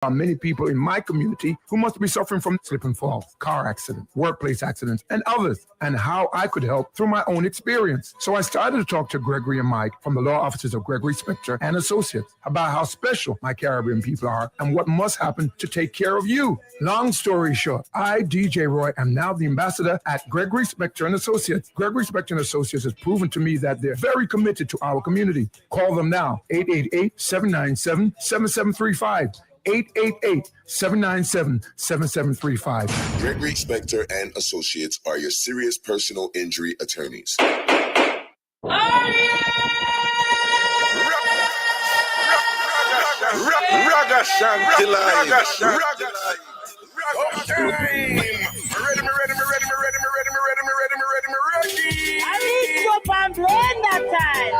are many people in my community who must be suffering from slip and fall, car accidents, workplace accidents, and others, and how I could help through my own experience. So I started to talk to Gregory and Mike from the law offices of Gregory Spector and Associates about how special my Caribbean people are and what must happen to take care of you. Long story short, I, DJ Roy, am now the ambassador at Gregory Spector and Associates. Gregory Spector and Associates has proven to me that they're very committed to our community. Call them now, 888-797-7735. 888-797-7735. Gregory Spector and Associates are your serious personal injury attorneys. Ragashanti live. I need to up and blame that time.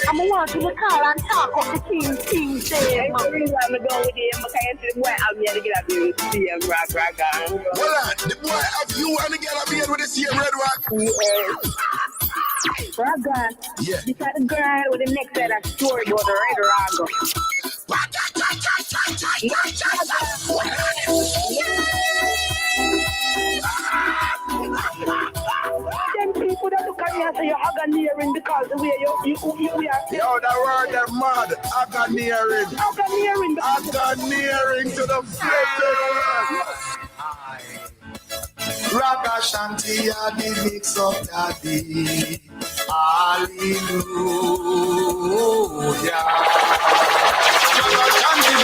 I'm want to call and talk of the thing there. I'm going with him. I can't see the boy out here to get up here with the same rock. Well, the boy of you want to get up here with the same red rock? Raga. Yeah. This is the girl with the next side of story about the red raga. Them people that look at me and say you're agoniering because the way you are. Yo, that word, that mud, agoniering. Agoniering to the flipping. Ragashanti, the mix of daddy. Hallelujah. Ragashanti,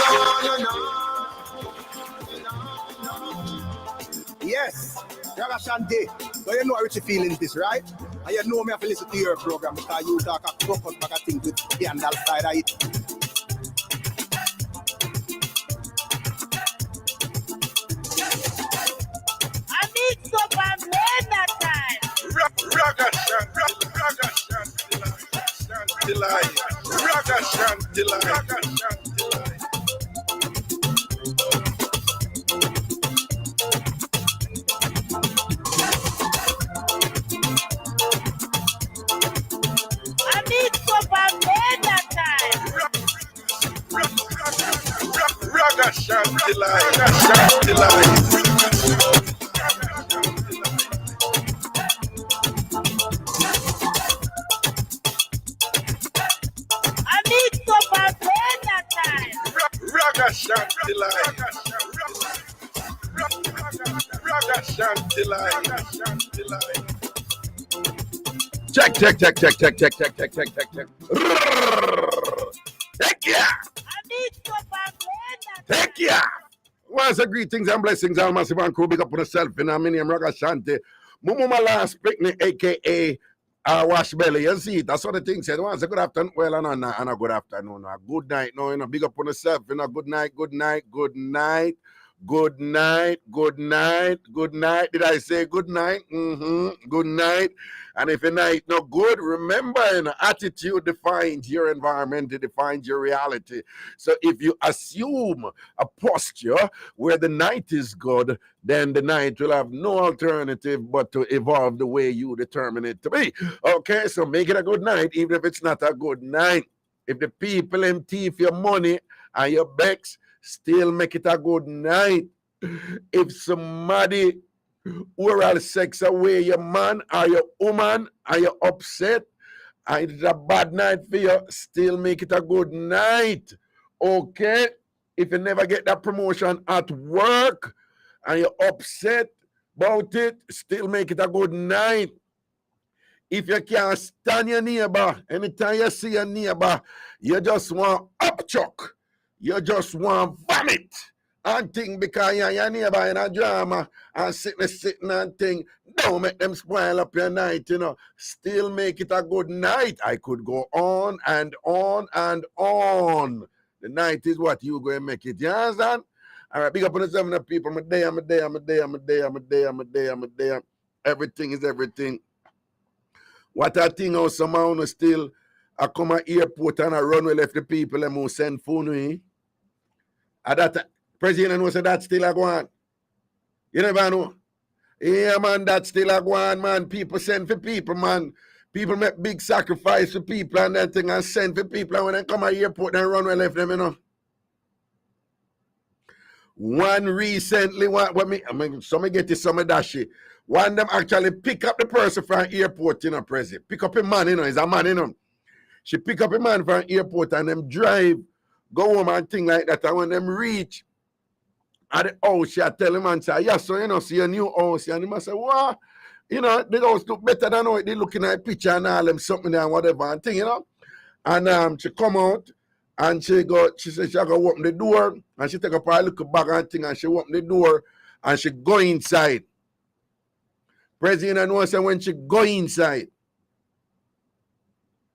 yes, Ragashanti. So you know how you feeling this, right? And you know me have to listen to your program because you talk a crocus back a thing with the handle side of it. I need some and blame that time. Ragashanti live. Ragashanti live. I need some and blame that time. Ragashanti live. Ragashanti live. Check. Heck yeah! Heck yeah! Once a greetings and blessings, all massive and crew. Big up on yourself. And I'm in Ragashanti. Mumma last picnic, aka wash belly. You see, that's what the thing said. Once a good afternoon, well, and a good afternoon. A good night. No, you know, big up on yourself. You know, good night. Good night. Did I say good night? Good night. And if your night not good, remember, you know, attitude defines your environment, it defines your reality. So if you assume a posture where the night is good, then the night will have no alternative but to evolve the way you determine it to be. Okay, so make it a good night, even if it's not a good night. If the people thief your money and your becks, still make it a good night. If somebody oral sex away your man or your woman and you're upset and it's a bad night for you, still make it a good night. Okay? If you never get that promotion at work and you're upset about it, still make it a good night. If you can't stand your neighbor, anytime you see your neighbor, you just want upchuck. You just want vomit. And think because you're your neighbor in a drama and sitting and think, don't make them spoil up your night, you know. Still make it a good night. I could go on and on and on. The night is what you going to make it. You understand? All right, big up on the 7 people. I'm a day. Everything is everything. What I think how someone still I come at airport and I run with left the people and who send phone me. At that president who said that still a go on. You never know. Yeah, man, that still a go on, man. People send for people, man. People make big sacrifice for people and that thing and send for people. And when they come at airport and run with left them, you know. One recently, some get this, some of that shit. One of them actually pick up the person from airport, Prezi. Pick up a man, he's a man, She pick up a man from airport and them drive, go home and thing like that. And when them reach at the house, she tell him and say, yeah, so, see a new house. And he must say, what? The house look better than how they looking at a picture and all them something and whatever and thing, And she come out and she said she go open the door and she take up her little bag and thing and she open the door and she go inside. President knows when she go inside,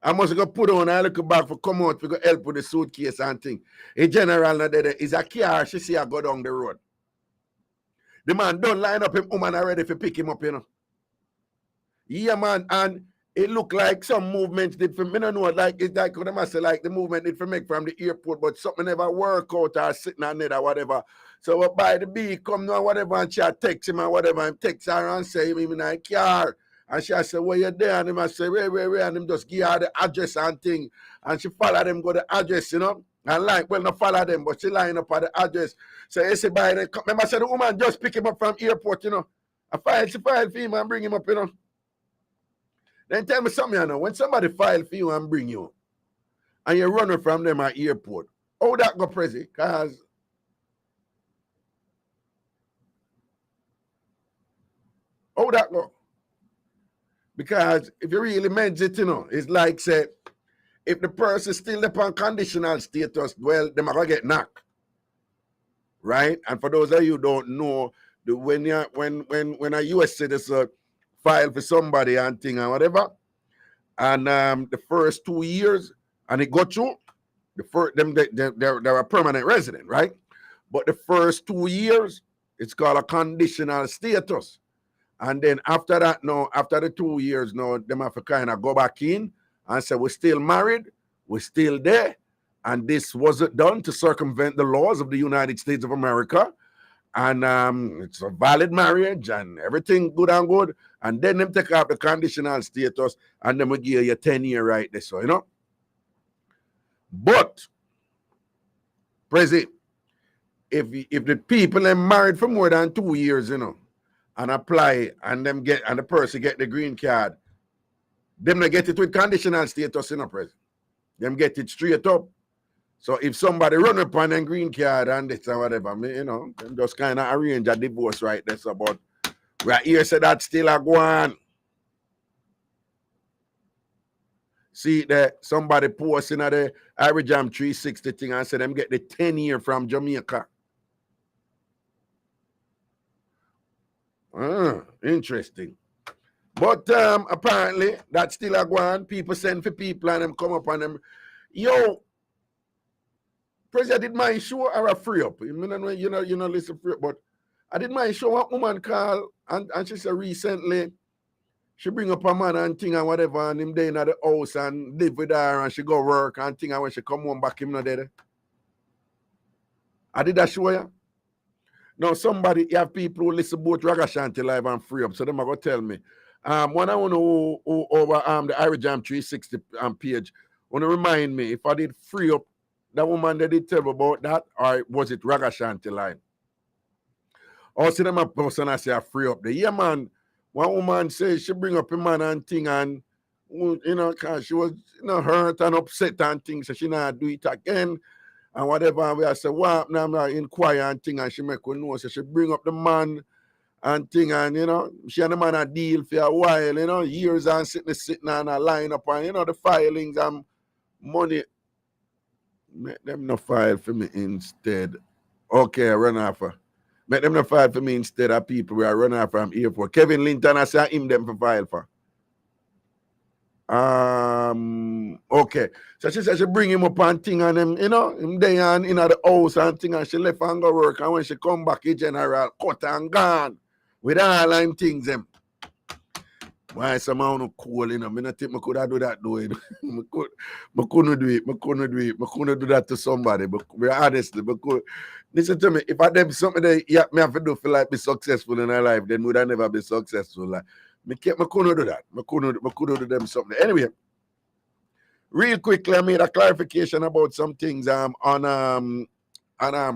I must go put on a little bag for come out to go help with the suitcase and thing. In general, is a car, she see her go down the road. The man don't line up him woman already for pick him up, Yeah, man, and it look like some movements did for me. I don't know, like it's like what I must say, like the movement did for make from the airport, but something never work out or sitting on it or whatever. So by the B come now whatever and she text him and whatever and text her and say him in a car. And she said, where you there? And him I say, where, and him just give her the address and thing. And she follow them, go the address, And like, well, not follow them, but she line up at the address. So you say, by the, remember I said the woman just pick him up from airport, she file for him and bring him up, Then tell me something, when somebody file for you and bring you up, and you're running from them at airport, how that go, Prezi? Because how that go? Because if you really meant it, it's like, say, if the person still upon conditional status, well, they might get knocked. Right? And for those of you who don't know, when a US citizen file for somebody and thing and whatever, and the first 2 years, and it got through, they're a permanent resident, right? But the first 2 years, it's called a conditional status. And then after that, after the 2 years, them have to kind of go back in and say, we're still married, we're still there. And this wasn't done to circumvent the laws of the United States of America. And it's a valid marriage and everything good and good. And then them take out the conditional status and then we give you a 10-year right there, so, But, Prezi, if the people are married for more than 2 years, and apply and the person get the green card, them not get it with conditional status, Prezi. Them get it straight up. So if somebody run up on a green card and this or whatever, them just kind of arrange a divorce right there. So, but right here say that still a go on. See that somebody posting at the Irie Jam 360 thing and say them get the 10-year from Jamaica. Interesting. But apparently that's still a go on. People send for people and them come up on them. Yo, President, I did my show or a free up. Listen free up, but I did my show a woman call and she said recently she bring up a man and thing and whatever and him there in the house and live with her and she go work and thing and when she come home back him not there. I did that show ya. Now somebody, you have people who listen about Ragashanti live and free up, so them are going to tell me. When I want to over the Irie Jam 360 page, want to remind me if I did free up that woman that did tell me about that, or was it Ragashanti line? Also, them a person I say I free up the man. One woman says she bring up a man and thing and cause she was hurt and upset and things, so she not do it again. And whatever, and we say, what now I'm inquire and thing, and she make her know, so she bring up the man and thing, and she and the man a deal for a while, years and sitting on a line up, and the filings and money. Make them no file for me instead. Okay, run off. Make them no file for me instead of people we are running off from airport. Kevin Linton, I say him them for file for. Okay. So she said she bring him up and thing and him, him there and in the house and thing and she left and go work and when she come back, he general cut and gone with all them things them. Why somehow no cool, me not think I could have do that though. I couldn't do it. I couldn't do that to somebody. But honestly, because listen to me, if I them something that me have to do feel like be successful in my life, then would I never be successful. Like I couldn't do that. I couldn't do them something. Anyway, real quickly, I made a clarification about some things on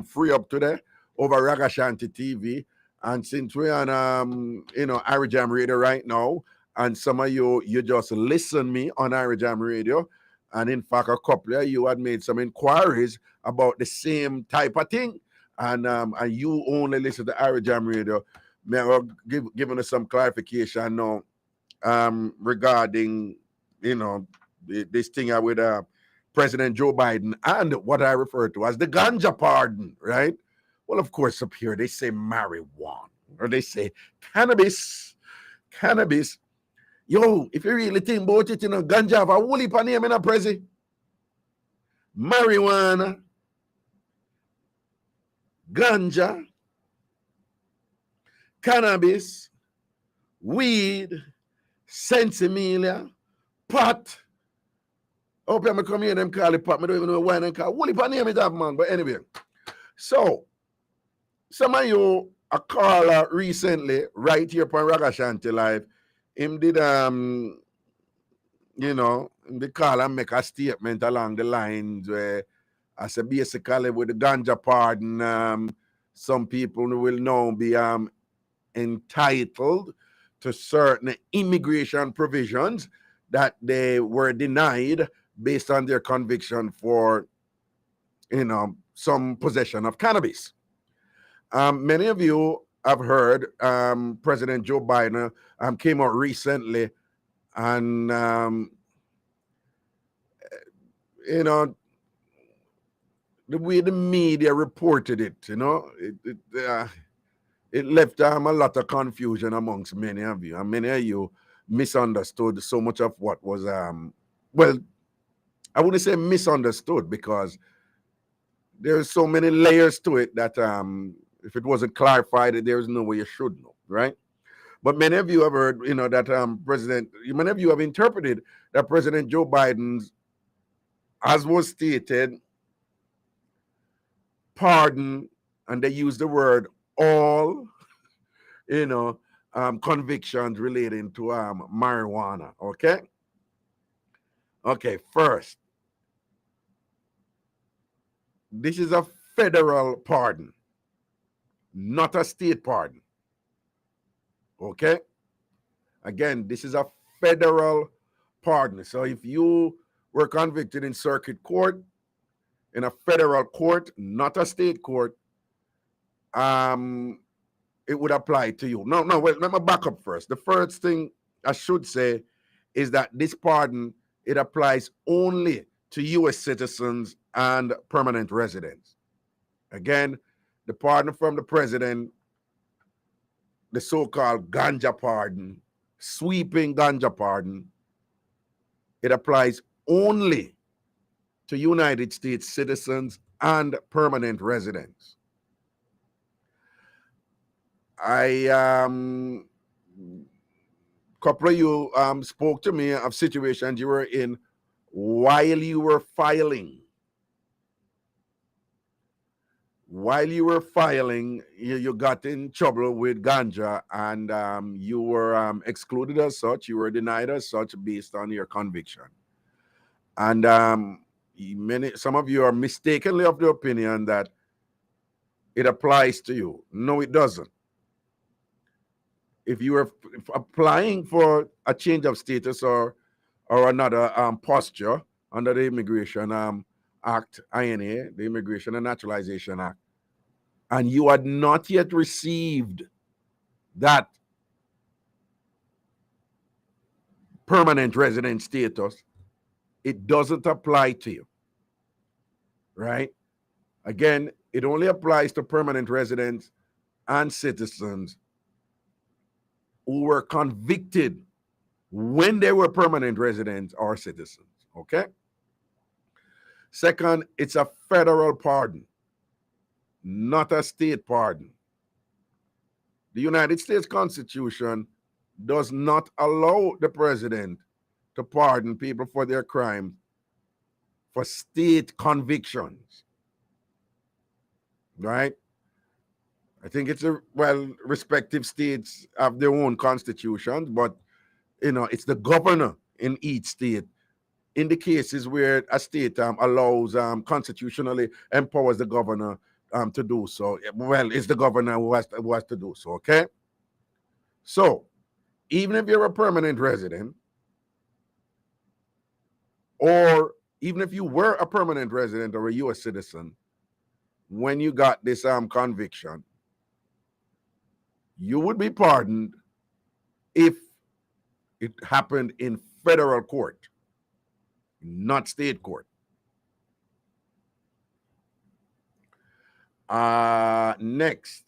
free up today. over Ragashanti TV. And since we're on Irie Jam Radio right now, and some of you just listen me on Irie Jam Radio, and in fact a couple of you had made some inquiries about the same type of thing, and you only listen to Irie Jam Radio. May I giving us some clarification now regarding this thing with President Joe Biden and what I refer to as the ganja pardon, right? Well, of course, up here they say marijuana or they say cannabis. Yo, if you really think about it, ganja have a whole heap of name in a prezi. Marijuana, ganja, cannabis, weed, sensimilia, pot. Hope I'm come here, them call it pot. I don't even know why they call it. Whole heap of name it have, man. But anyway, so some of you a caller recently right here on Ragashanti Live. Him did the call and make a statement along the lines where I said basically with the ganja pardon, some people will now be entitled to certain immigration provisions that they were denied based on their conviction for some possession of cannabis. Many of you have heard President Joe Biden came out recently and the way the media reported it, it left a lot of confusion amongst many of you, and many of you misunderstood so much of what was well, I wouldn't say misunderstood because there's so many layers to it that if it wasn't clarified, there's no way you should know, right? But many of you have heard, that many of you have interpreted that President Joe Biden's, as was stated, pardon, and they use the word all, convictions relating to marijuana, okay? Okay, first, this is a federal pardon, not a state pardon. Okay? Again, this is a federal pardon. So if you were convicted in circuit court, in a federal court, not a state court, it would apply to you. No, wait, let me back up first. The first thing I should say is that this pardon, it applies only to U.S. citizens and permanent residents. Again, the pardon from the president, the so-called ganja pardon, sweeping ganja pardon, it applies only to United States citizens and permanent residents. Couple of you spoke to me of situations you were in while you were filing. While you were filing, you got in trouble with ganja and you were excluded as such. You were denied as such based on your conviction. And some of you are mistakenly of the opinion that it applies to you. No, it doesn't. If you are applying for a change of status or another posture under the Immigration Act, INA, the Immigration and Naturalization Act, and you had not yet received that permanent resident status, it doesn't apply to you, right? Again, it only applies to permanent residents and citizens who were convicted when they were permanent residents or citizens, okay? Second, it's a federal pardon, not a state pardon. The United States Constitution does not allow the president to pardon people for their crimes for state convictions, right? I think it's respective states have their own constitutions, but it's the governor in each state in the cases where a state allows constitutionally empowers the governor to do so. Well, it's the governor who has to do so. Okay. So even if you're a permanent resident, or even if you were a permanent resident or a U.S. citizen, when you got this conviction, you would be pardoned if it happened in federal court, not state court. Next,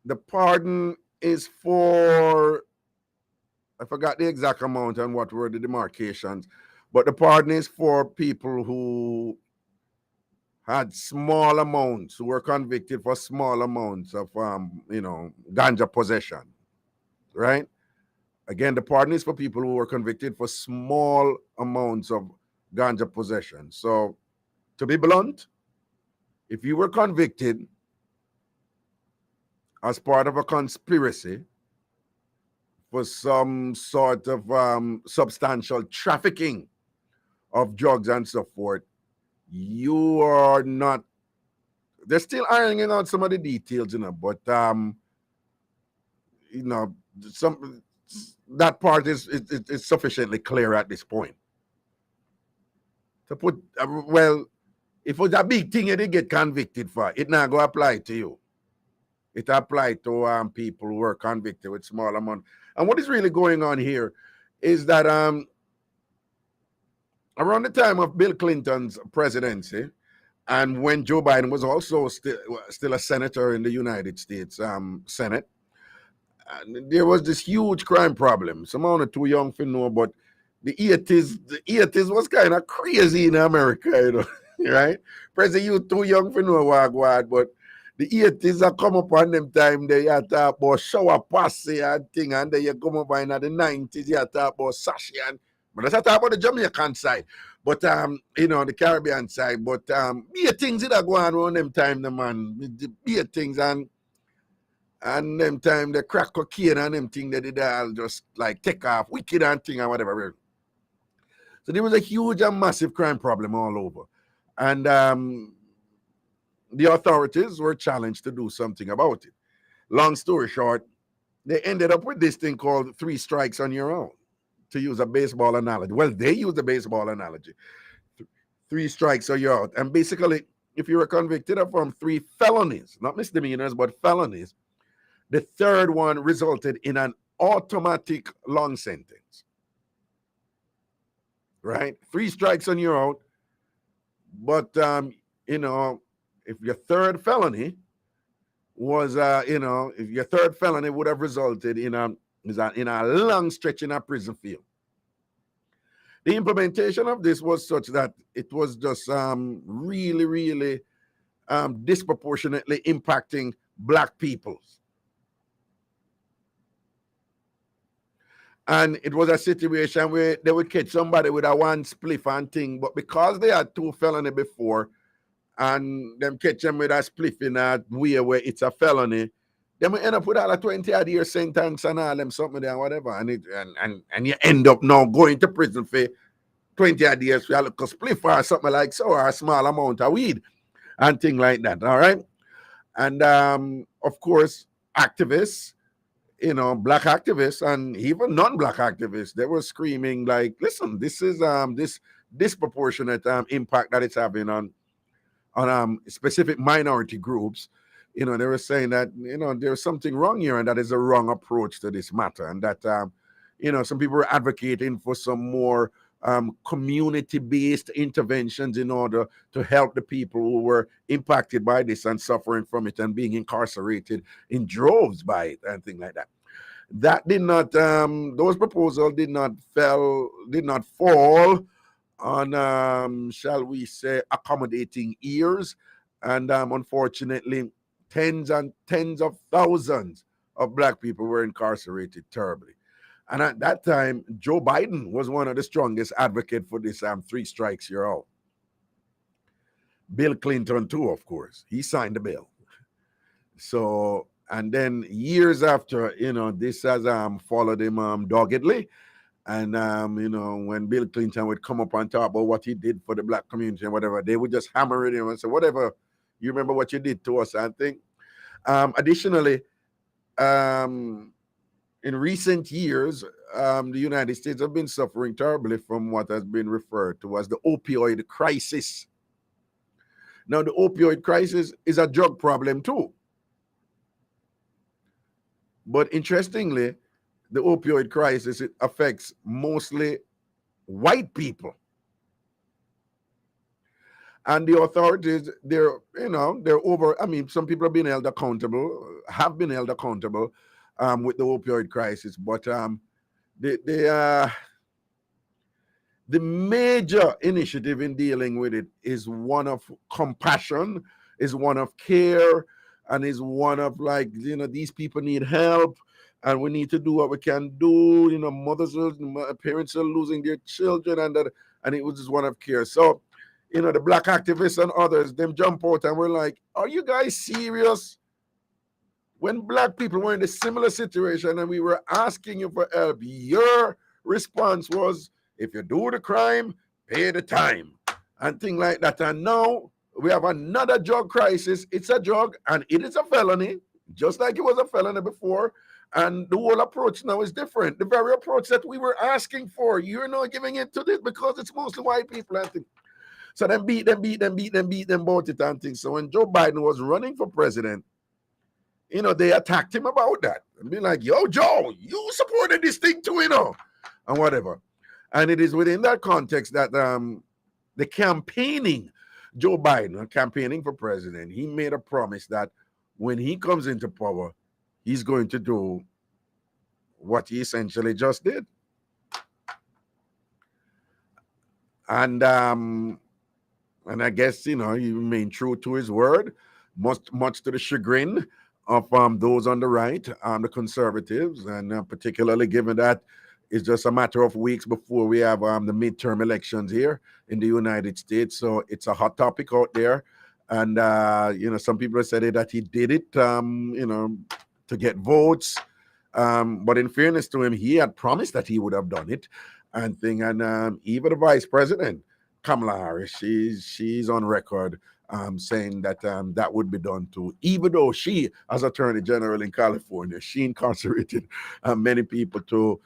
the pardon is for, I forgot the exact amount and what were the demarcations, but the pardon is for people who had small amounts, who were convicted for small amounts of, ganja possession, right? Again, the pardon is for people who were convicted for small amounts of ganja possession. So, to be blunt, if you were convicted as part of a conspiracy for some sort of substantial trafficking of drugs and so forth, you are not, they're still ironing out some of the details, but some that part is sufficiently clear at this point. To put, well, if it was a big thing you did get convicted for, it not go apply to you. It apply to people who are convicted with small amount. And what is really going on here is that around the time of Bill Clinton's presidency, and when Joe Biden was also still a senator in the United States Senate, there was this huge crime problem. Some are too young to know, but the 80s was kind of crazy in America, right? President, you too young to know what, but the 80s are come up on them time, they had talk about shower posse and thing, and then you come up in the 90s, you had talk about sashi, and but let's talk about the Jamaican side, but the Caribbean side, but be things that are going on them time, the man, be things and them time the crack cocaine and them thing that did all just like take off, wicked and thing and whatever. So there was a huge and massive crime problem all over, and the authorities were challenged to do something about it. Long story short, they ended up with this thing called 3 strikes on your own, to use a baseball analogy. Well, they used a baseball analogy. 3 strikes or you're out. And basically, if you were convicted of 3 felonies, not misdemeanors, but felonies, the third one resulted in an automatic long sentence. Right? 3 strikes and you're out. But, if your third felony was, if your third felony would have resulted in a long stretch in a prison field. The implementation of this was such that it was just really, really disproportionately impacting Black peoples. And it was a situation where they would catch somebody with a 1 spliff and thing, but because they had 2 felony before, and them catch them with a spliff in a way where it's a felony, then we end up with all a 20-odd year sentence and all them something there and whatever, and you end up now going to prison for 20-odd years for a little spliff or something like so, or a small amount of weed and thing like that. All right, and of course, activists, Black activists and even non-Black activists, they were screaming like, "Listen, this is this disproportionate impact that it's having on specific minority groups." They were saying that there's something wrong here, and that is a wrong approach to this matter, and that some people were advocating for some more community-based interventions in order to help the people who were impacted by this and suffering from it and being incarcerated in droves by it and things like that. That did not those proposals did not fall on shall we say accommodating ears, and unfortunately tens and tens of thousands of Black people were incarcerated terribly. And at that time, Joe Biden was one of the strongest advocates for this 3 strikes you're out. Bill Clinton too, of course, he signed the bill. So, and then years after, this has followed him doggedly. And, when Bill Clinton would come up and talk about what he did for the Black community and whatever, they would just hammer it in and say, whatever, You remember what you did to us, I think. Additionally, in recent years, the United States have been suffering terribly from what has been referred to as the opioid crisis. Now, the opioid crisis is a drug problem too. But interestingly, the opioid crisis, it affects mostly white people. And the authorities, they're over. I mean, some people have been held accountable, with the opioid crisis. But the major initiative in dealing with it is one of compassion, is one of care, and is one of these people need help, and we need to do what we can do. Parents are losing their children, and it was just one of care. So, the black activists and others, them jump out and we're like, are you guys serious? When black people were in a similar situation and we were asking you for help, your response was, if you do the crime, pay the time, and things like that. And now we have another drug crisis. It's a drug and it is a felony, just like it was a felony before. And the whole approach now is different. The very approach that we were asking for, you're not giving it to this because it's mostly white people and things. So then beat them about it and things. So when Joe Biden was running for president, they attacked him about that and be like, yo, Joe, you supported this thing too, and whatever. And it is within that context that the campaigning, Joe Biden, campaigning for president, he made a promise that when he comes into power, he's going to do what he essentially just did. And I guess, he remained true to his word, much to the chagrin of those on the right, the conservatives, and particularly given that it's just a matter of weeks before we have the midterm elections here in the United States. So it's a hot topic out there. And, some people have said that he did it, to get votes. But in fairness to him, he had promised that he would have done it. And even the vice president, Kamala Harris, she's on record saying that that would be done too, even though she, as Attorney General in California, she incarcerated many people too,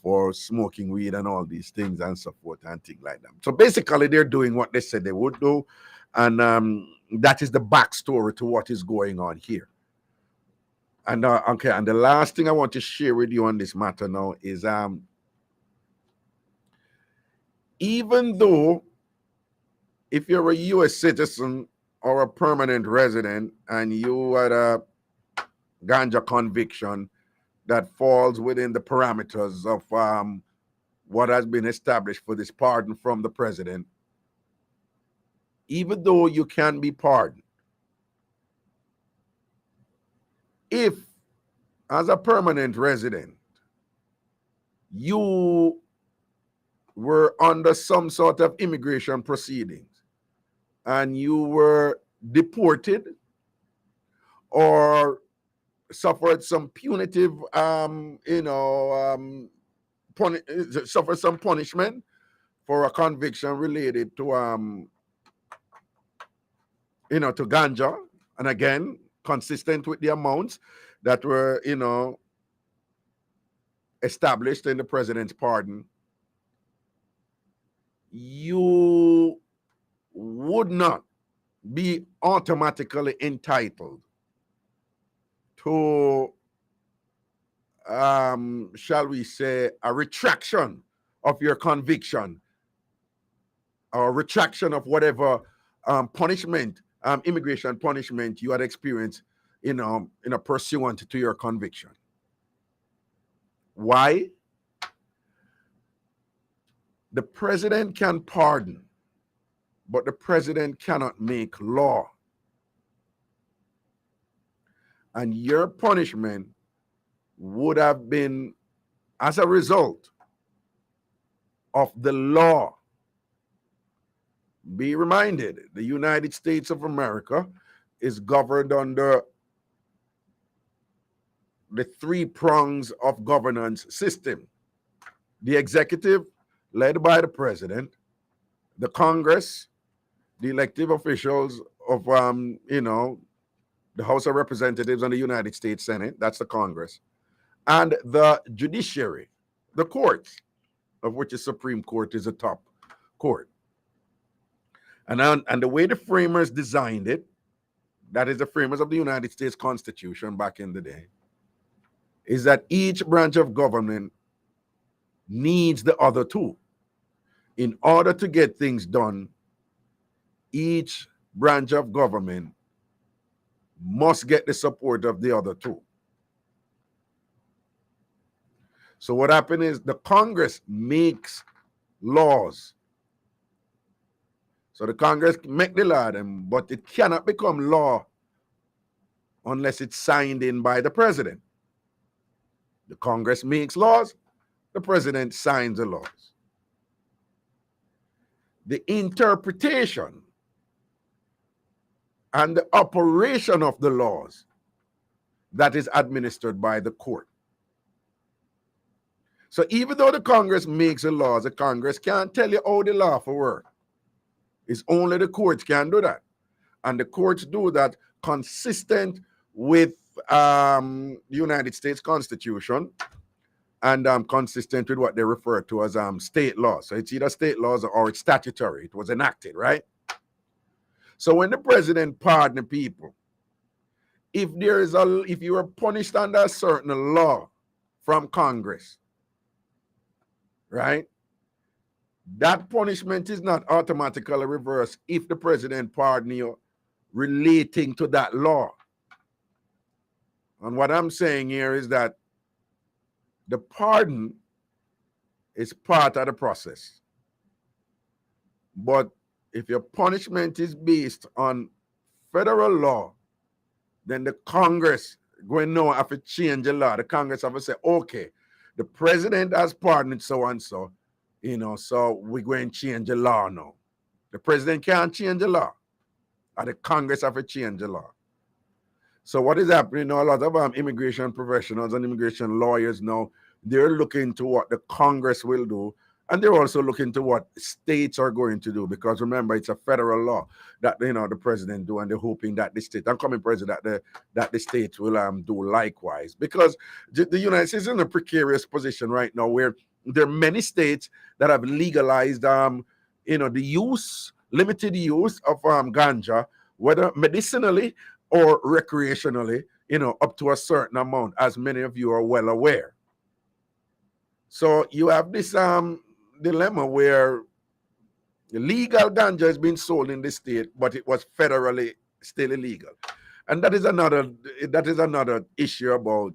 for smoking weed and all these things and so forth and things like that. So basically, they're doing what they said they would do, and that is the backstory to what is going on here. And and the last thing I want to share with you on this matter now is even though if you're a U.S. citizen or a permanent resident and you had a ganja conviction that falls within the parameters of what has been established for this pardon from the president, even though you can be pardoned, if as a permanent resident you were under some sort of immigration proceedings and you were deported or suffered some punitive, suffered some punishment for a conviction related to, to ganja, and again, consistent with the amounts that were, established in the president's pardon, you would not be automatically entitled to, shall we say, a retraction of your conviction or retraction of whatever punishment, immigration punishment you had experienced, in a pursuant to your conviction. Why? The president can pardon, but the president cannot make law. And your punishment would have been as a result of the law. Be reminded, the United States of America is governed under the three prongs of governance system: the executive, led by the president; the Congress, the elective officials the House of Representatives and the United States Senate, that's the Congress, and the judiciary, the courts, of which the Supreme Court is a top court. And the way the framers designed it, that is the framers of the United States Constitution back in the day, is that each branch of government needs the other two. In order to get things done, each branch of government must get the support of the other two. So what happened is the Congress makes laws. So the Congress make the law, but it cannot become law unless it's signed in by the president. The Congress makes laws, the president signs the laws. The interpretation and the operation of the laws, that is administered by the court. So even though the Congress makes the laws, the Congress can't tell you how the law for work. It's only the courts can do that. And the courts do that consistent with the United States Constitution and consistent with what they refer to as state laws. So it's either state laws or it's statutory. It was enacted, right? So when the president pardon people, if you were punished under a certain law from Congress, right? That punishment is not automatically reversed if the president pardon you relating to that law. And what I'm saying here is that the pardon is part of the process. But if your punishment is based on federal law, then the Congress going to have to change the law. The Congress have to say, okay, the president has pardoned so and so, so we're going to change the law now. The president can't change the law, and the Congress have to change the law. So what is happening now, a lot of immigration professionals and immigration lawyers now, they're looking to what the Congress will do, and they're also looking to what states are going to do, because remember, it's a federal law that the president do, and they're hoping that the state, incoming president, that the states will do likewise, because the United States is in a precarious position right now where there are many states that have legalized the limited use of ganja, whether medicinally or recreationally, up to a certain amount, as many of you are well aware. So you have this dilemma where legal ganja is being sold in the state, but it was federally still illegal. And that is another issue about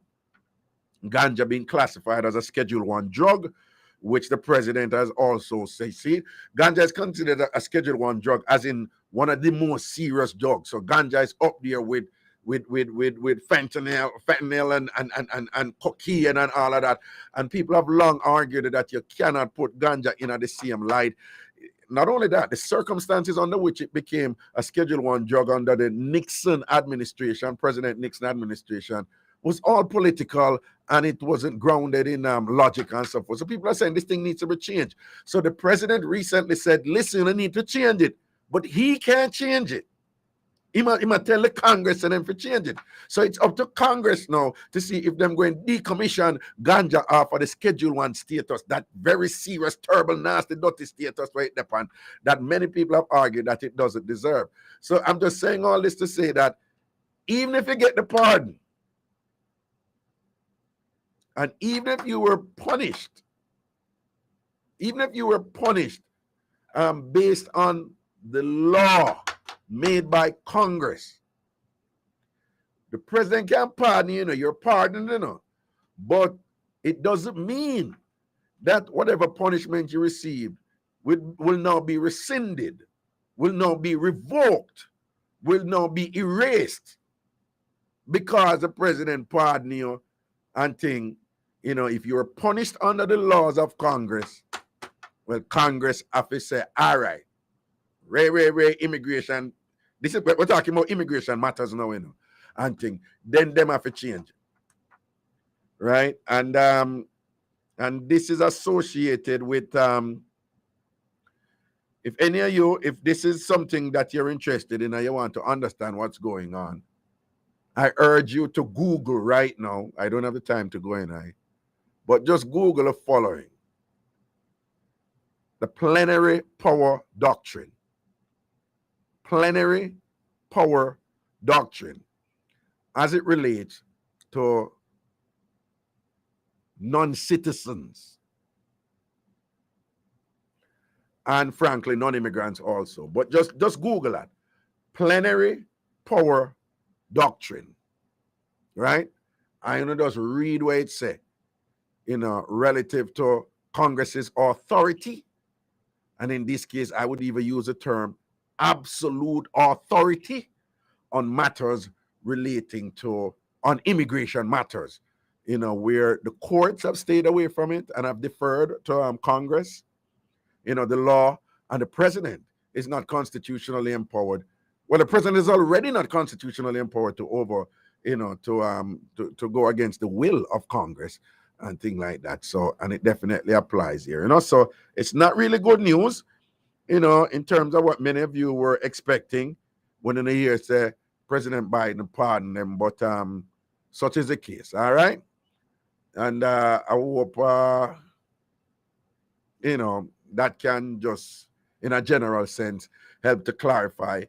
ganja being classified as a Schedule I drug, which the president has also said. See, ganja is considered a Schedule I drug, as in one of the most serious drugs. So ganja is up there with fentanyl and cocaine and all of that. And people have long argued that you cannot put ganja in the same light. Not only that, the circumstances under which it became a Schedule I drug under the Nixon administration, President Nixon administration, was all political, and it wasn't grounded in logic and so forth. So people are saying this thing needs to be changed. So the president recently said, listen, I need to change it, but he can't change it. He might tell the Congress and them to change it. So it's up to Congress now to see if them going to decommission ganja off of the Schedule I status, that very serious, terrible, nasty, dirty status right there, that many people have argued that it doesn't deserve. So I'm just saying all this to say that even if you get the pardon, and even if you were punished based on the law made by Congress, the president can pardon you, you're pardoned, but it doesn't mean that whatever punishment you received will now be rescinded, will now be revoked, will now be erased because the president pardoned you and thing. If you were punished under the laws of Congress, well, Congress have to say, all right, Ray, immigration. This is, we're talking about immigration matters now, and thing. Then them have to change it, right? And this is associated with If any of you, if this is something that you're interested in and you want to understand what's going on, I urge you to Google right now. I don't have the time to go in, but just Google the following: the plenary power doctrine. Plenary power doctrine as it relates to non-citizens and frankly non-immigrants also. But just Google that. Plenary power doctrine. Right? I'm gonna just read what it say, relative to Congress's authority. And in this case, I would even use the term absolute authority on matters relating to, on immigration matters, where the courts have stayed away from it and have deferred to Congress. The law and the president is not constitutionally empowered. Well, the president is already not constitutionally empowered to go against the will of Congress and things like that. So, and it definitely applies here, so it's not really good news, in terms of what many of you were expecting when in the year say President Biden pardoned them, but such is the case. All right. And I hope, that can just, in a general sense, help to clarify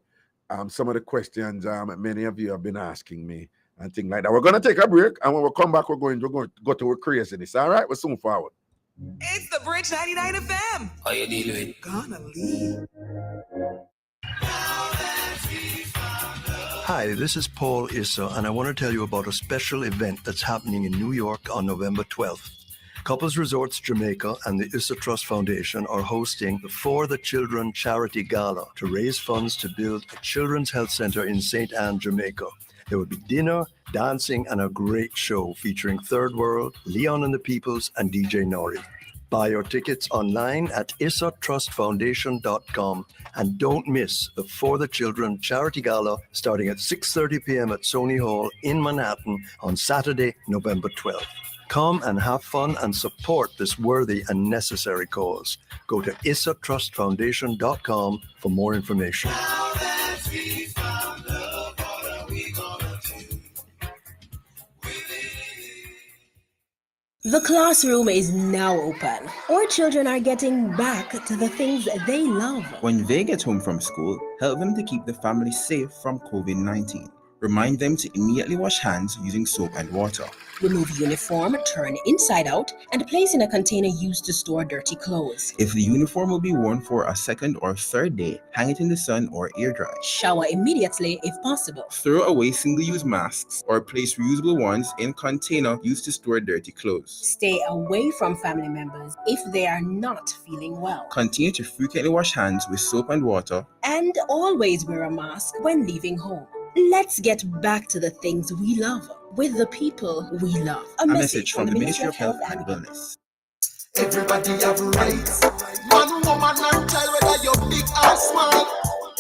some of the questions many of you have been asking me and things like that. We're going to take a break, and when we come back, we're going to go to our craziness. All right, we're soon forward. It's the Bridge 99 FM. How you dealing with? Gonna leave. Hi, this is Paul Issa, and I want to tell you about a special event that's happening in New York on November 12th. Couples Resorts Jamaica and the Issa Trust Foundation are hosting the For the Children Charity Gala to raise funds to build a children's health center in St. Anne, Jamaica. There will be dinner, dancing, and a great show featuring Third World, Leon and the Peoples, and DJ Nori. Buy your tickets online at issatrustfoundation.com and don't miss the For the Children Charity Gala starting at 6:30 p.m. at Sony Hall in Manhattan on Saturday, November 12th. Come and have fun and support this worthy and necessary cause. Go to issatrustfoundation.com for more information. The classroom is now open. Our children are getting back to the things they love. When they get home from school, help them to keep the family safe from COVID-19. Remind them to immediately wash hands using soap and water. Remove uniform, turn inside out, and place in a container used to store dirty clothes. If the uniform will be worn for a second or third day, hang it in the sun or air dry. Shower immediately if possible. Throw away single-use masks or place reusable ones in container used to store dirty clothes. Stay away from family members if they are not feeling well. Continue to frequently wash hands with soap and water. And always wear a mask when leaving home. Let's get back to the things we love with the people we love. A message from the Ministry of Health and Wellness. Everybody have rights. Man, woman, and child, whether you're big or small.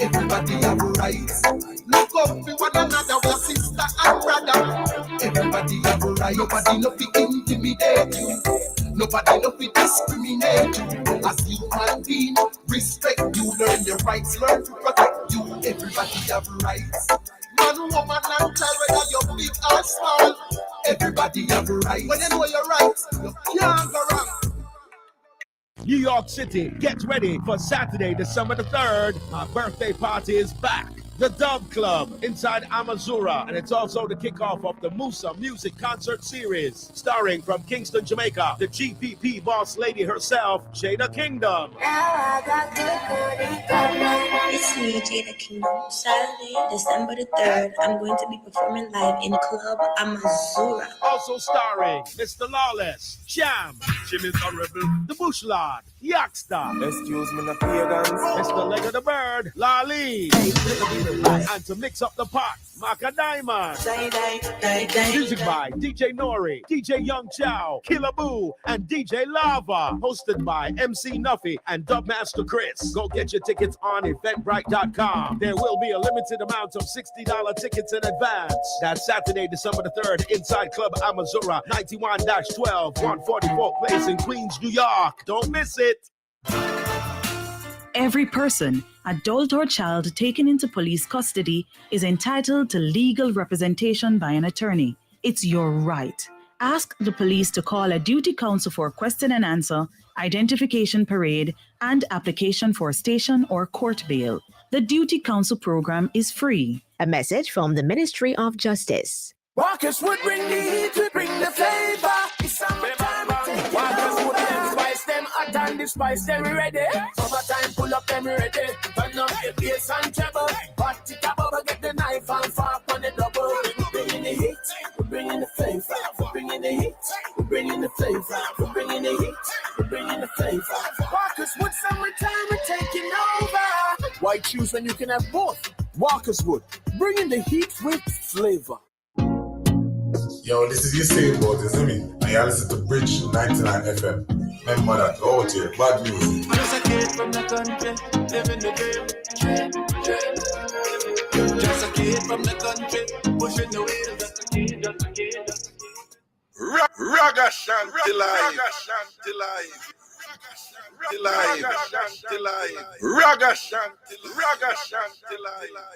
Everybody have rights. Look up for one another, we're sister and brother. Everybody have rights. Nobody no fi intimidate you. Nobody no fi discriminate you. As human being, respect you. Learn your rights, learn to protect you. Everybody have rights. Man, woman, and child, whether you're big or small. Everybody have rights. When you know your rights, you can't go wrong. New York City, get ready for Saturday, December the 3rd. My birthday party is back. The Dub Club inside Amazura, and it's also the kickoff of the Musa Music Concert Series, starring from Kingston, Jamaica, the GPP boss lady herself, Jada Kingdom. It's me, Jada Kingdom. Saturday, December the 3rd, I'm going to be performing live in Club Amazura. Also starring Mr. Lawless, Jam, Jimmy the Rebel, The Bush Lord, Youngster. Excuse me, the pagans. Mr. Leg of the Bird, Lali. And to mix up the pot, Maka Diamond. Music by DJ Nori, DJ Young Chow, Killer Boo, and DJ Lava. Hosted by MC Nuffy and Dubmaster Chris. Go get your tickets on Eventbrite.com. There will be a limited amount of $60 tickets in advance. That's Saturday, December the 3rd, inside Club Amazura, 91-12, 144th Place in Queens, New York. Don't miss it. Every person, adult or child taken into police custody, is entitled to legal representation by an attorney. It's your right. Ask the police to call a duty counsel for question and answer, identification parade, and application for station or court bail. The Duty Counsel program is free. A message from the Ministry of Justice. Walkers would bring the heat, we bring the flavor. It's summertime, Walkers would spice them hot and the spice them ready. Summertime, pull up them ready. Turn up the bass and treble. Hot it up over, get the knife and fork on the double. We bring in the heat, we bring in the flavor. We bring in the heat, we bring in the flavor. We bring in the heat, we bring in the flavor. Walkers would summertime, we're taking over. Why choose when you can have both? Walkers would bring in the heat with flavor. Yo, this is Usain Bolt, isn't it? And you listen to Bridge 99 FM. Remember that, out here, bad music. Just a kid from the country, living the dream. Just a kid from the country, pushing the wheel. Just a kid, just a kid, just a kid. Ragashanti live.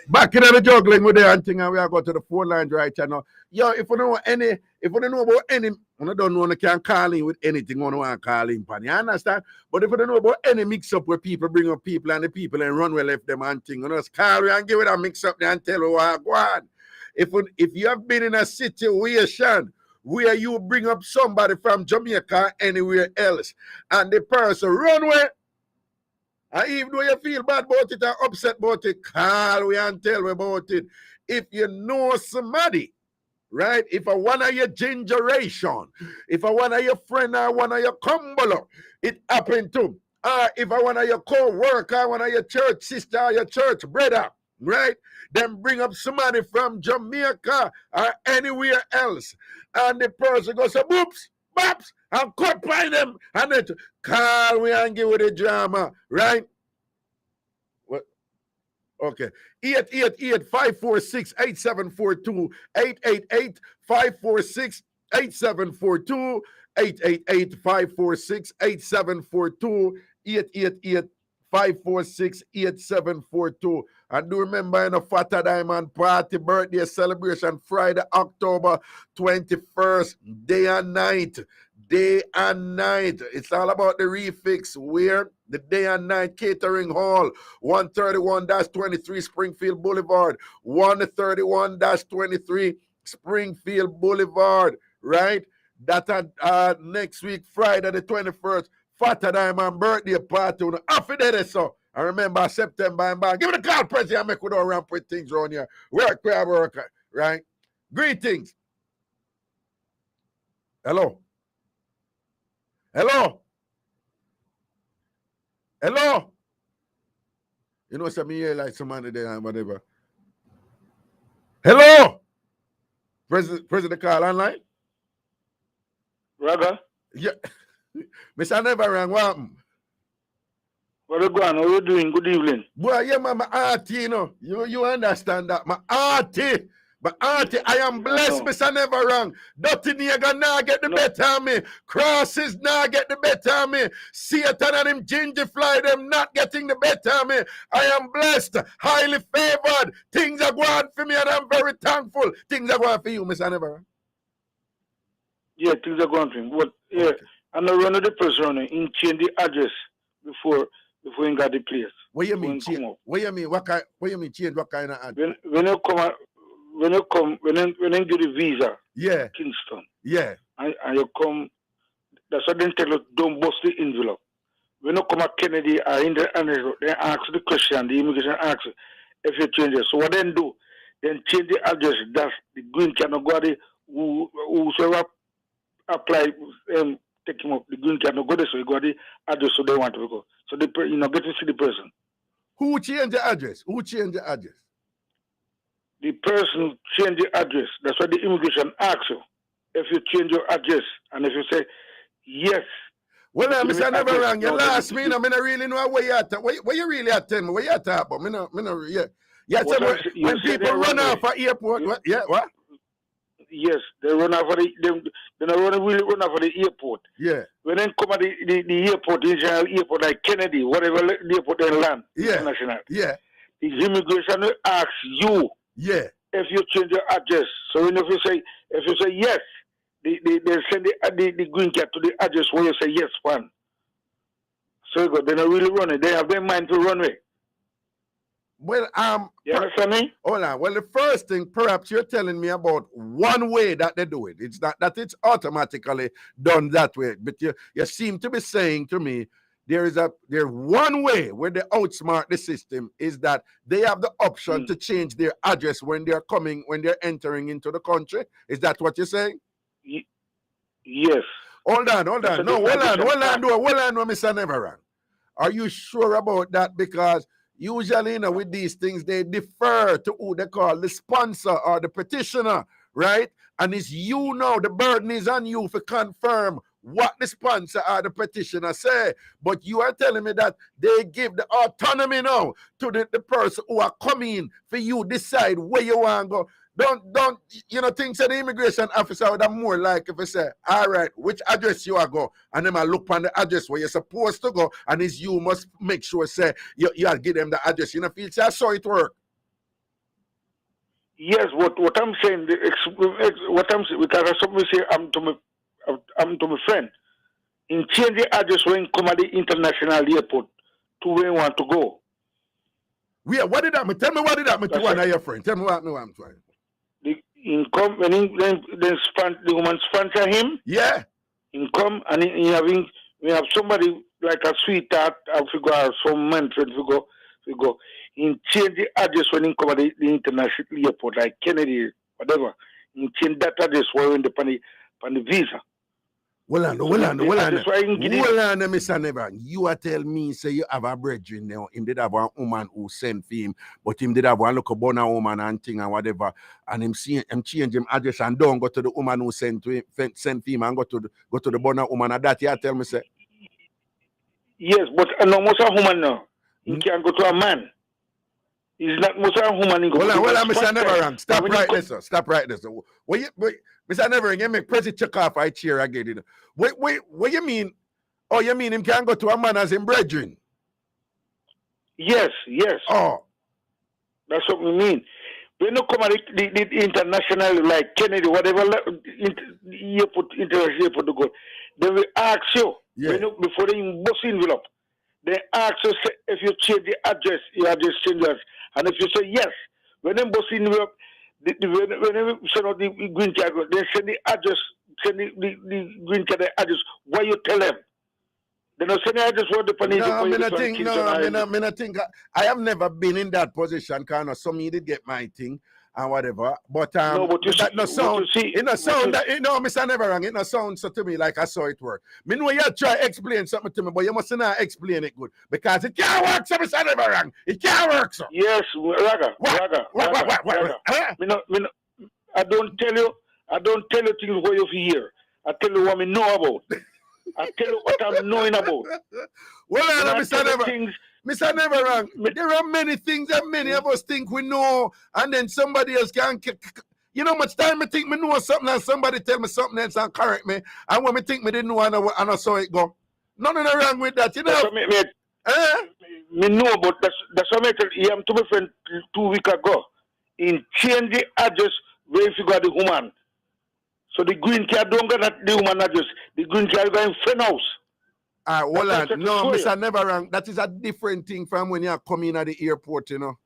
Back in the juggling with the thing, and we are going to the phone lines right now. Yo, if you know any, if you don't know about any, you don't know you can call in with anything you want to call in, you understand? But if you don't know about any mix-up where people bring up people and the people and run well left them and thing, you know, just call you and give it a mix-up there and tell you what go on. If you have been in a situation where you bring up somebody from Jamaica or anywhere else, and the person run away, and even though you feel bad about it or upset about it, call we and tell me about it. If you know somebody, right? If a one of your generation, if a one of your friend or one of your cumberer, it happened to, or if a one of your co-worker, one of your church sister or your church brother, right? Then bring up somebody from Jamaica or anywhere else, and the person goes, boops, bops, and cut by them, and then call me and give it a drama, right? What? Okay. 888-546-8742, 888-546-8742, 888-546-8742, 888-546-8742. And do remember in a Fata Diamond Party birthday celebration Friday, October 21st, day and night. Day and night. It's all about the refix where the Day and Night Catering Hall, 131-23 Springfield Boulevard, 131-23 Springfield Boulevard, right? That next week, Friday the 21st, Fata Diamond birthday party. Happy day, so. I remember September and back. Give me the call, President. Make we don't ramp with things around here. Work, right? Greetings. Hello. Hello. Hello. You know, some here like somebody there and whatever. Hello. President call online. Raga. Yeah. Mr. Never rang. What happened? What are you going? How are you doing? Good evening. Boy, yeah, my auntie, you know. You understand that? My auntie, I am blessed, Mr. Never wrong. Dirty nigga now get the better of me. Crosses now get the better of me. Satan and them ginger fly, them not getting the better of me. I am blessed, highly favored. Things are going for me and I'm very thankful. Things are going for you, Mr. Never wrong. Yeah, things are going for me. But yeah, I'm not running the person in change the address before you got the place. What you mean change? What you mean? What you mean change? What kind of address? When you get the visa, yeah, Kingston, yeah, and you come, that's what they tell you, don't bust the envelope. When you come at Kennedy or in the envelope, they ask the question, the immigration asks if you change it. So what then do? Then change the address. That's the green cannot go there. Whosoever apply take him up, the green cannot go there, so you go the address so they want to go. So they get to see the person. Who changed the address? Who changed the address? The person who changed the address. That's what the immigration asks you. If you change your address and if you say yes. Well, Mr. Never wrong. You lost me. I don't really know where you're at. Where you really at? Where you at about? Yeah, when people run off at airport. Yeah, what? Yes, they run off of Then I run off for the airport. Yeah. When then come at the airport, the international airport like Kennedy, whatever the airport they land, international. Yeah. The immigration will ask you if you change your address. So when if you say yes, they send the green card to the address where you say yes, one. So you go, they don't really run it. They have their mind to run it. Well, you understand me? Hold on. Well, the first thing, perhaps you're telling me about one way that they do it. It's not that it's automatically done that way, but you seem to be saying to me there's one way where they outsmart the system is that they have the option to change their address when they're entering into the country. Is that what you're saying? Yes. Hold on. No, hold on, Mr. Neverang. Are you sure about that? Because usually, with these things, they defer to who they call the sponsor or the petitioner, right? And it's you now, the burden is on you to confirm what the sponsor or the petitioner say. But you are telling me that they give the autonomy now to the person who are coming for you decide where you want to go. Don't things that the immigration officer would have more like if I say, all right, which address you are go, and then I look on the address where you're supposed to go, and it's you must make sure say you give them the address. You know, feel say I saw it work. Yes, what I'm saying, what I'm saying, because somebody say I'm to my friend. In change the address when come at the international airport to where you want to go. Yeah, what did that mean? Tell me what did that mean to one of your friends. Tell me what I'm trying. The income when the woman sponsor him. Yeah. Income and we have somebody like a sweetheart and we go some man friend we go in change the address when he come at the international airport like Kennedy, whatever. In change that address where in the visa. Well, Mr. Never. You are telling me, say you have a brethren now. Him did have one woman who sent for him, but him did have one look about a woman and thing and whatever. And him change him address and don't go to the woman who sent for him and go to the born woman. And that you tell me, say. Yes, but no most a woman now. He can go to a man. He's not most a woman. Well, Mr. Never. Stop right there. Mr. Nevering, you make President check off I chair again. What you mean? Oh, you mean him can go to a man as him brethren? Yes. Oh. That's what we mean. When you come at the international, like Kennedy, whatever, international airport to go, they will ask you, before they bust envelope, they ask you if you change the address, your address changes. And if you say yes, when they bust envelope, when they send out the green card, they send the address, send the green card address. What you tell them? They don't send the address for the panel. I think I have never been in that position. Kind of some did get my thing and whatever. But Mr. Neverang, it no sound so to me like I saw it work. Me know you try to explain something to me, but you must not explain it good because it can't work, so Mr. Neverang. It can't work, so. Yes, Raga. I don't tell you things what you hear. I tell you what I know about. I tell you what I'm knowing about. Well, Mr. Neverang. Mr. Neverang, there are many things that many of us think we know, and then somebody else can. You know, much time I think me know something, and somebody tell me something else and correct me, and when me think me didn't know, and I saw it go. Nothing wrong with that, you know. Me know, but that's what I tell you. I'm to my friend 2 weeks ago. In change the address where if you got the woman. So the green card don't get the woman address. The green card go in friend house. Hold on. No, Mr. Neverang, that is a different thing from when you're coming at the airport, you know.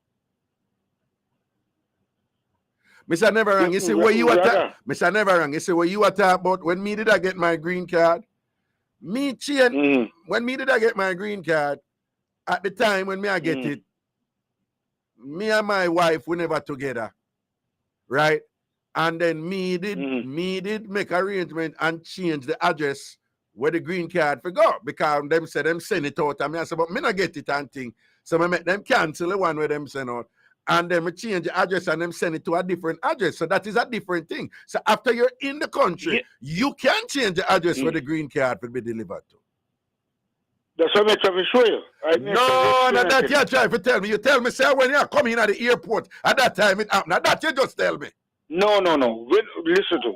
Mr. Neverang, you see where you are Mr. Neverang, you see where you are talking about when me did I get my green card? When me did I get my green card, at the time when me I get it, me and my wife were never together. Right? And then me did make arrangement and change the address where the green card for go because them said them send it out and me I said, but me not get it and thing. So I make them cancel the one where them send out. And then we change the address and them send it to a different address. So that is a different thing. So after you're in the country, you can change the address where the green card will be delivered to. That's what I'm trying to show you. No, that you're trying to tell me. You tell me, say, when you're coming at the airport, at that time it happened. That you just tell me. No. Listen to.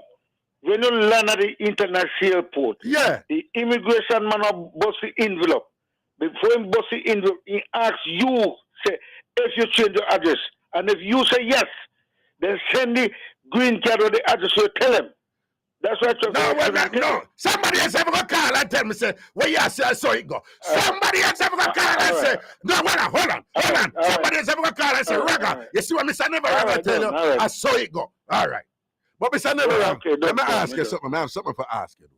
when you land at the international airport, the immigration man will bust the envelope. Before he bust the envelope, he asks you, say, if you change your address. And if you say yes, then send the green card or the address, so tell him. That's what No. Somebody else ever gonna call and tell me, say, well, yeah, I saw it go. Somebody else ever gonna call and say, no, hold on. Somebody else ever gonna call and say, Raga, you see what Mr. Never Raga tell you? I saw it go. All right. But Mr. Never Raga, let me ask you something. I have something for ask you.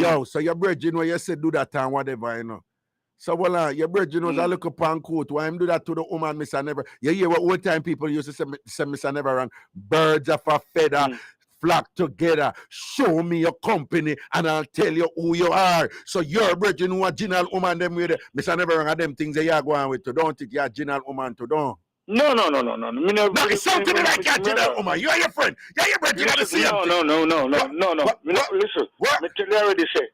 Yo, so your brother, you know, you said do that and whatever, you know. So, well, your brother, you know, I look upon coat. Why him do that to the woman, Mr. Never? You hear what one time people used to say Mr. Never Wrong, birds of a feather. Flock together, show me your company, and I'll tell you who you are. So your brethren who are general woman them with Mr. Never Wrong them things that you are going with to don't think you're general woman to don't. No. No, it's something like you're general woman. You are your friend. You're your brethren. You see No. Listen, me tell you already say,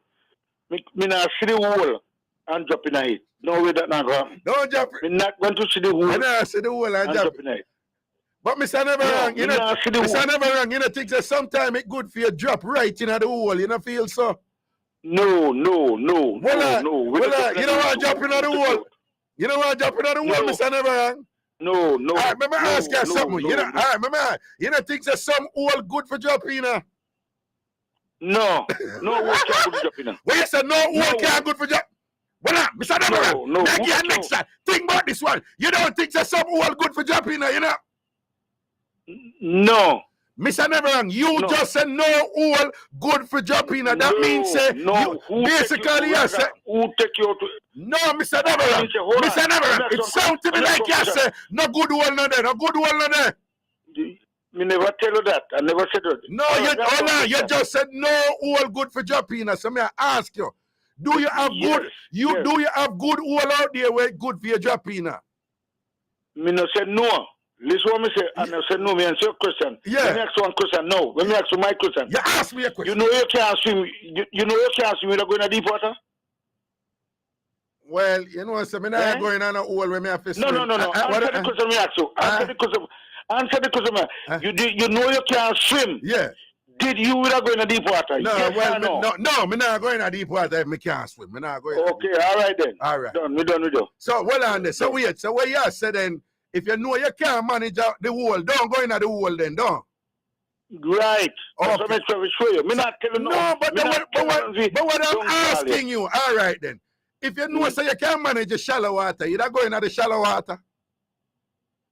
me not see the wall and drop in a hit. No way that not going. Don't jump. Me not going to see the wall. I not see the wall and drop in a hit. But Mr. Never Wrong, you know, Mr. Never Wrong, you know, think that sometimes it's good for you drop right in the hole, you know, feel so? No. Well, you don't want to jump in the hole. You don't want to jump in the hole, Mr. Never Wrong. No. All right, remember ask you something. You know, all right, remember, you know, think that some hole good for jumping in? No hole can't good for jumping. Well, you said no hole can't good for jumping. Well, Mr. Never Wrong, next time, think about this one. You don't think that some hole good for jumping, you know? No. Mr. Never Wrong, you just said no hole good for jumping. That means say you basically you say who take you to no, Mr. Never Wrong. Mr. Never Wrong, it sounds to me like you say no good hole no there, no good hole no there. Me never tell you that. I never said that. No, you just said no hole good for jumping. So me I ask you, do you have good do you have good hole out there where good for your jumping? Me no said no. Listen what me say, and I said no, me answer your question. Yeah. Let me ask you one question now. Let me ask you my question. You ask me a question. You know you can't swim. You know you can't swim without going to deep water? Well, you know, so me not going on a hole where me have to swim. No. Answer the question me ask you. Answer the question. You know you can't swim. Yeah. Did you without going to deep water? No, yes, well, no, me not going to deep water if me can't swim. Me not going. Okay, all right then. All right. Done with you. So, well on this. So wait, so what you said then, if you know you can't manage out the hole, don't go into the hole then, don't. Right. Okay. So make sure we show you. Me not telling no, but what I'm asking you, all right then. If you know so you can't manage the shallow water, you don't go into the shallow water?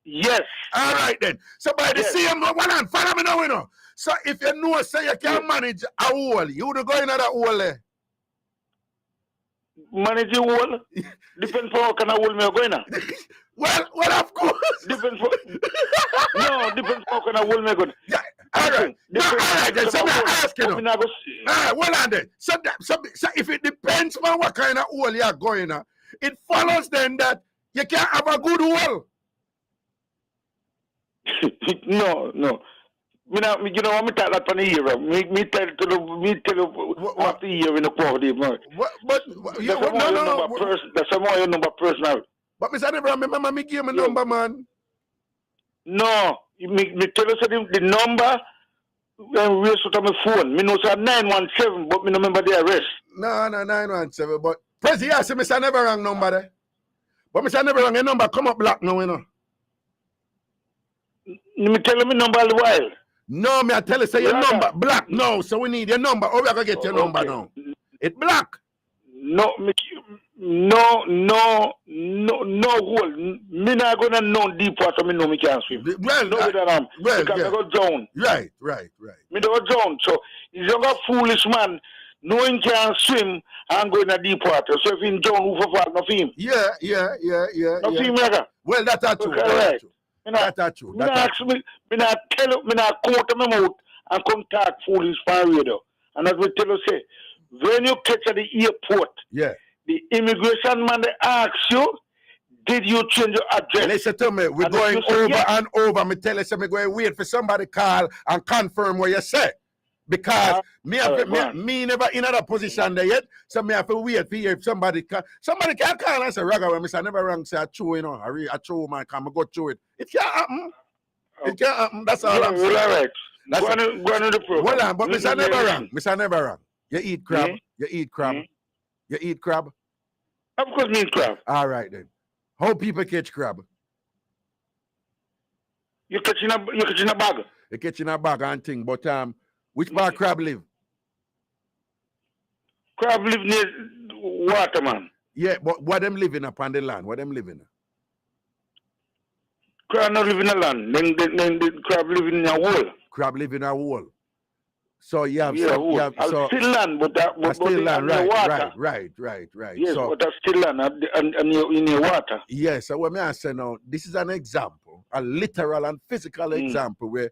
Yes. All right then. So by the same, follow me now, you know. So if you know so you can't manage a hole, you would go into that hole there. Manage the hole? Depends on how kind of hole me are going on. Well, of course. Depends on how kind of hole me are going. Yeah. All right. All right then. So I'm asking you. All right, well on then. So if it depends on what kind of hole you are going on, it follows then that you can't have a good hole. No. You know what me talk that for the year. Me tell you after the year in the quality. But that's some more your number personal. But Mr. Never remember me give my number, man. No, me tell you the number when we used to my phone. Me know say 917, but me no remember the arrest. No, 917. But Prezi, I say Mr. Never wrong number there. But Mr. Never wrong, your number come up black now, you know. Me tell you my number all the while. No, me I tell you say your number black now, so we need your number. How we gonna get your number now? It black. No hole. Me not gonna know deep water. Me know me can't swim. Well, because I go drown. Right. Me don't go drown. So he's a foolish man. Knowing can't swim and go in a deep water. So if he drown, who for fall? Not him. Yeah. Not him, Raga. Well, that's true. That's true. Me not tell you. Me not come out of my mouth and come talk foolish for radio. And as we tell you, say, when you catch at the airport, the immigration man they ask you, did you change your address? Listen to me, we're going over and over. Me tell you, so me going to wait for somebody call and confirm what you say. Because me never in that position there yet, so me have to wait for hear if somebody can call and say, Raga, when I never wrong, say I true, you know, I true, man, come go through it. It can't happen. It can't happen. That's all I'm saying. All right. That's go on the program. Hold on, but Mr. Never listen. wrong. Mr. Never wrong. You eat crab. You eat crab. You eat crab. Of course, me eat crab. All right then. How people catch crab? You catch in a bag. You catch in a bag and thing. But which part crab live? Crab live near water, man. Yeah, but what them living upon the land? What them living? Crab not live in a land. Then the crab live in a hole. Crab live in a hole. So you have still land, but still land, right, water. Right. Yes, so, but that's still land and in the water. Yes, so what I say now, this is an example, a literal and physical example where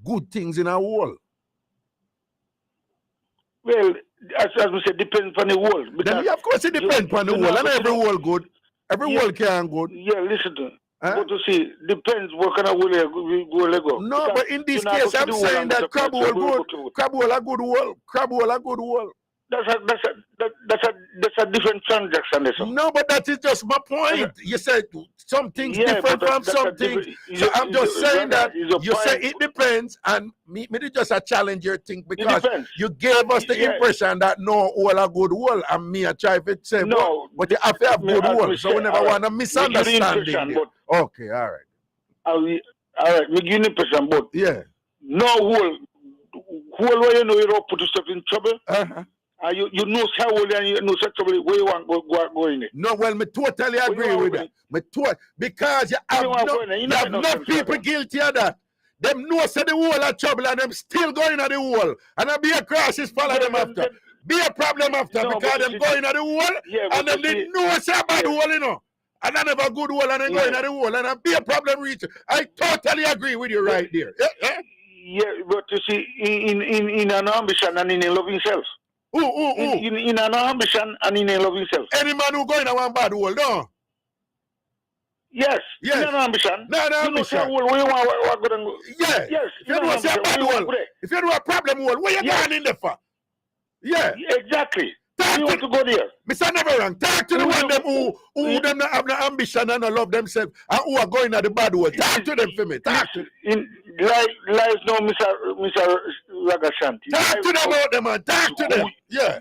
good things in a hole. Well, as we said, depends on the hole. Then, of course it depends on the hole, and every hole good. Every hole can good. Yeah, listen to But you see, depends what kind of hole you go. No, because but in this case, I'm saying that crab hole good. Crab hole a good hole. Crab hole a good hole. That's a different transaction. No, but that is just my point. You said something's different from something. So I'm just saying that you say it depends, and me just a challenge your thing because you gave us the impression that no all a good hole, and me I try to say no, but you have to have good hole. So we never want to misunderstanding. Okay, all right. All right, we give the impression, but no hole where you know you don't put yourself in trouble. You know how and you know such trouble where you want go in it. No, well, me totally agree with that. Because you have no people guilty of that. Them know say the whole of trouble and them still going at the wall. And I be a crisis follow them after. Be a problem after because them going at the wall and then they know say a bad wall, you know. And I never good wall and then going at the wall and I be a problem reach. I totally agree with you right there. Yeah, but you see, in an ambition and in a loving self. In an ambition and in a loving self. Any man who go in a one bad hole, no? Yes. In an ambition. No, ambition. Where you want to go? Yeah. Yes. If you don't say a bad hole, if you do a problem hole, where you going in there for? Yeah. Exactly. You want to go there. Mr. Never wrong. Talk to the one them who them not have no ambition and no love themselves and who are going at the bad hole. Talk to them for me. Talk to them. Life no Mr. Ragashanti. Talk to them about them and talk to them. Yeah.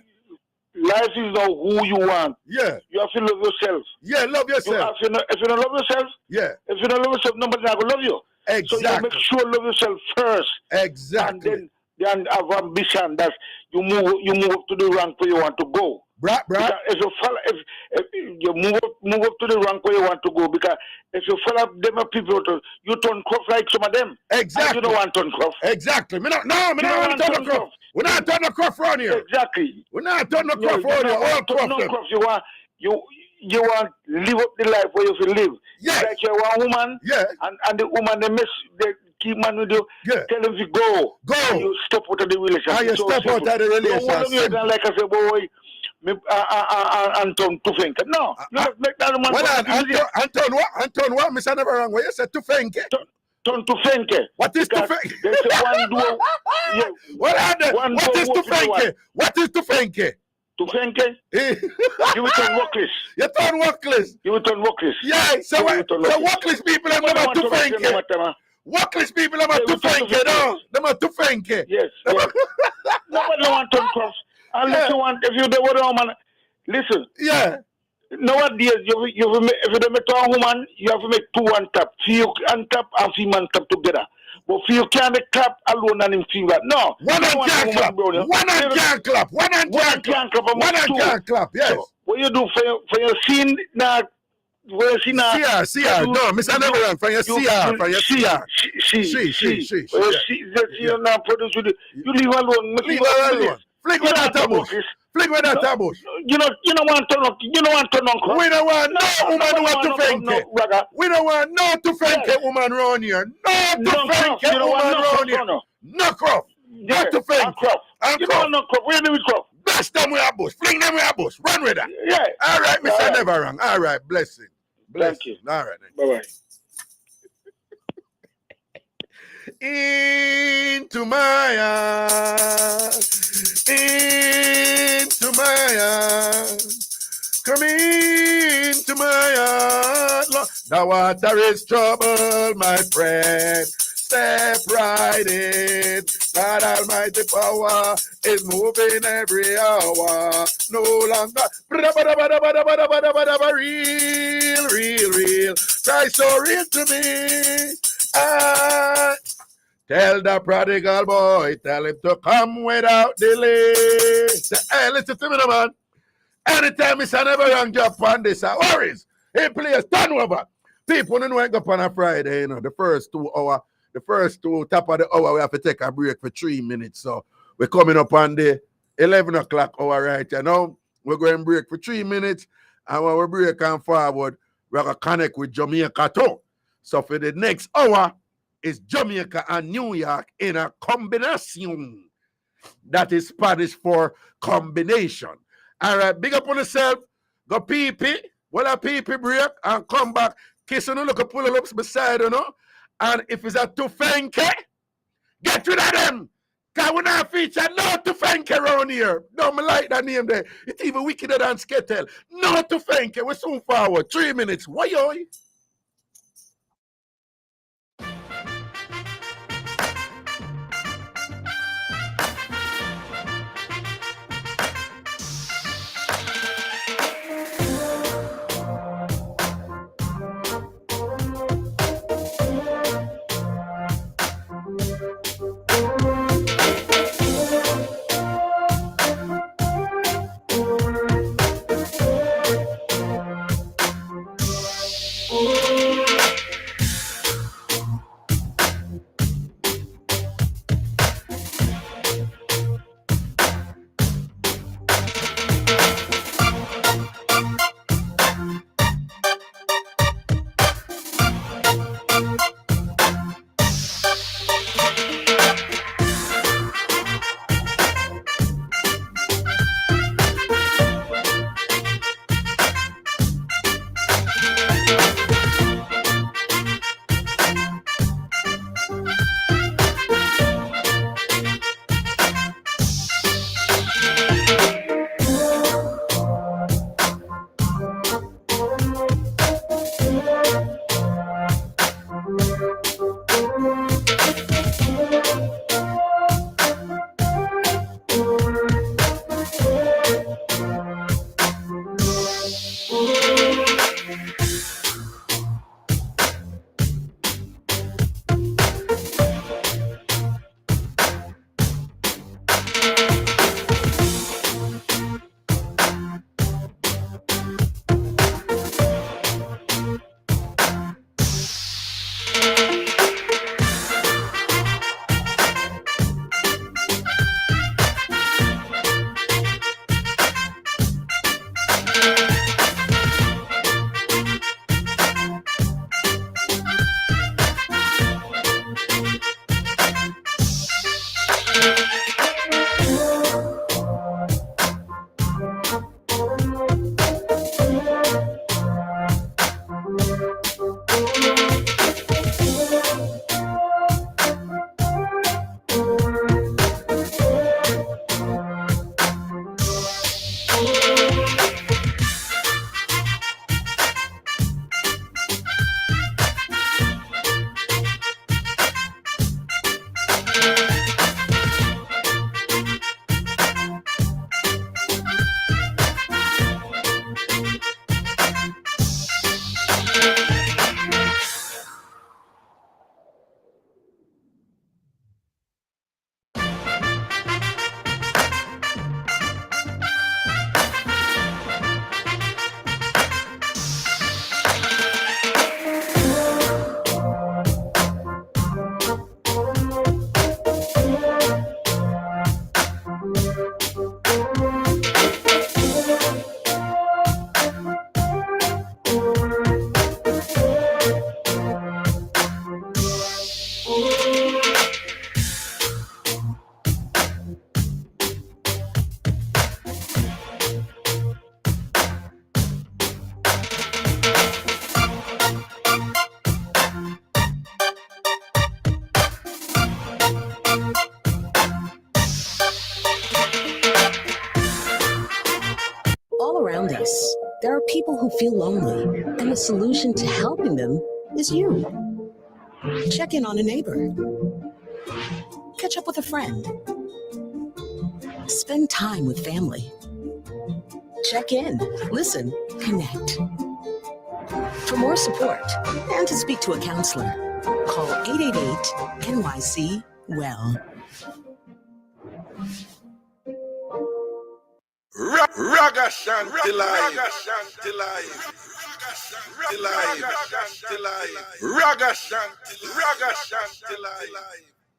Life is not who you want. Yeah. You have to love yourself. Yeah, love yourself. If you don't love yourself, if you don't love yourself, nobody's not gonna love you. Exactly. So you make sure you love yourself first. Exactly. And then have ambition that you move up to the rank where you want to go. Bruh. If you move up to the rank where you want to go, because if you follow them people, you turn cross like some of them. Exactly. You don't want to turn cross. Exactly. Me don't want to turn cross. We're not turning cross around here. Exactly. We're not turning cross around here. All cross. You want live up the life where you feel live. Yes. Like you're one woman. Yeah. And the woman they keep man with you. Yeah. Tell them to go. Go. You step out of the relationship. And you step out of the relationship. Like I say, boy. Anton to think. No, you don't make that man. Anton what? Mr. Never wrong. What you said to think? Turn to think. What is to think? They say one door. Yeah. What is to think? What is to think? To think? You will turn workless. You turn workless. You will turn workless. Yeah. So workless people are not to think. Workless people are not to think. No, they're not to think. Yes. Nobody want to turn cross. Unless you want, if you don't want a woman, listen. Yeah. Nowadays, if you don't make a woman, you have to make two on top. Few on top and few on top together. But few can't clap alone and in finger. No. One hand can't clap. One hand can't clap. One hand can't clap. One hand can't clap. Yes. So, what you do for your scene now? CR. No, Mr. Never wrong. For your CR. For your CR. She. You now produce you leave alone. Leave her alone. Flick with that bush. Flick with that bush. You don't want to knock. You don't want to knock. We don't want no woman who want to think. We don't want no to think woman around here. No to think woman around here. No crop. Not to think. You don't want no crop. Where do we crop? Bless them with a bush. Fling them with a bush. Run with that. Yeah. All right, Mr. Never wrong. All right, blessing. Thank you. All right. Bye-bye. Into my heart, into my heart, come into my heart. The water is trouble, my friend. step right in. God Almighty power is moving every hour. No longer real. Christ so real to me. Tell the prodigal boy, tell him to come without delay. Hey, listen to me, no, man. Anytime it's never wrong job on this, worries. He plays turnover. People don't wake up on a Friday, you know, the first 2 hours, top of the hour, we have to take a break for 3 minutes. So we're coming up on the 11 o'clock hour right now. We're going to break for 3 minutes. And when we break and forward, we're going to connect with Jamaica too. So for the next hour, it's Jamaica and New York in a combination. That is Spanish for combination. All right, big up on yourself. Go pee-pee. Well, a pee-pee break and come back. Kiss on look, pull ups beside, you know. And if it's a tufenke, get rid of them. Because we not feature no tufenke around here. Don't like that name there. It's even wickeder than Skettle. No tufenke. We're soon forward. 3 minutes. Why? around us, there are people who feel lonely, and the solution to helping them is you. Check in on a neighbor. Catch up with a friend. Spend time with family. Check in, listen, connect. For more support and to speak to a counselor, call 888-NYC-WELL. Ragashanti live. Ragashanti live.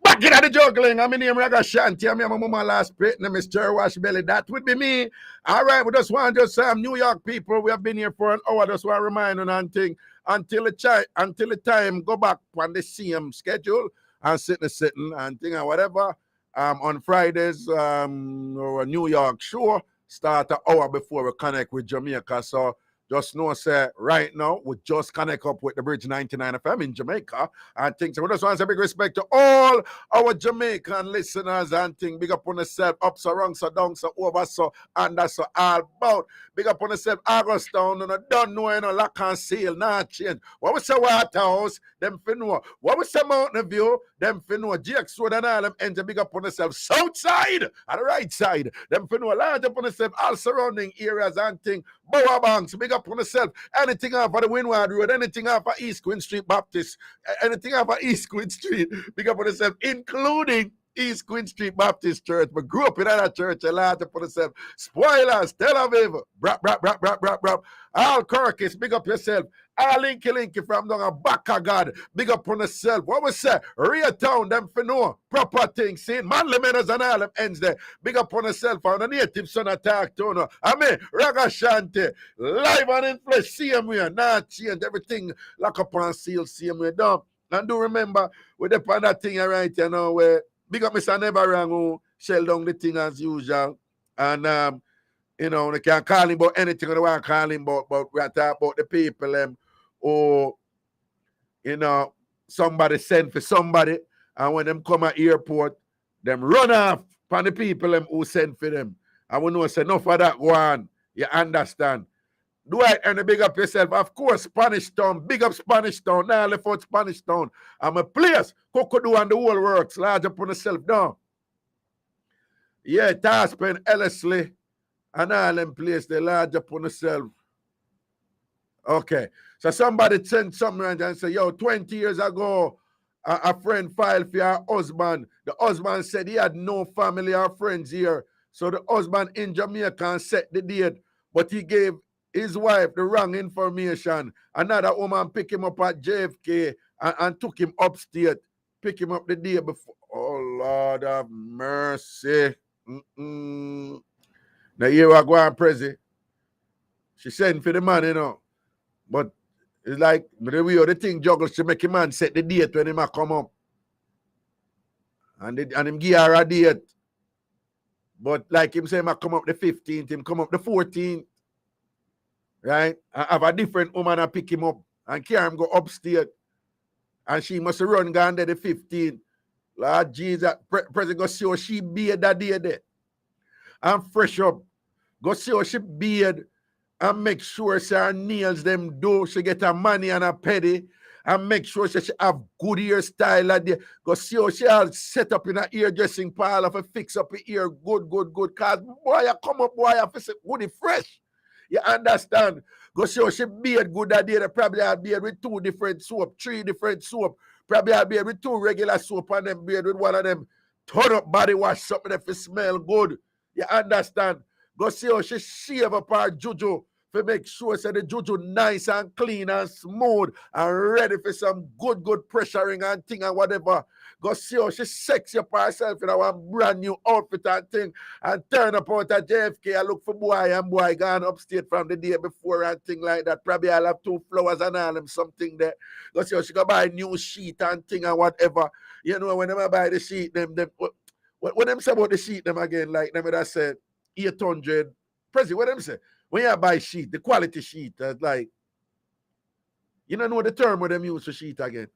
Back in the juggling, I'm in name Ragashanti. I'm my mama last pit, name is Jerry Wash Belly. That would be me. All right, we just want to say, New York people, we have been here for an hour. Just want to remind you one thing. Until the time go back on the same schedule and sitting and thing and whatever. On Fridays, our New York show start an hour before we connect with Jamaica. So just know, say, right now, we just connect up with the Bridge 99 FM in Jamaica and things. So we just want to say big respect to all our Jamaican listeners and things. Big up on yourself, up so, wrong so, down so, over so, under so, all about. Big up on yourself, August Town, and don't know, lock and seal, not change. What we say Waterhouse, them fin know. What we say Mountain View, them fin know. GX Road and all them ends, big up on yourself, south side, and the right side, them fin know. Large up on yourself, all surrounding areas and things. Bower Banks, big up on yourself. Anything off of the Windward Road, anything off of East Queen Street Baptist, anything off of East Queen Street, big up on yourself, including East Queen Street Baptist Church. But grew up in that church, a lot of yourself. Spoilers, Tel Aviv, brap. All Kirkis, big up yourself. All Linky from down a back of God, big up on yourself. What we say? Real Town, them for no proper things. See, Manly Meadows and all them ends there. Big up on yourself. On the native son attack tone. I mean, Ragashanti, live and in flesh, same way, not change everything. Lock up on seal, same way down. And do remember, with the part that thing right here now, where big up Mr. Neverang who shell down the thing as usual. And you know, they can't call him about anything they want to call him about, but we are talking about the people or you know, somebody send for somebody, and when them come at airport, them run off from the people who send for them. And we know say enough of that go on. You understand? Do I and big up yourself? Of course, Spanish Town. Big up Spanish Town. Now I left out Spanish Town. I'm a place. Cocoa and the whole works. Large up on yourself down. Yeah, Taspen, Ellerslie, and all them place they large up on yourself. Okay. So somebody sent something around and say, yo, 20 years ago, a friend filed for your husband. The husband said he had no family or friends here. So the husband in Jamaica set the date, but he gave his wife the wrong information. Another woman picked him up at JFK and took him upstate, pick him up the day before. Oh, Lord have mercy. Now here I go on, Prezi. She sent for the man, you know. But it's like, the way the thing juggles to make a man set the date when he might come up. And him give her a date. But like him say, he might come up the 15th, him come up the 14th. Right? I have a different woman and pick him up and carry him go upstate. And she must run down there the 15th. Lord Jesus, President go see how she beard that day there. And fresh up. Go see how she beard and make sure she her nails them do. She get her money and her petty. And make sure she have good hairstyle. There. Go see how she all set up in a hairdressing parlor for fix up her hair good. Cause boy, you come up, boy, you have to say good fresh. You understand? Go see how she beard good that day. They probably have beard with 2 different soap, 3 different soap. Probably have beard with 2 regular soap and then beard with one of them turn up body wash, something that smell good. You understand? Go see how she shave up her juju to make sure so the juju nice and clean and smooth and ready for some good pressuring and thing and whatever. Go see how she sexy up herself in a brand new outfit and thing and turn up out at JFK and look for boy and boy gone upstate from the day before and thing like that. Probably I'll have 2 flowers and all them something there. Go see how she go buy a new sheet and thing and whatever. You know, when I buy the sheet, them what them say about the sheet them again, like them that said 800. Prezi, what them say? When you buy sheet, the quality sheet, like, you don't know the term where them use for sheet again.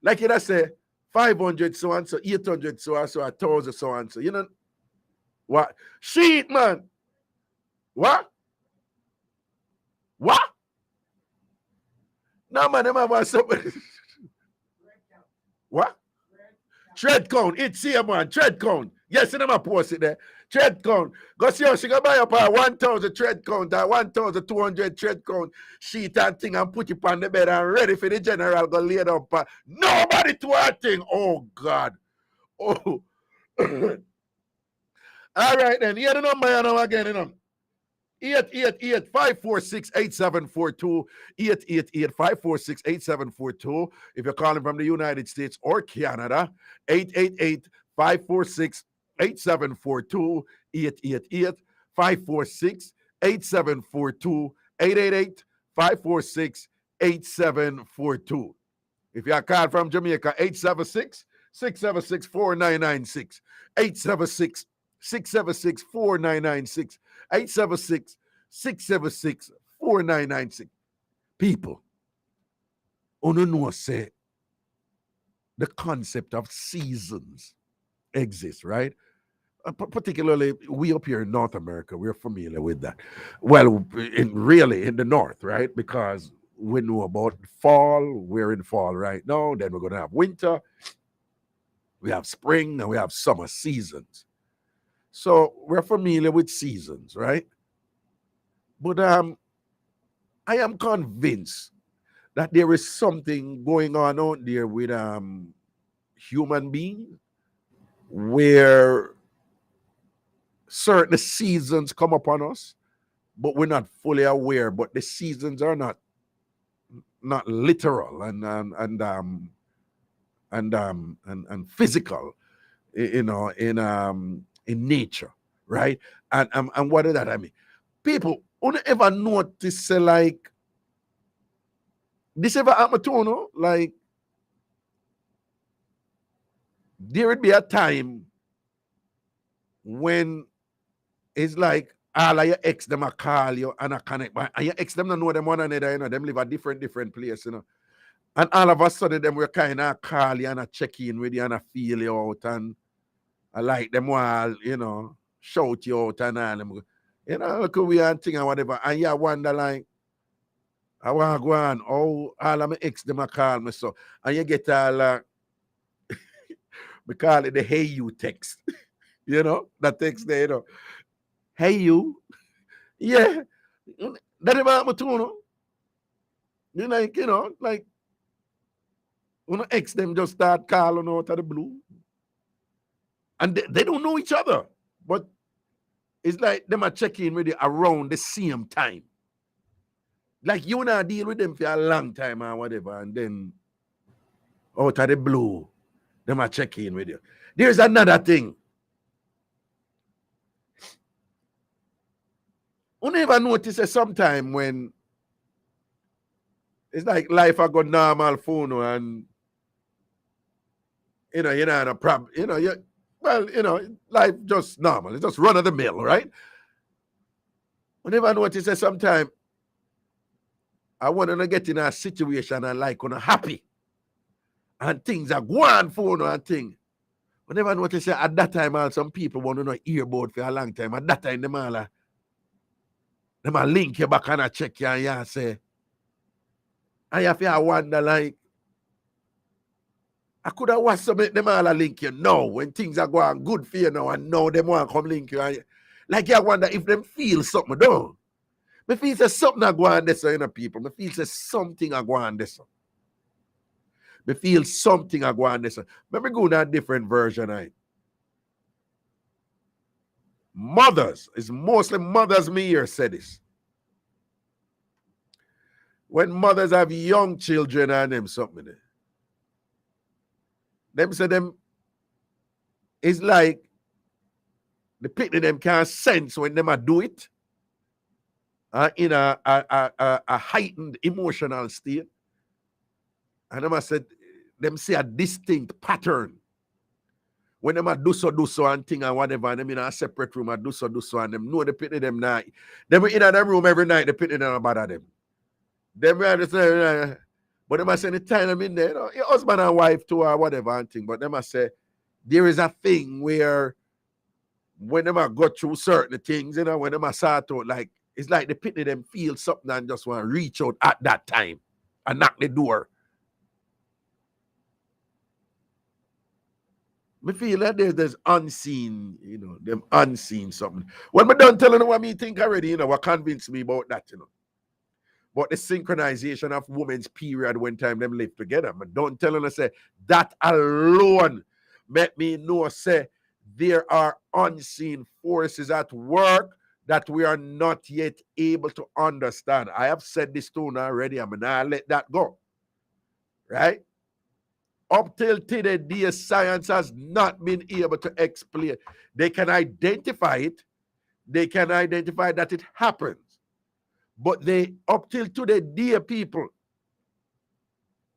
Like you say 500 so and so, 800 so and so, 1,000 so and so. You know what? Sheet, man. What? No, man, them have something. What? Tread count. It's here, man. Tread count. Yes, and I'm post it there. Tread count. Go see how she gonna buy up a 1,000 tread count, a 1,200 tread count sheet and thing and put it on the bed and ready for the general go lay it up. Nobody to a thing. Oh God. Oh. All right then. Here the number you know again, you know. 888-546-8742. 888-546-8742. If you're calling from the United States or Canada, 888-546-8742. 888-546-8742. 888-546-8742. If you're calling from Jamaica, 876-676-4996. 876-676-4996. 876-676-4996. People, you know say the concept of seasons exists, right? Particularly we up here in North America, we're familiar with that. Well, really in the North, right? Because we know about fall, we're in fall right now, then we're going to have winter, we have spring, and we have summer seasons. So we're familiar with seasons, right? But I am convinced that there is something going on out there with human beings where certain seasons come upon us, but we're not fully aware. But the seasons are not literal and physical, you know, in nature, right? And what does that I mean? People, don't ever notice like this ever happen to you, no? Like there would be a time when it's like all of your ex them a call you and a connect, and your ex them don't know them one another, you know, them live a different place, you know. And all of a sudden them will kind of call you and a check in with you and a feel you out and I like them all, you know, shout you out and all them, you know, look we and thing and whatever. And you wonder like, I want to go on, oh, all of my ex them a call me so. And you get all we call it the hey you text. You know, that text there, you know. Hey you. Yeah. That never happened to you, know. You like, you know, like when ex them just start calling out of the blue. And they don't know each other. But it's like them are checking with you around the same time. Like you and I deal with them for a long time or whatever, and then out of the blue, them are checking with you. There's another thing. You never notice that sometime when it's like life I got normal phone and you know, you're not a problem, you know, life just normal, it's just run of the mill, right? You never notice that sometime I want to get in a situation and like on happy and things are going for and thing. I never notice that at that time some people want to know earbud for a long time. At that time, them all link you back and check you and you say, and you have to wonder like, I could have watched some of them all link you now when things are going good for you now and now them want to come link you. And like you wonder if them feel something down. Me feel there's something I go on this, you know, people. Me feel there's something I go on this. Me feel something I go on this. Let me go to a different version. Right? Mothers, it's mostly mothers me here say this. When mothers have young children and them something there, them say them, it's like the picture them can't sense when them a do it. In a heightened emotional state. And them said, them see a distinct pattern. When them a do so and thing and whatever, and them in a separate room a do so and them know the pity them now. Them in that room every night, the pity them about them. Them but them say the time them in there, you know, your husband and wife too or whatever and thing, but them say there is a thing where when them a go through certain things, you know, when them a start out like it's like the pity them feel something and just want to reach out at that time and knock the door. Me feel that there's unseen, them unseen something. When me done telling them what me think already, what convinced me about that, But the synchronization of women's period when time them live together. Me don't tell them, say, that alone make me know, say, there are unseen forces at work that we are not yet able to understand. I have said this to you already. I'm not let that go. Right? Up till today, science has not been able to explain. They can identify it. They can identify that it happens. But they, up till today, dear people,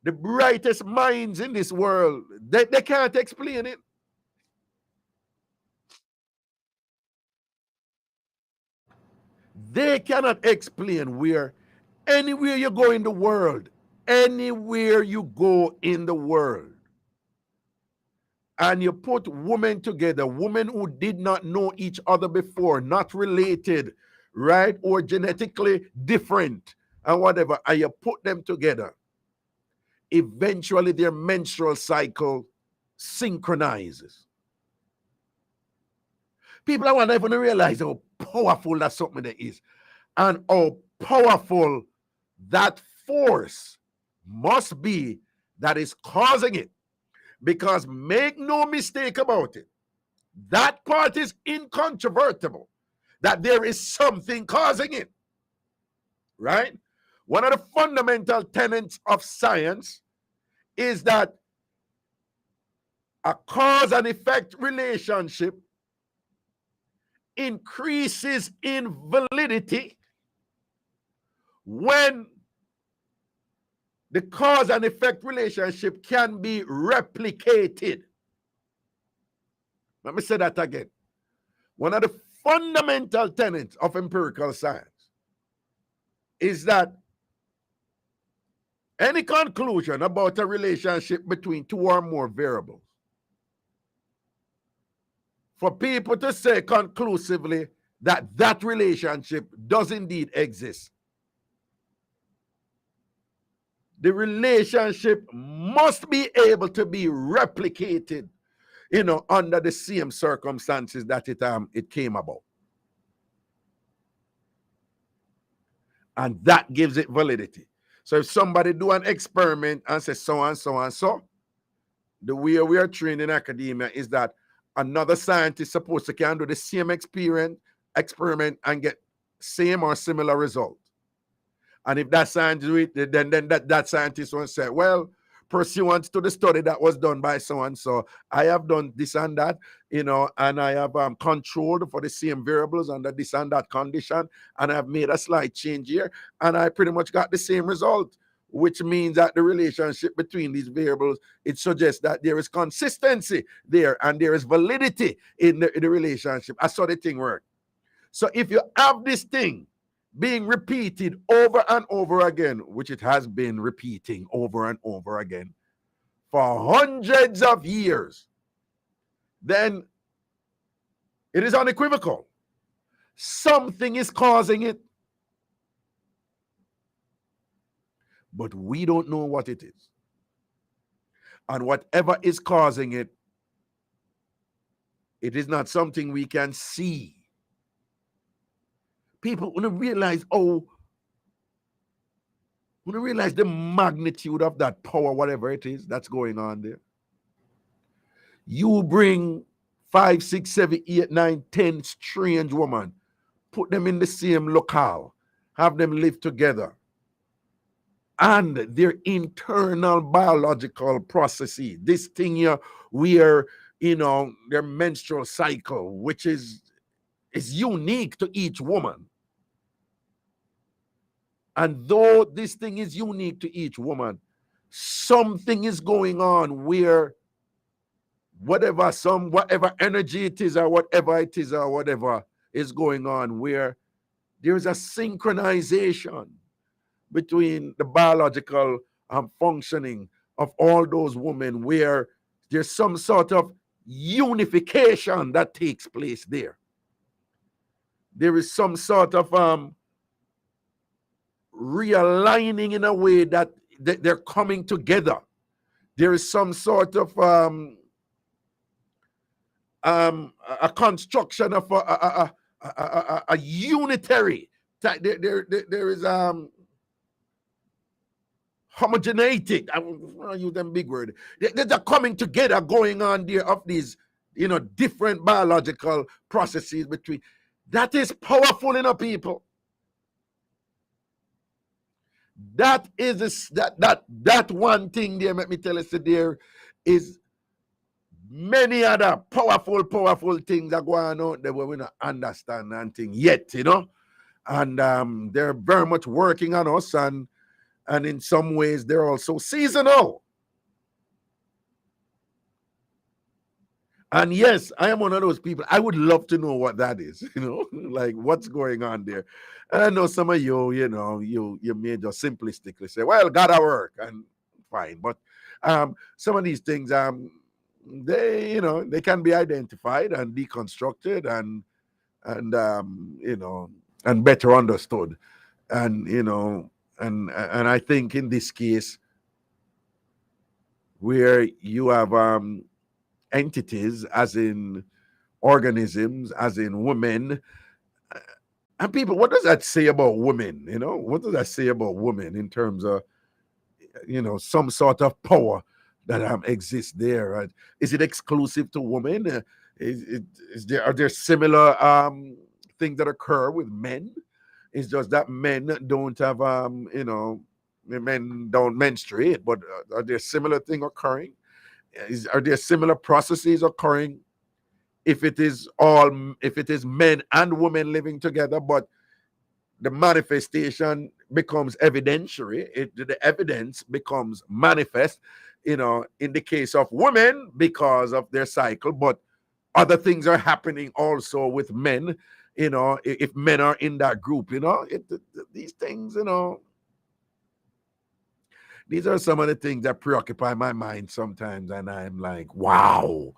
the brightest minds in this world, they can't explain it. They cannot explain where, anywhere you go in the world, anywhere you go in the world, and you put women together, women who did not know each other before, not related, right, or genetically different, and whatever, and you put them together, eventually their menstrual cycle synchronizes. People are not even realize how powerful that something that is, and how powerful that force must be that is causing it. Because make no mistake about it, that part is incontrovertible, that there is something causing it, right? One of the fundamental tenets of science is that a cause and effect relationship increases in validity when the cause and effect relationship can be replicated. Let me say that again. One of the fundamental tenets of empirical science is that any conclusion about a relationship between two or more variables, for people to say conclusively that that relationship does indeed exist, the relationship must be able to be replicated, under the same circumstances that it came about. And that gives it validity. So if somebody do an experiment and say so and so and so, the way we are trained in academia is that another scientist supposed to can do the same experiment and get same or similar result. And if that scientist do it, then that scientist will say, well, pursuant to the study that was done by so and so, I have done this and that, and I have controlled for the same variables under this and that condition, and I've made a slight change here, and I pretty much got the same result, which means that the relationship between these variables, it suggests that there is consistency there and there is validity in the relationship. That's how the thing works. So if you have this thing being repeated over and over again, which it has been repeating over and over again for hundreds of years, then it is unequivocal. Something is causing it. But we don't know what it is. And whatever is causing it, it is not something we can see. People want to realize, when you realize the magnitude of that power, whatever it is that's going on there. You bring 5, 6, 7, 8, 9, 10 strange women, put them in the same locale, have them live together, and their internal biological processes, this thing here where, their menstrual cycle, which is unique to each woman. And though this thing is unique to each woman, something is going on where whatever energy it is or whatever is going on, where there's a synchronization between the biological functioning of all those women, where there's some sort of unification that takes place there. There is some sort of realigning in a way that they're coming together. There is some sort of a construction of a unitary. There is homogeneity. I want to use them big word. There's a coming together going on there of these, different biological processes between. That is powerful in a people. That is that one thing there. Let me tell you, so there is many other powerful things that go on out there where we don't understand and thing yet, and they're very much working on us, and in some ways they're also seasonal. And yes, I am one of those people. I would love to know what that is, like what's going on there. And I know some of you, you may just simplistically say, well, gotta work, and fine. But some of these things, they can be identified and deconstructed and better understood. And and I think in this case, where you have entities, as in organisms, as in women, and people, what does that say about women? What does that say about women in terms of some sort of power that exists there? Is it exclusive to women? Are there similar things that occur with men? It's just that men don't have men don't menstruate, but are there similar things occurring? Are there similar processes occurring if it is men and women living together, but the manifestation becomes evidentiary, the evidence becomes manifest, in the case of women because of their cycle, but other things are happening also with men, if men are in that group, these things, these are some of the things that preoccupy my mind sometimes, and I'm like, wow,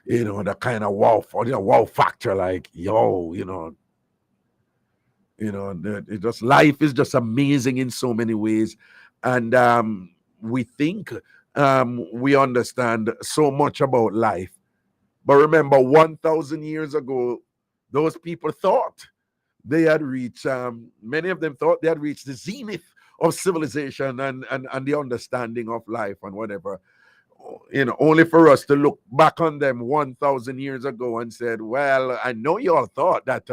the kind of wow factor, like, life is just amazing in so many ways, and we think we understand so much about life, but remember, 1,000 years ago, those people thought they had reached. Many of them thought they had reached the zenith of civilization and the understanding of life and whatever, only for us to look back on them 1,000 years ago and said, well, I know you all thought that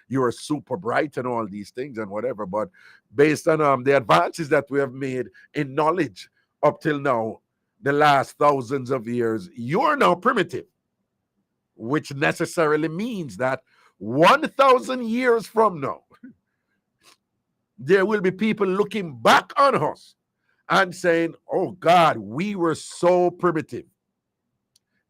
you were super bright and all these things and whatever, but based on the advances that we have made in knowledge up till now, the last thousands of years, you are now primitive, which necessarily means that 1,000 years from now, there will be people looking back on us and saying, oh God, we were so primitive.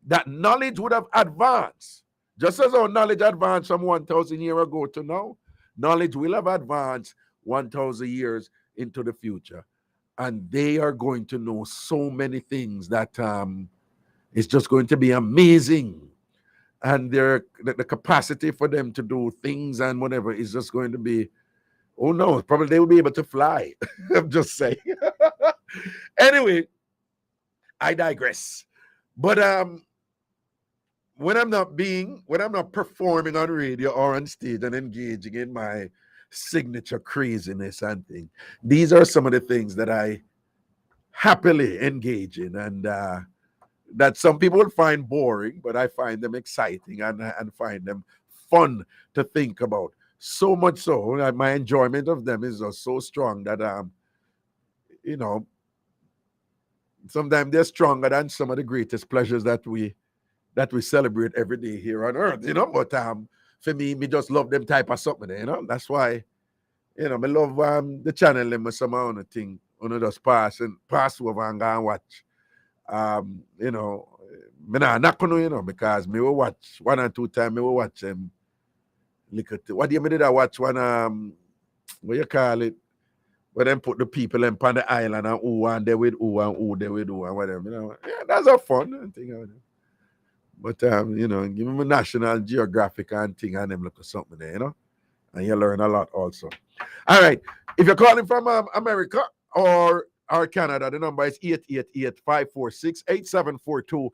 That knowledge would have advanced. Just as our knowledge advanced from 1,000 years ago to now, knowledge will have advanced 1,000 years into the future. And they are going to know so many things that it's just going to be amazing. And the capacity for them to do things and whatever is just going to be, oh no, probably they will be able to fly. I'm just saying. Anyway, I digress. But when I'm not performing on radio or on stage and engaging in my signature craziness and thing, these are some of the things that I happily engage in, and that some people will find boring, but I find them exciting and find them fun to think about. So much so that my enjoyment of them is just so strong that sometimes they're stronger than some of the greatest pleasures that we celebrate every day here on earth, but for me just love them type of something, that's why I love the channel them some of the thing just pass over and go and watch. Me not gonna, because me will watch 1 or 2 times. Me will watch them. Look at what do you mean? Did I watch one? What you call it? Where them put the people in on the island and who and they with who and who they with who and whatever. Yeah, that's a fun thing. But give me National Geographic and thing and them look at something there, and you learn a lot also. All right, if you're calling from America or or Canada, the number is 888-546-8742,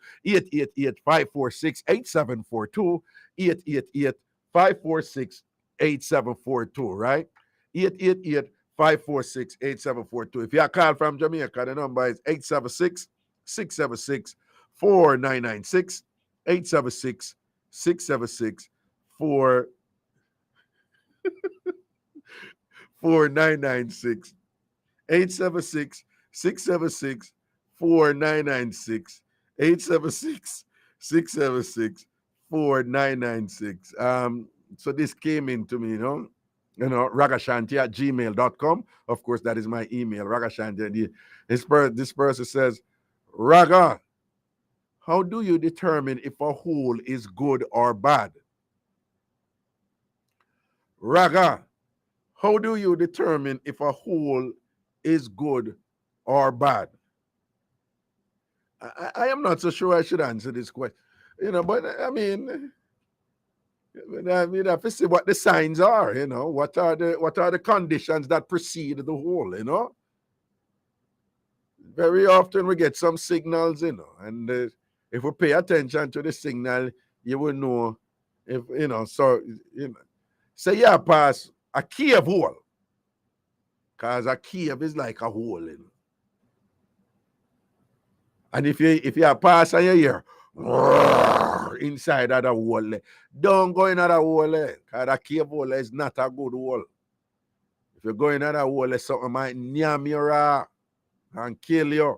888-546-8742, 888-546-8742, right? 888-546-8742. If you are called from Jamaica, the number is 876-676-4996, 876-676-4996, 876-676-4996, 876-676-4996. So this came into me, Ragashanti at gmail.com. Of course, that is my email, Ragashanti. This person says, Raga, how do you determine if a hole is good or bad? Raga, how do you determine if a hole is good or bad? I am not so sure I should answer this question, but I mean, I have to see what the signs are, what are the conditions that precede the hole, Very often we get some signals, and if we pay attention to the signal, you will know if, say you pass a cave hole, because a cave is like a hole, And if you pass and you hear inside of the hole, don't go in that hole, because a cave hole is not a good hole. If you go in that hole, something might nyam you and kill you.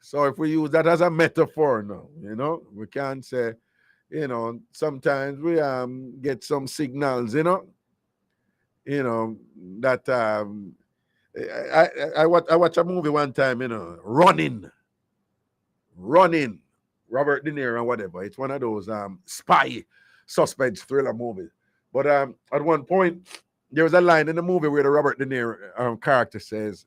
So if we use that as a metaphor now, we can't say, sometimes we get some signals, that I watched a movie one time, Running, Robert De Niro and whatever. It's one of those spy suspense thriller movies. But at one point, there was a line in the movie where the Robert De Niro character says,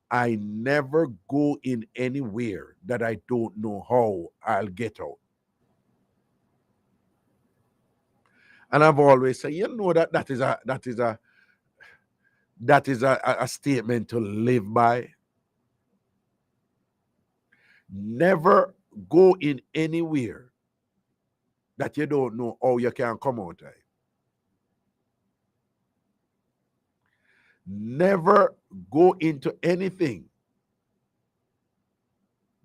I never go in anywhere that I don't know how I'll get out. And I've always said, that is a statement to live by. Never go in anywhere that you don't know how you can come out of it. Never go into anything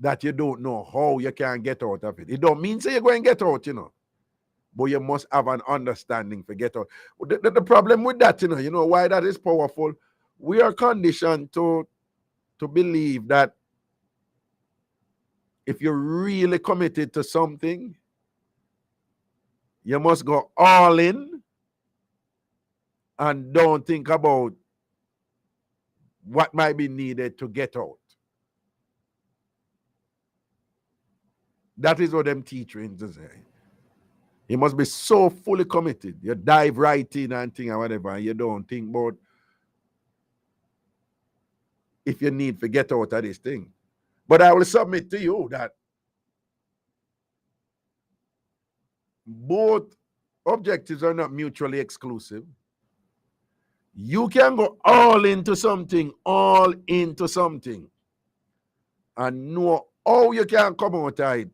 that you don't know how you can get out of it. It don't mean say you're going to get out, but you must have an understanding to get out. The problem with that, you know why that is powerful? We are conditioned to believe that if you're really committed to something, you must go all in and don't think about what might be needed to get out. That is what them teaching to say. You must be so fully committed. You dive right in and think or whatever, and you don't think about if you need to get out of this thing. But I will submit to you that both objectives are not mutually exclusive. You can go all into something, and know how you can come out of it.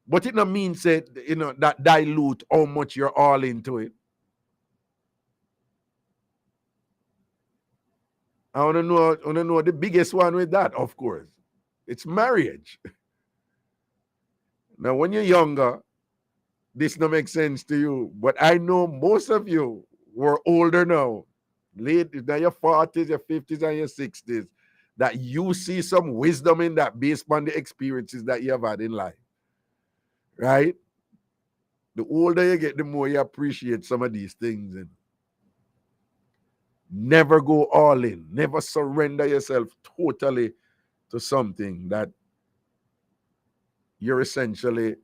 But it don't mean say, that dilute how much you're all into it. I want to know the biggest one with that, of course. It's marriage. Now, when you're younger, this don't make sense to you. But I know most of you who are older now, late in your 40s, your 50s, and your 60s, that you see some wisdom in that based on the experiences that you have had in life. Right? The older you get, the more you appreciate some of these things. And never go all in. Never surrender yourself totally to something that you're essentially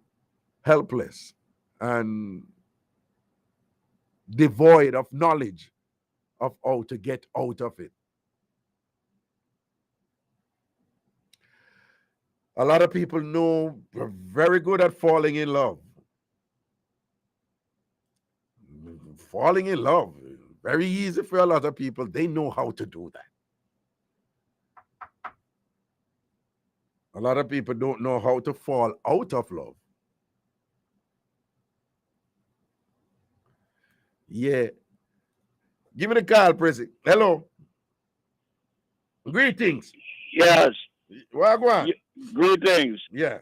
helpless and devoid of knowledge of how to get out of it. A lot of people know we're very good at falling in love. Falling in love, very easy for a lot of people. They know how to do that. A lot of people don't know how to fall out of love. Yeah. Give me the call, Prezi. Hello. Greetings. Yes. Wagwan. Greetings. Yeah.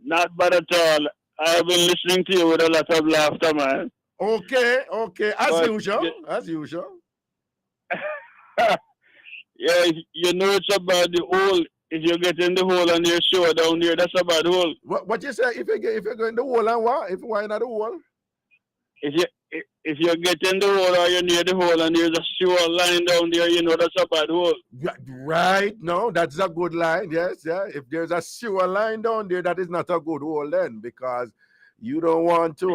Not bad at all. I have been listening to you with a lot of laughter, man. Okay. As But usual. Yeah, you know it's about the hole. If you get in the hole and you're sure down there, that's a bad hole. What you say? If you go in the hole and what? If you are in the hole? If you get in the hole or you're near the hole and there's a sewer line down there, you know that's a bad hole. Right. No, that's a good line. Yes, yeah. If there's a sewer line down there, that is not a good hole then, because you don't want to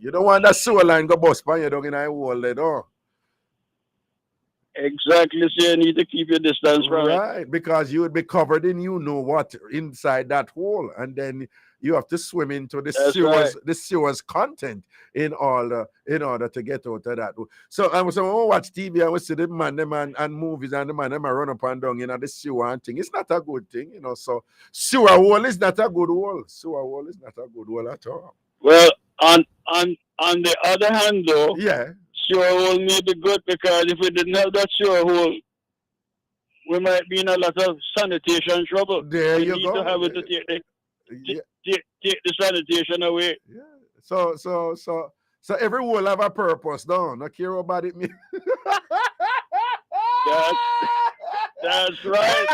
you don't want that sewer line go bust by you down in a hole there, no. Exactly, so you need to keep your distance from it. Right, because you would be covered in what inside that hole, and then you have to swim into the sewer's content in order to get out of that. So I was watch TV, I was see the man and movies, and the man them run up and down the sewer and thing. It's not a good thing, so sewer hole is not a good hole. Sewer hole is not a good hole at all. Well, on the other hand though, yeah. Sewer hole may be good, because if we didn't have that sewer hole, we might be in a lot of sanitation trouble. There you go. We need to have it to take the sanitation away. Yeah. So every hole have a purpose, don't care about it. That's right.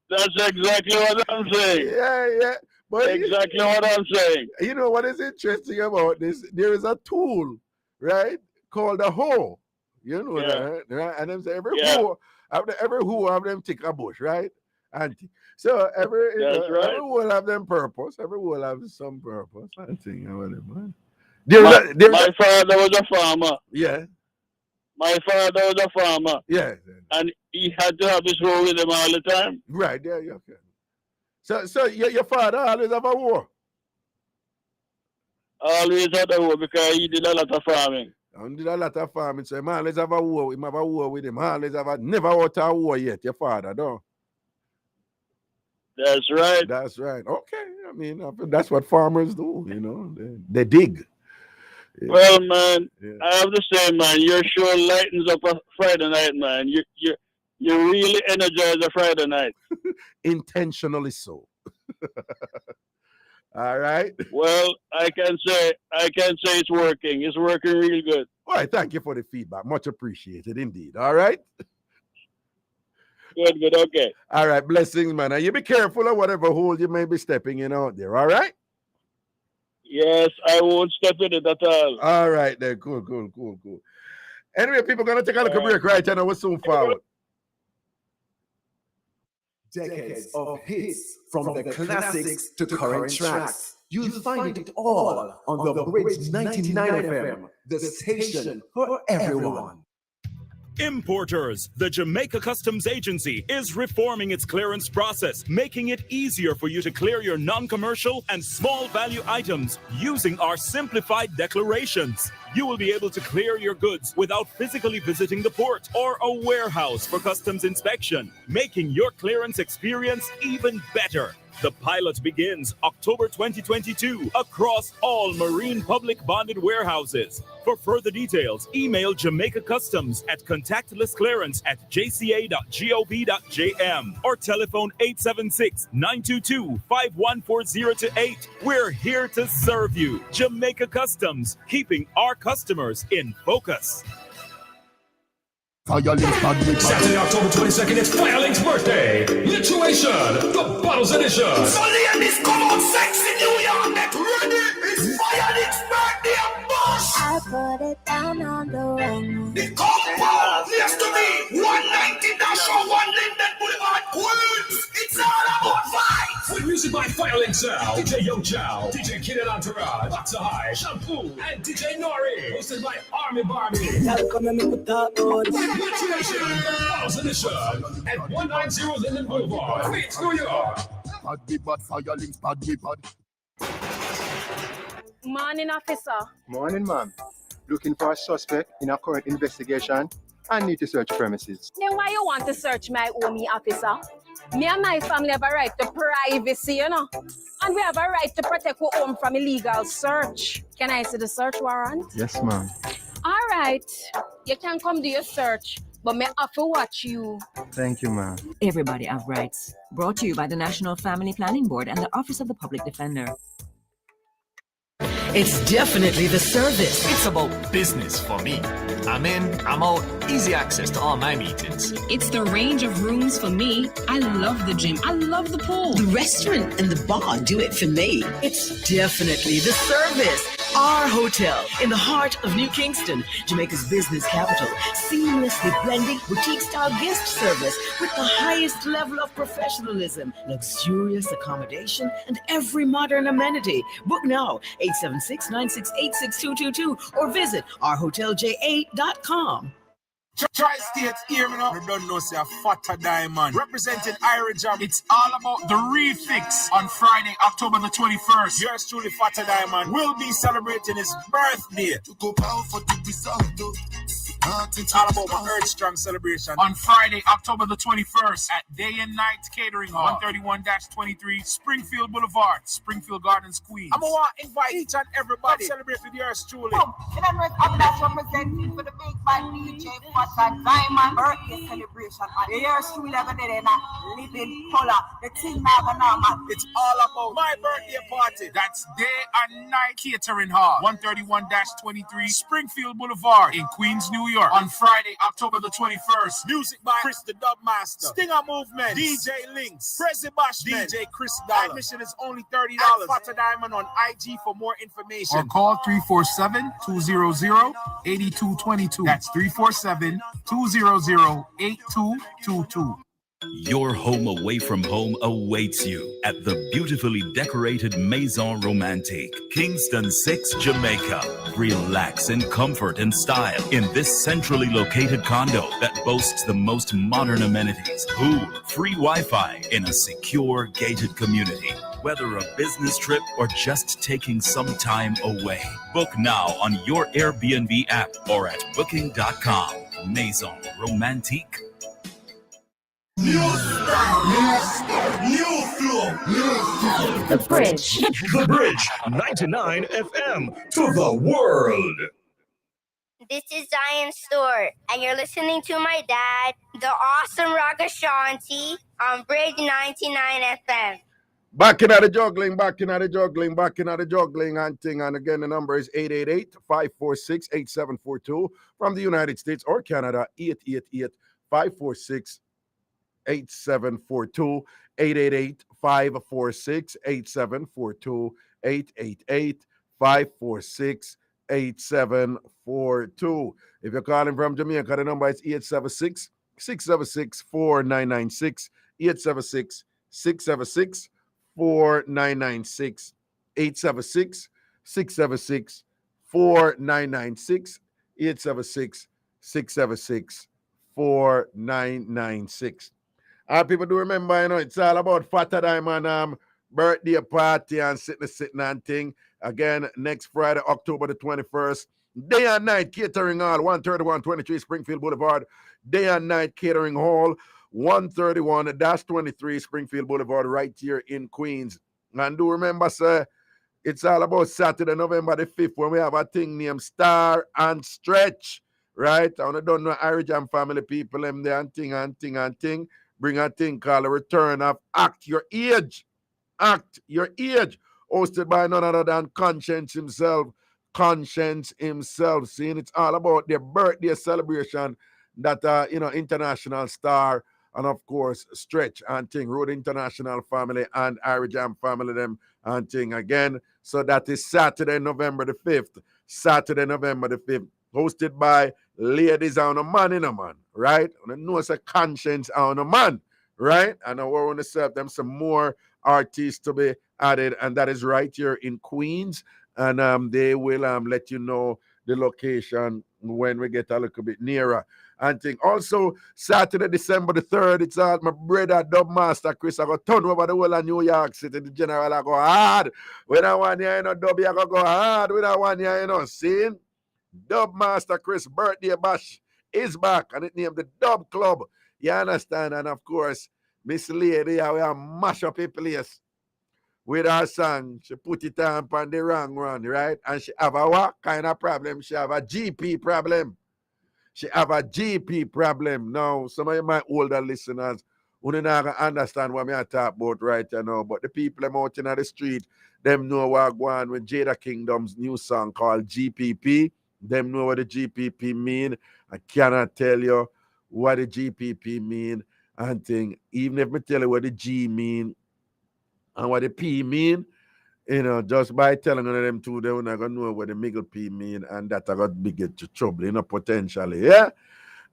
That's exactly what I'm saying. Yeah. But exactly what I'm saying. You know what is interesting about this? There is a tool, right, called a hoe. You know that, right? And them say every hoe have them tick a bush, right? And so every hole have them purpose. Every hole have some purpose. I think my father was a farmer. Yeah. My father was a farmer. Yeah. And he had to have his hoe with him all the time. Right. Yeah. Okay. So your father always have a war? Always had a war, because he did a lot of farming. He did a lot of farming, so he always have a war. He have a war with him. Never out a war yet, your father, though. That's right. That's right. Okay. I mean, that's what farmers do, They dig. Yeah. Well, man, I have the same, man. Your show lightens up a Friday night, man. You really energize a Friday night. Intentionally so. All right. Well, I can say it's working. It's working really good. All right. Thank you for the feedback. Much appreciated indeed. All right. Good. Okay. All right. Blessings, man. And you be careful of whatever hole you may be stepping in out there. All right. Yes, I won't step in it at all. All right, then. Cool. Anyway, people gonna take a little break right now. We'll soon forward. Decades of hits from the classics to current tracks. You'll find it all on the Bridge 99 FM, the station for everyone. Importers, the Jamaica Customs Agency is reforming its clearance process, making it easier for you to clear your non-commercial and small value items using our simplified declarations. You will be able to clear your goods without physically visiting the port or a warehouse for customs inspection, making your clearance experience even better. The pilot begins October 2022 across all marine public bonded warehouses. For further details, email Jamaica Customs at contactlessclearance@jca.gov.jm or telephone 876-922-51408. We're here to serve you. Jamaica Customs, keeping our customers in focus. Saturday, October 22nd, it's Firelink's birthday. Lituation, the Bottles Edition. So ladies, come on, sexy New York, get ready. It's Firelink's birthday, boss. I put it down on the run. The compound next to me, 190-1 Linden Boulevard, Queens. It's all about vibes. With music by Firelink Sound, DJ Young Chow, DJ Kid and Entourage, Boxer High, Shampoo, and DJ Nori. Hosted by Army Barbie. Lituation, Bottles Edition, at 190 Linden Boulevard, Queens, New York. Bad Firelinks, bad. Morning, officer. Morning, ma'am. Looking for a suspect in a current investigation. I need to search premises. Then why you want to search my home, officer? Me and my family have a right to privacy, you know. And we have a right to protect our home from illegal search. Can I see the search warrant? Yes, ma'am. All right. You can come do your search, but me have to watch you. Thank you, ma'am. Everybody have rights. Brought to you by the National Family Planning Board and the Office of the Public Defender. It's definitely the service. It's about business for me. I'm in, I'm out, easy access to all my meetings. It's the range of rooms for me. I love the gym. I love the pool. The restaurant and the bar do it for me. It's definitely the service. Our hotel in the heart of New Kingston, Jamaica's business capital, seamlessly blending boutique-style guest service with the highest level of professionalism, luxurious accommodation, and every modern amenity. Book now, 876-968-6222, or visit ourhotelja.com. Tri-States here, you know. You don't know, say a fatter diamond. Representing Irie Jam. It's all about the refix on Friday, October the 21st. Yours truly, Fatter Diamond, will be celebrating his birthday. It's all about my Earth Strong celebration on Friday, October the 21st at Day and Night Catering Hall, 131-23 Springfield Boulevard, Springfield Gardens, Queens. I'm going to invite each and everybody to celebrate with yours truly. I'm representing for the big bad DJ Fatter Diamond birthday celebration. And yours truly ever did in a living color. The thing never normal. It's all about my birthday party. That's Day and Night Catering Hall, 131-23 Springfield Boulevard in Queens, New York. On Friday, October the 21st. Music by Chris the Dubmaster, Stinger Movement, DJ Links, Prezi Bashman, DJ Chris Dollar. Admission is only $30. Fatter Diamond on IG for more information. Or call 347-200-8222. That's 347-200-8222. Your home away from home awaits you at the beautifully decorated Maison Romantique, Kingston 6, Jamaica. Relax in comfort and style in this centrally located condo that boasts the most modern amenities, pool, free Wi-Fi in a secure gated community. Whether a business trip or just taking some time away, book now on your Airbnb app or at booking.com. Maison Romantique. New style, new flow, The Bridge. The Bridge, 99 FM to the world. This is Zion Stewart, and you're listening to my dad, the awesome Ragashanti, on Bridge 99 FM. Back in the juggling, and thing. And again, the number is 888-546-8742 from the United States or Canada, 888-546-8742, 888-546-8742, 888-546-8742. If you're calling from Jamaica, the number is 876-676-4996, 876-676-4996, 876-676-4996, 876-676-4996. People do remember, you know, it's all about Fatter Diamond birthday party and sitting and thing. Again, next Friday, October the 21st. Day and Night Catering Hall, 131-23 Springfield Boulevard. Day and Night Catering Hall, 131-23 Springfield Boulevard, right here in Queens. And do remember, sir, it's all about Saturday, November the 5th, when we have a thing named Star and Stretch, right? I don't know Irie Jam family people, them there and thing. Bring a thing called a Return of Act Your Age. Act Your Age. Hosted by none other than Conscience himself. Seeing it's all about their birthday celebration that, international star and, of course, Stretch and thing, Road International family and Irie Jam family, them and thing again. So that is Saturday, November the 5th. Hosted by ladies on a man in a man, right? And I know it's a Conscience on a man, right? And I want to serve them some more artists to be added, and that is right here in Queens. And they will let you know the location when we get a little bit nearer. And thing. Also, Saturday, December the 3rd, it's all my brother, Dubmaster Chris. I go turn over the whole of New York City. The general, I go hard. When I want you, Dubby, I go hard. When I want you, seeing Dubmaster Chris birthday bash is back, and it named the Dub Club. You understand? And of course, Miss Lady, we are mash up a place with her song. She put it on the wrong run, right? And she have a what kind of problem? She have a GP problem. She have a GP problem. Now, some of my older listeners who don't understand what I talk about right now, but the people them out in the street, them know what going on with Jada Kingdom's new song called GPP. Them know what the GPP mean. I cannot tell you what the GPP mean and thing. Even if I tell you what the G mean and what the P mean, just by telling them two, they're not going to know what the middle P mean, and that I got big into trouble, potentially. Yeah?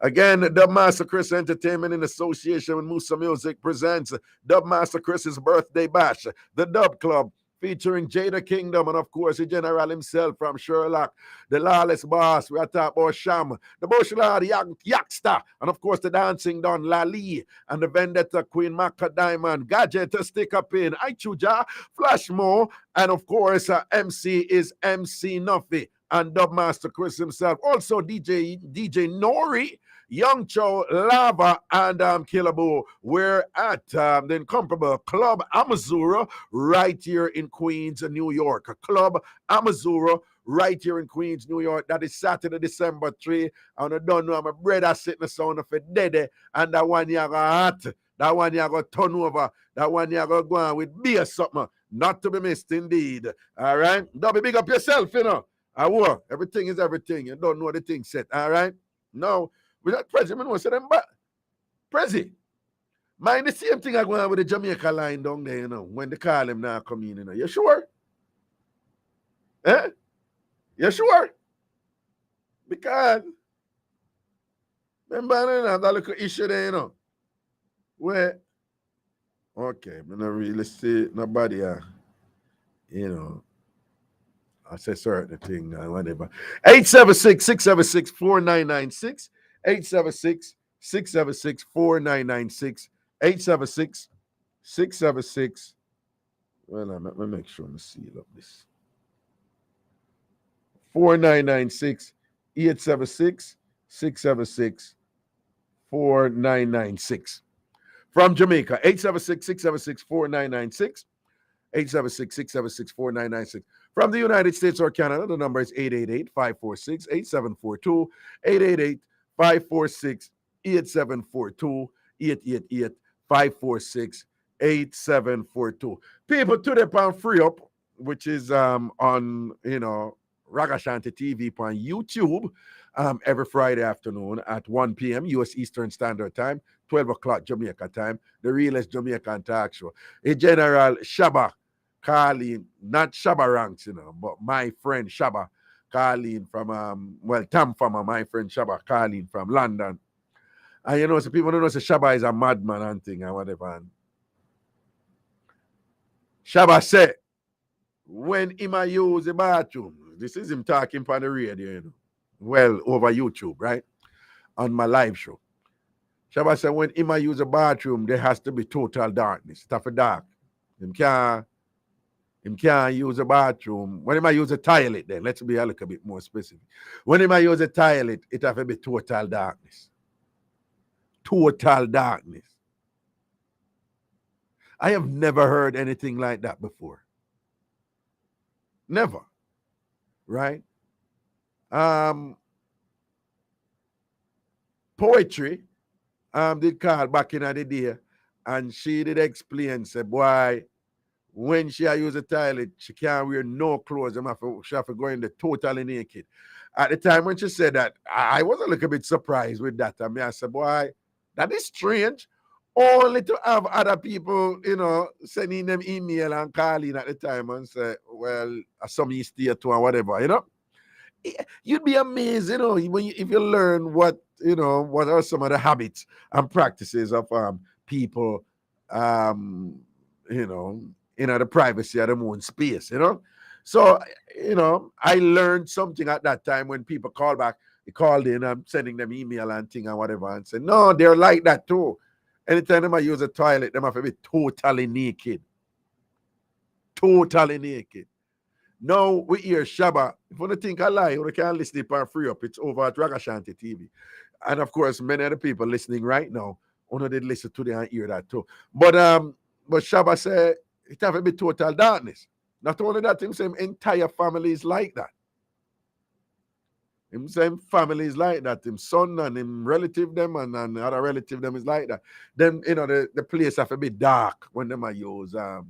Again, Dubmaster Chris Entertainment in association with Musa Music presents Dubmaster Chris's Birthday Bash, the Dub Club, featuring Jada Kingdom and, of course, the General himself from Sherlock, the Lawless Boss, we are talking about Sham, the Bush Lord, Yaksta, and, of course, the Dancing Don, Lali, and the Vendetta Queen, Maka Diamond, Gadget, Stick Up In, Aichuja, Flashmo, and, of course, MC is MC Nuffy, and Dubmaster Chris himself. Also, DJ Nori, Young Cho, Lava, and Killaboo. We're at the incomparable Club Amazura right here in Queens, New York. Club Amazura right here in Queens, New York. That is Saturday, December 3. And I don't know, my brother sitting the sound of a dead, and that one you got hot. That one you got turn over. That one you got go on with beer something. Not to be missed indeed. All right? Don't be big up yourself, I will. Everything is everything. You don't know the thing set. All right? No. With that president, I said, but Prezi, mind the same thing I go on with the Jamaica line down there, when they call him now come in, You sure? You sure? Because, remember, that little issue there, where, okay, I'm not really see nobody, I say certain thing, whatever. 876-676-4996. 876-676-4996. 876-676. Well, let me make sure I seal up this. 4996. 876-676-4996. From Jamaica, 876-676-4996. 876-676-4996. From the United States or Canada, the number is 888-546-8742, 888-546-8742, 888-546-8742. People today on Free Up, which is on, Ragashanti TV on YouTube every Friday afternoon at 1 p.m. U.S. Eastern Standard Time, 12 o'clock Jamaica time, the realest Jamaican talk show. A General Shabba calling, not Shabba Ranks, but my friend Shabba calling from, Tam Farmer, my friend Shabba calling from London. And so people don't know, so Shabba is a madman and thing and whatever. And Shabba said, when he might use the bathroom, this is him talking on the radio, well, over YouTube, right? On my live show. Shabba said, when he might use a bathroom, there has to be total darkness. It's for dark. Him can't use a bathroom. When he might use a toilet, then let's be a little bit more specific. When he might use a toilet, it has to be total darkness. Total darkness. I have never heard anything like that before. Never. Right? Poetry did call back in the day, and she did explain, say, boy, when she use a toilet, she can't wear no clothes. She have to go in the totally naked. At the time when she said that, I was a little bit surprised with that. I said, boy, that is strange. Only to have other people, sending them email and calling at the time and say, well, some East here too or whatever, You'd be amazed, if you learn what are some of the habits and practices of people, in the privacy of their own space, So, I learned something at that time when people call back, they called in, I'm sending them email and thing and whatever, and say, no, they're like that too. Anytime I use a toilet, they have to be totally naked. Totally naked. Now we hear Shabba. If you think I lie, you can listen to it Free Up. It's over at Ragashanti TV. And of course, many of the people listening right now, only did listen to them and hear that too. But Shabba said it have to be total darkness. Not only that, him same entire family is like that. Him same family is like that. Him son and him relative them and other relative them is like that. Then the place have to be dark when them I use the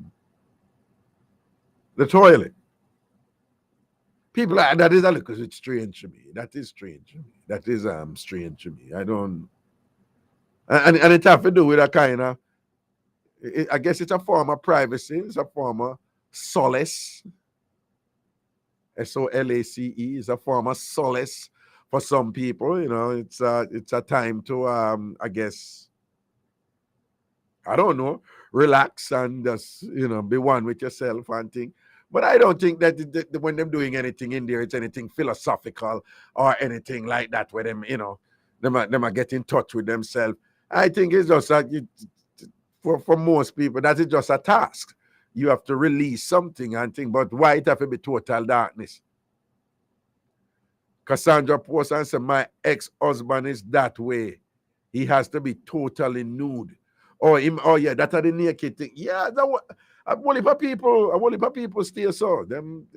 toilet. People like that is a little bit strange to me. That is strange to me. That is strange to me. I don't and it have to do with a kind of I guess it's a form of privacy, it's a form of solace. SOLACE is a form of solace for some people. It's a time to I guess I don't know, relax and just be one with yourself and thing. But I don't think that when them doing anything in there, it's anything philosophical or anything like that where them them are get in touch with themselves. I think it's just for most people that is just a task. You have to release something and think, but why it have to be total darkness? Cassandra posts and said, my ex-husband is that way. He has to be totally nude. Oh yeah, that's the naked thing. Yeah, a whole heap of people stay so. Them,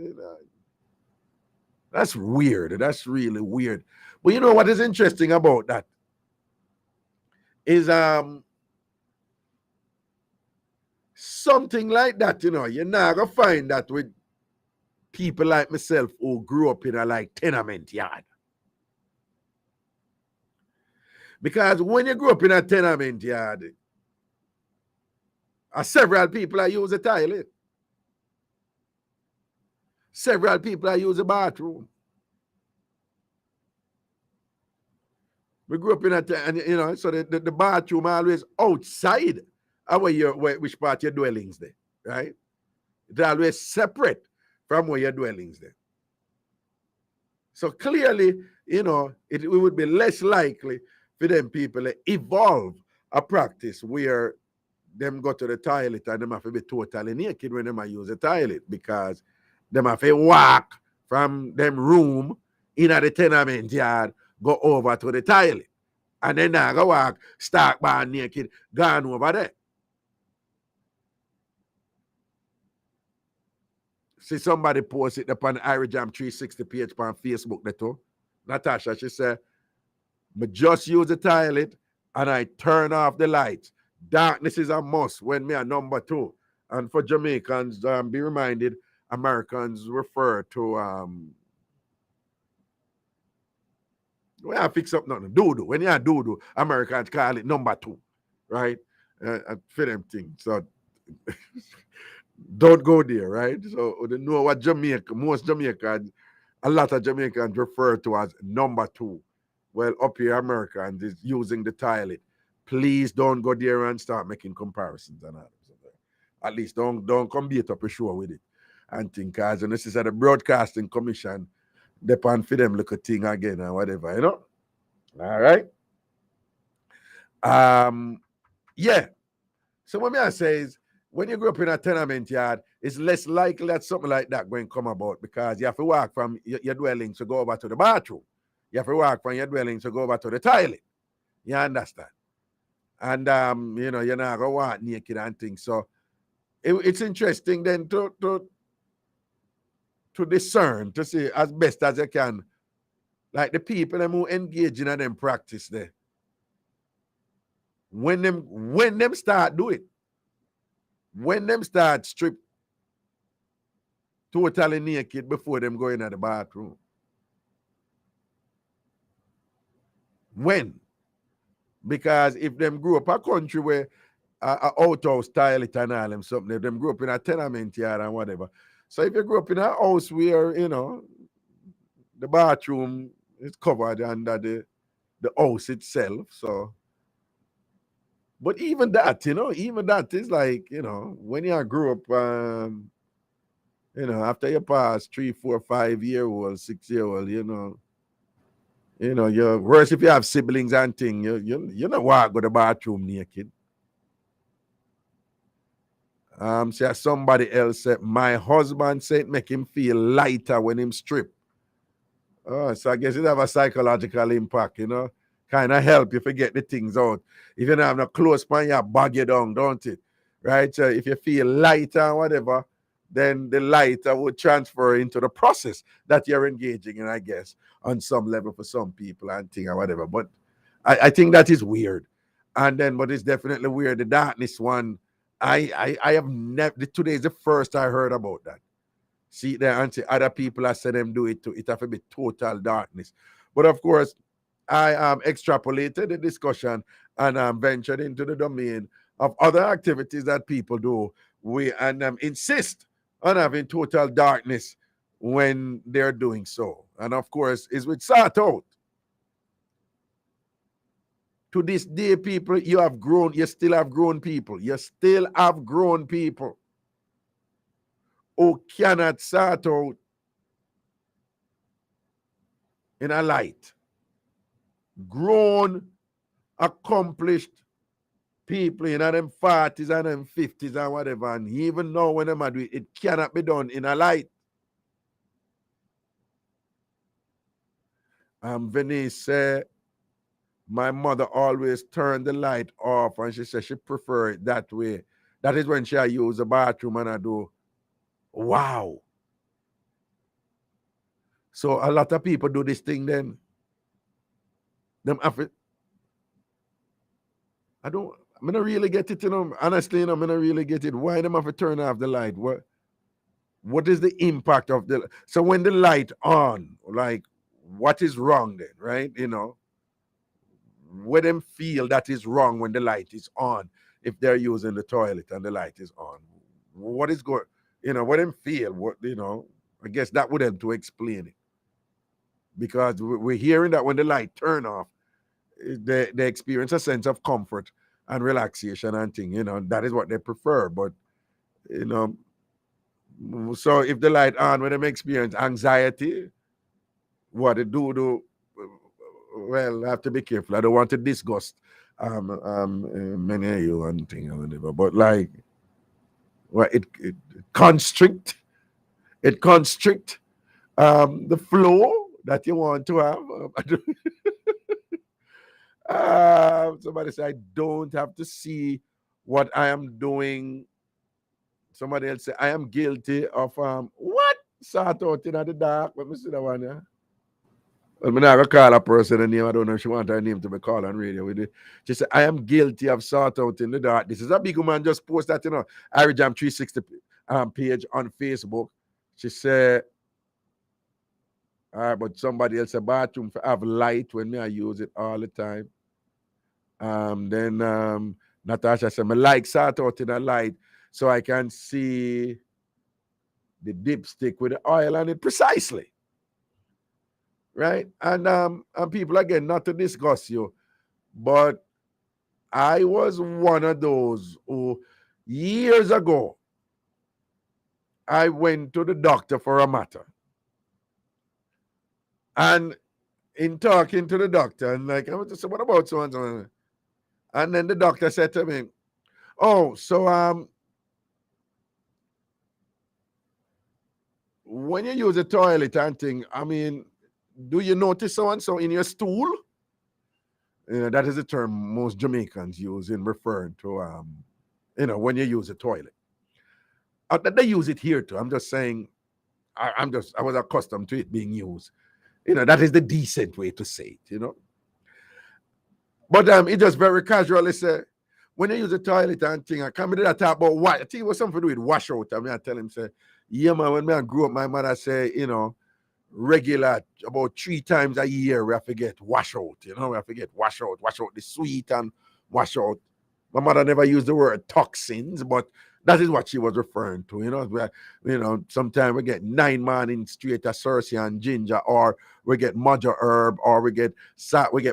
that's weird. That's really weird. But you know what is interesting about that? Is something like that, you're not gonna find that with people like myself who grew up in a tenement yard. Because when you grew up in a tenement yard, several people are use the toilet. Several people are use the bathroom. We grew up in a so the bathroom always outside which part of your dwellings there, right? It's always separate from where your dwellings there. So clearly, it would be less likely for them people to evolve a practice where them go to the toilet and them have to be totally naked when them use the toilet, because them have to walk from them room in the tenement yard, go over to the toilet. And then now go walk, start by naked, gone over there. See, somebody posted upon Irie Jam 360 page on Facebook that too. Natasha, she said, I just use the toilet and I turn off the lights. Darkness is a must when me are number 2. And for Jamaicans, be reminded, Americans refer to when I fix up nothing, doo-doo. When you are doo-doo, Americans call it number 2, right? For them things. So don't go there, right? So they know what most Jamaicans, a lot of Jamaicans refer to as number 2. Well, up here, Americans is using the toilet. Please don't go there and start making comparisons and all. At least don't come beat up a show with it and think, as this is at the Broadcasting Commission, depend for them look a thing again or whatever, All right. Yeah. So what I say is, when you grow up in a tenement yard, it's less likely that something like that going to come about, because you have to walk from your dwelling to go over to the bathroom. You have to walk from your dwelling to go over to the toilet. You understand? And, you're not going to walk naked and things. So it's interesting then to discern, to see as best as you can, like the people who engage in them practice there. When them start do it, when them start strip totally naked before them go in the bathroom. When? Because if them grew up a country where a outhouse toilet and all them something, if them grew up in a tenement yard and whatever. So if you grew up in a house where, the bathroom is covered under the house itself, so. But even that, even that is like, when you grew up, after you pass 3, 4, 5 year old, 6 year old, you're worse if you have siblings and thing, you know why go to the bathroom naked. So somebody else said, my husband said make him feel lighter when him strip. Oh, so I guess it have a psychological impact, kind of help you forget the things out. If you don't have no clothes pan, you bag you down, don't it? Right? So if you feel lighter or whatever, then the lighter would transfer into the process that you're engaging in, I guess, on some level for some people and thing or whatever. But I think that is weird. And then, but it's definitely weird. The darkness one, I have never, today is the first I heard about that. See there and see other people I said them do it too. It have to be total darkness. But of course, I extrapolated the discussion and ventured into the domain of other activities that people do. And insist on having total darkness when they're doing so. And of course, is with sort out. To this day, people, you still have grown people. You still have grown people who cannot sort out in a light. Grown, accomplished people in them 40s and them 50s and whatever. And even now when they do it, it cannot be done in a light. Venice said, my mother always turned the light off, and she said she preferred it that way. That is when she use the bathroom and I do. Wow. So a lot of people do this thing then. Them have I don't really get it, honestly, I'm gonna really get it. Why them have to turn off the light? What is the impact of the, so when the light on, like, what is wrong then, right? Where them feel that is wrong when the light is on, if they're using the toilet and the light is on. What is going, where them feel, I guess that would help to explain it. Because we're hearing that when the light turn off, they experience a sense of comfort and relaxation and thing, that is what they prefer. But, so if the light on, when they experience anxiety, what they do, well, I have to be careful. I don't want to disgust many of you and thing or whatever. But like, well, it constrict the flow that you want to have. Somebody say, I don't have to see what I am doing. Somebody else say, I am guilty of what? Sort out in the dark. Let me see that one, yeah. Well, I'm not going to call a person a name. I don't know if she wants her name to be called on radio with it. She said, I am guilty of sort out in the dark. This is a big woman just post that, Irie Jam 360 page on Facebook. She said, all right, but somebody else said, bathroom have light when I use it all the time. Then Natasha said, I like sort out in a light so I can see the dipstick with the oil on it precisely. Right? And people, again, not to discuss you, but I was one of those who, years ago, I went to the doctor for a matter. And in talking to the doctor, and like, I was just, what about so and so? And then the doctor said to me, oh, so when you use a toilet and thing, I mean, do you notice so and so in your stool? That is the term most Jamaicans use in referring to, when you use a toilet. They use it here too. I'm just saying, I was accustomed to it being used. That is the decent way to say it, But it just very casually say, when you use a toilet and thing, I can't be that talk about what. I think it was something to do with wash out. I tell him, say, yeah, man, when I grew up, my mother say, regular, about 3 times a year, we have to get wash out, we have to get wash out the sweet and wash out. My mother never used the word toxins, but that is what she was referring to, sometimes we get 9 morning straight of Cersei and ginger, or we get mojo herb, or we get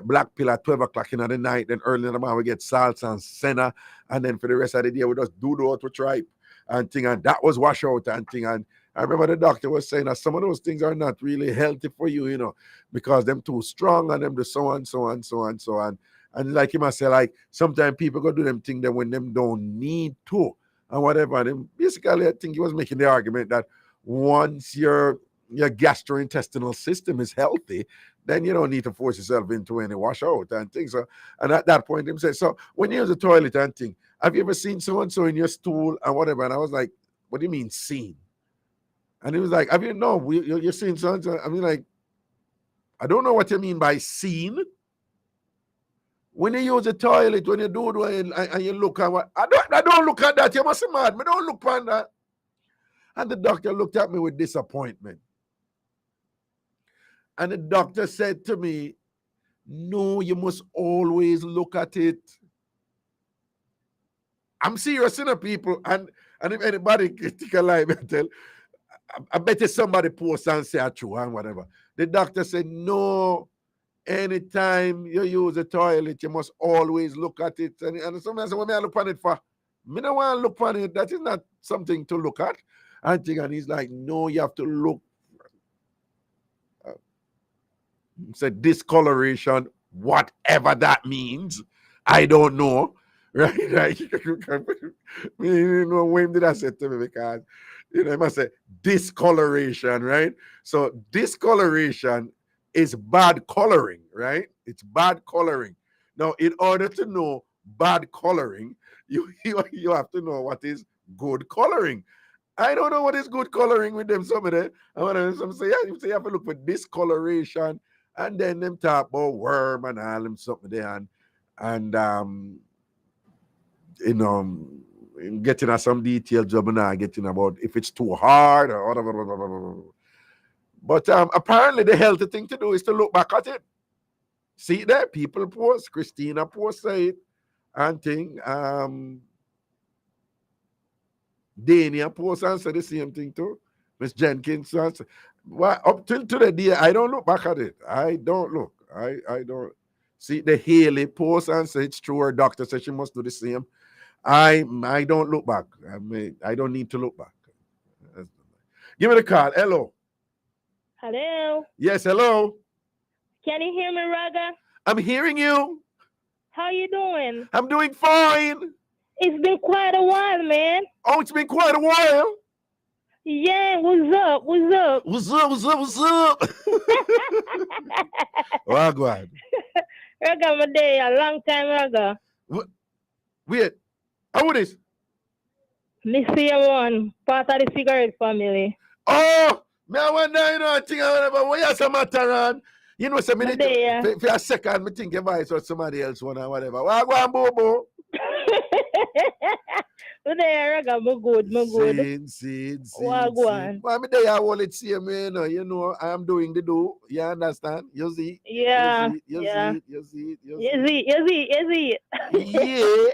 black pill at 12 o'clock in the night, then early in the morning we get salts and senna, and then for the rest of the day we just do the out with tripe and thing, and that was wash out and thing. And I remember the doctor was saying that some of those things are not really healthy for you, because them too strong and them the so and so and so and so on. And like him, I say, like, sometimes people go do them things that when them don't need to and whatever. And basically, I think he was making the argument that once you're your gastrointestinal system is healthy, then you don't need to force yourself into any washout and things. So, and at that point, him said, so when you use the toilet and thing, have you ever seen so-and-so in your stool and whatever? And I was like, what do you mean seen? And he was like, have you, no, you're seeing so-and-so. I mean, like, I don't know what you mean by seen. When you use the toilet, when you do it and you look at what, I don't look at that. You must be mad. I don't look at that. And the doctor looked at me with disappointment. And the doctor said to me, no, you must always look at it. I'm serious, you know, people. And if anybody take a lie, I bet you somebody post and say true and whatever. The doctor said, no, anytime you use a toilet, you must always look at it. And sometimes when I look at it for, I don't want to look at it. That is not something to look at. And he's like, no, you have to look. Said discoloration, whatever that means, I don't know. Right? You know, when did I say to me? Because, you know, I must say discoloration, right? So discoloration is bad coloring, right? It's bad coloring. Now, in order to know bad coloring, you have to know what is good coloring. I don't know what is good coloring with them. Some of them, some say, yeah, you have to look for discoloration, and then them talk about worm and all them something there, and you know, getting at some detailed job now, getting about if it's too hard or whatever. But apparently the healthy thing to do is to look back at it. See there, people post, Christina post it, and thing. Dania post and say the same thing too. Miss Jenkins says, well, up till today, I don't look back at it. I don't look. I don't see the Haley post and say it's true. Her doctor says she must do the same. I don't look back. I don't need to look back. Give me the card. Hello. Hello. Yes, hello. Can you hear me, Raga? I'm hearing you. How you doing? I'm doing fine. It's been quite a while, man. Oh, it's been quite a while. Yeah, what's up? What's up? What's up? What's up? What's up? Oh, go ahead. Raga, my day, a long time, Raga. Wait, how is this? Me see one, part of the cigarette family. Oh, me I wonder, you know, I think I whatever. What you say, Mataran? You know, some minute for a second, me think about it or somebody else one or whatever. Well, go on, Bobo. Today, Raga, me good. Seed. Wagwan. Well, me there, I want to see me, you know, I am doing the do. You understand? You see? Yeah. You see? Yeah.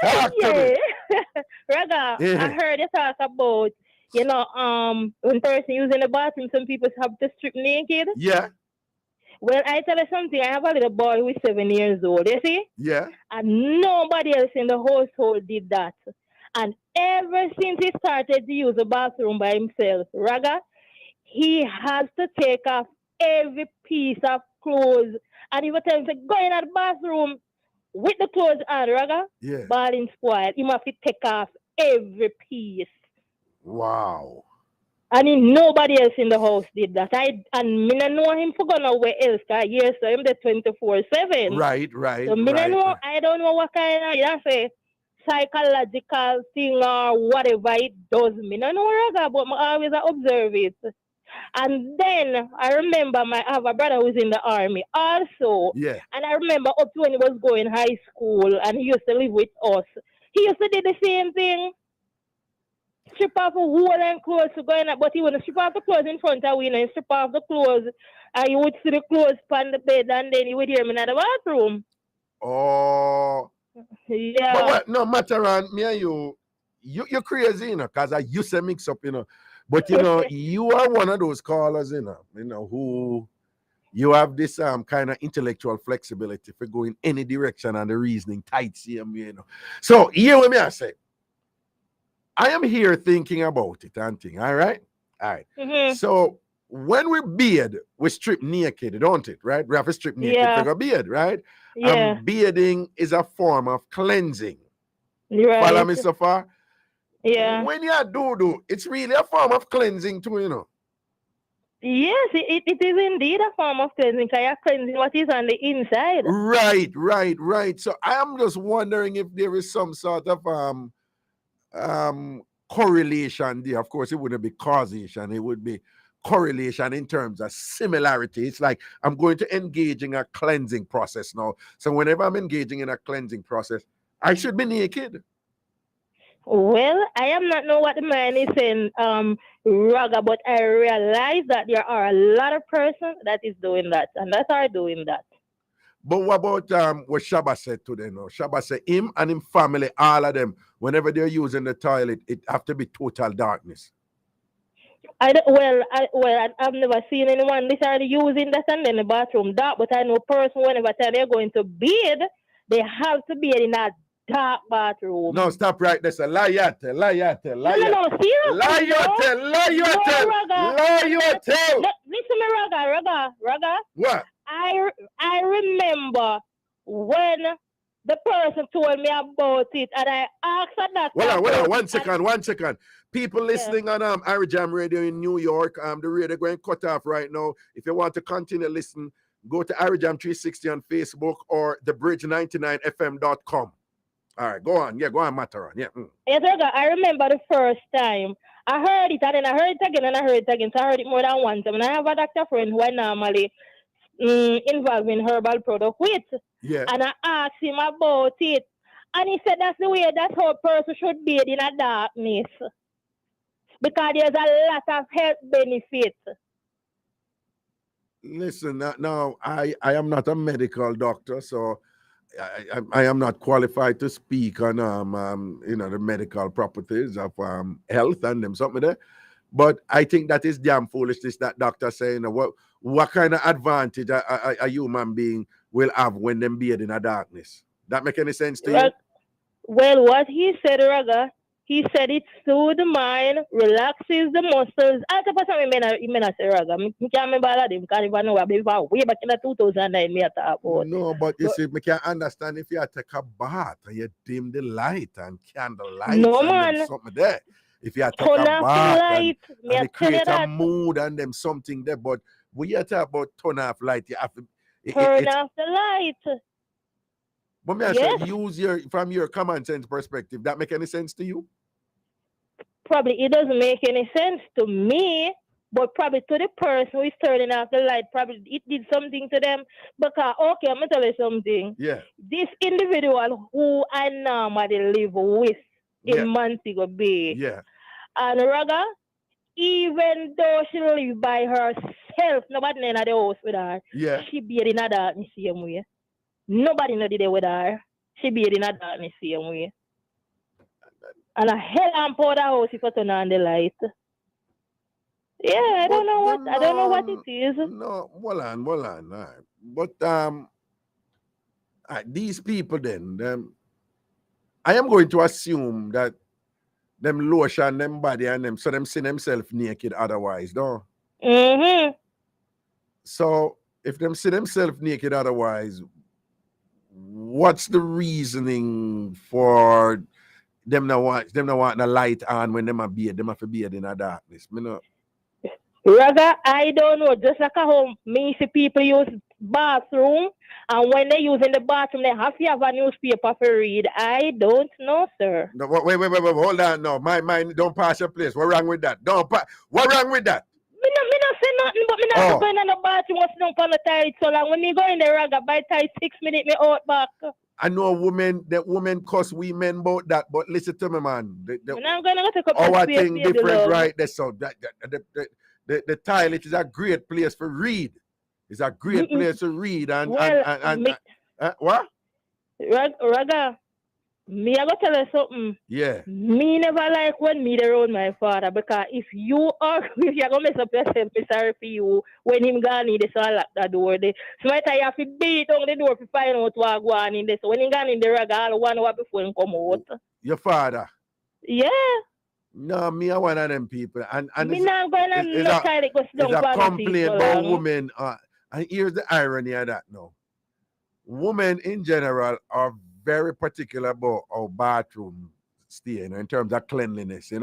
Talk to me. Raga, I heard you talk about, you know, when person using the bathroom, some people have to strip naked. Yeah. Well, I tell you something. I have a little boy who is 7 years old, you see? Yeah. And nobody else in the household did that. And ever since he started to use the bathroom by himself, Raga, he has to take off every piece of clothes. And he will tell him, go in the bathroom with the clothes on, Raga. Yeah. Balling spoiled. He must take off every piece. Wow. And nobody else in the house did that. And me don't know him for going nowhere else. Because yes, so I'm the 24/7. Right. So me don't know. I don't know what kind of, you know, say, psychological thing or whatever it does. Me don't know, Raga, but I always observe it. And then I remember I have a brother who's in the army also. Yeah. And I remember up to when he was going high school and he used to live with us. He used to do the same thing. Strip off a whole and clothes to go in, but he wouldn't strip off the clothes in front of me and strip off the clothes and you would see the clothes on the bed and then you would hear me in the bathroom. Oh. Yeah. But what, no matter on me and you're crazy, you know, because I used to mix up, you know. But you know, you are one of those callers, you know, who you have this kind of intellectual flexibility for going any direction and the reasoning tight, you know. So here with me, I say, I am here thinking about it and thing. All right. Mm-hmm. So when we beard, we strip naked, don't it? Right? We have to strip naked for a beard, right? Yeah. Bearding is a form of cleansing. Right. Follow me so far? Yeah. When you do, it's really a form of cleansing too, you know. Yes, it is indeed a form of cleansing, because you're cleansing what is on the inside. Right. So I am just wondering if there is some sort of correlation there. Of course, it wouldn't be causation, it would be correlation in terms of similarity. It's like I'm going to engage in a cleansing process now. So whenever I'm engaging in a cleansing process, I should be naked. Well, I am not know what the man is saying, Raga, but I realize that there are a lot of persons that is doing that, and that are doing that. But what about what Shabba said today? No, Shabba said him and him family, all of them, whenever they're using the toilet, it have to be total darkness. I've never seen anyone literally using that and then the bathroom dark, but I know person whenever time they're going to bed, they have to be in a dark bathroom. No, stop right there. So lie. No, seriously. Listen me, Raga. What? I remember when the person told me about it, and I asked her that. Hold on, one second. People listening on Irie Jam Radio in New York, the radio going cut off right now. If you want to continue listening, go to Irie Jam 360 on Facebook or thebridge99fm.com. All right, go on. Yeah, go on, Mataran. Yeah. Yes, Raga, I remember the first time I heard it, and then I heard it again, and I heard it again. So I heard it more than once. And I have a doctor friend who I normally involved in herbal product with. Yeah. And I asked him about it. And he said that's the way that's how a person should bathe in a darkness. Because there's a lot of health benefits. Listen, now I am not a medical doctor, so I am not qualified to speak on the medical properties of health and them something there. But I think that is damn foolishness that doctor saying what kind of advantage a human being will have when them bathe in a darkness. That make any sense to you? Well, what he said, Raga, he said it soothes the mind, relaxes the muscles. I may say Raga. I can't remember all of them because I know way back in the 2009 me talk about. No, but you see, I can't understand if you take a bath and you dim the light and candle lights and something there. If you take a bath and it creates a mood and them something there, but when you talk about turn off light, you have to turn off the light. But me say, use from your common sense perspective. That make any sense to you? Probably it doesn't make any sense to me, but probably to the person who is turning off the light, probably it did something to them. Because okay, I'm gonna tell you something. Yeah. This individual who I normally live with in Montego Bay. Yeah. And Raga, even though she live by herself, nobody in the house with her. Yeah. She be in a darkness same way. Nobody know there with her. She be in a darkness same way. And a hell and powder house if you turn on the light. Yeah, I don't know what it is. No, hold on. All right. But these people then, I am going to assume that them lotion them body and them, so them see themselves naked otherwise, no? Mm-hmm. So if them see themselves naked otherwise, what's the reasoning for them not want the light on when them have to be in a darkness? Me know. Raga, I don't know. Just like how me see people use bathroom, and when they use in the bathroom, they have to have a newspaper to read. I don't know, sir. No, wait, hold on. No, my mind don't pass your place. What wrong with that? What wrong with that? Me not say nothing, but me not going in the bathroom what's down on the tight so long. When me go in the Raga, by tight 6 minutes, me out back. I know that women cuss we men about that, but listen to me, man. I'm gonna take up our thing different right there. So the toilet is a great place for read. It's a great place to read and what? Raga, me I go tell you something. Yeah. Me never like when me around my father, because if you're gonna mess up yourself, me sorry for you. When him gone in, so I lock the door there. So I tell you have to beat on the door to find out what go on in there. So when he gone in the Raga, I'll 1 hour before he come out. Your father? Yeah. No, me are one of them people. And me not going to no try to go down. It's a complaint about women. And here's the irony of that now. Women in general are very particular about our bathroom stay, in terms of cleanliness,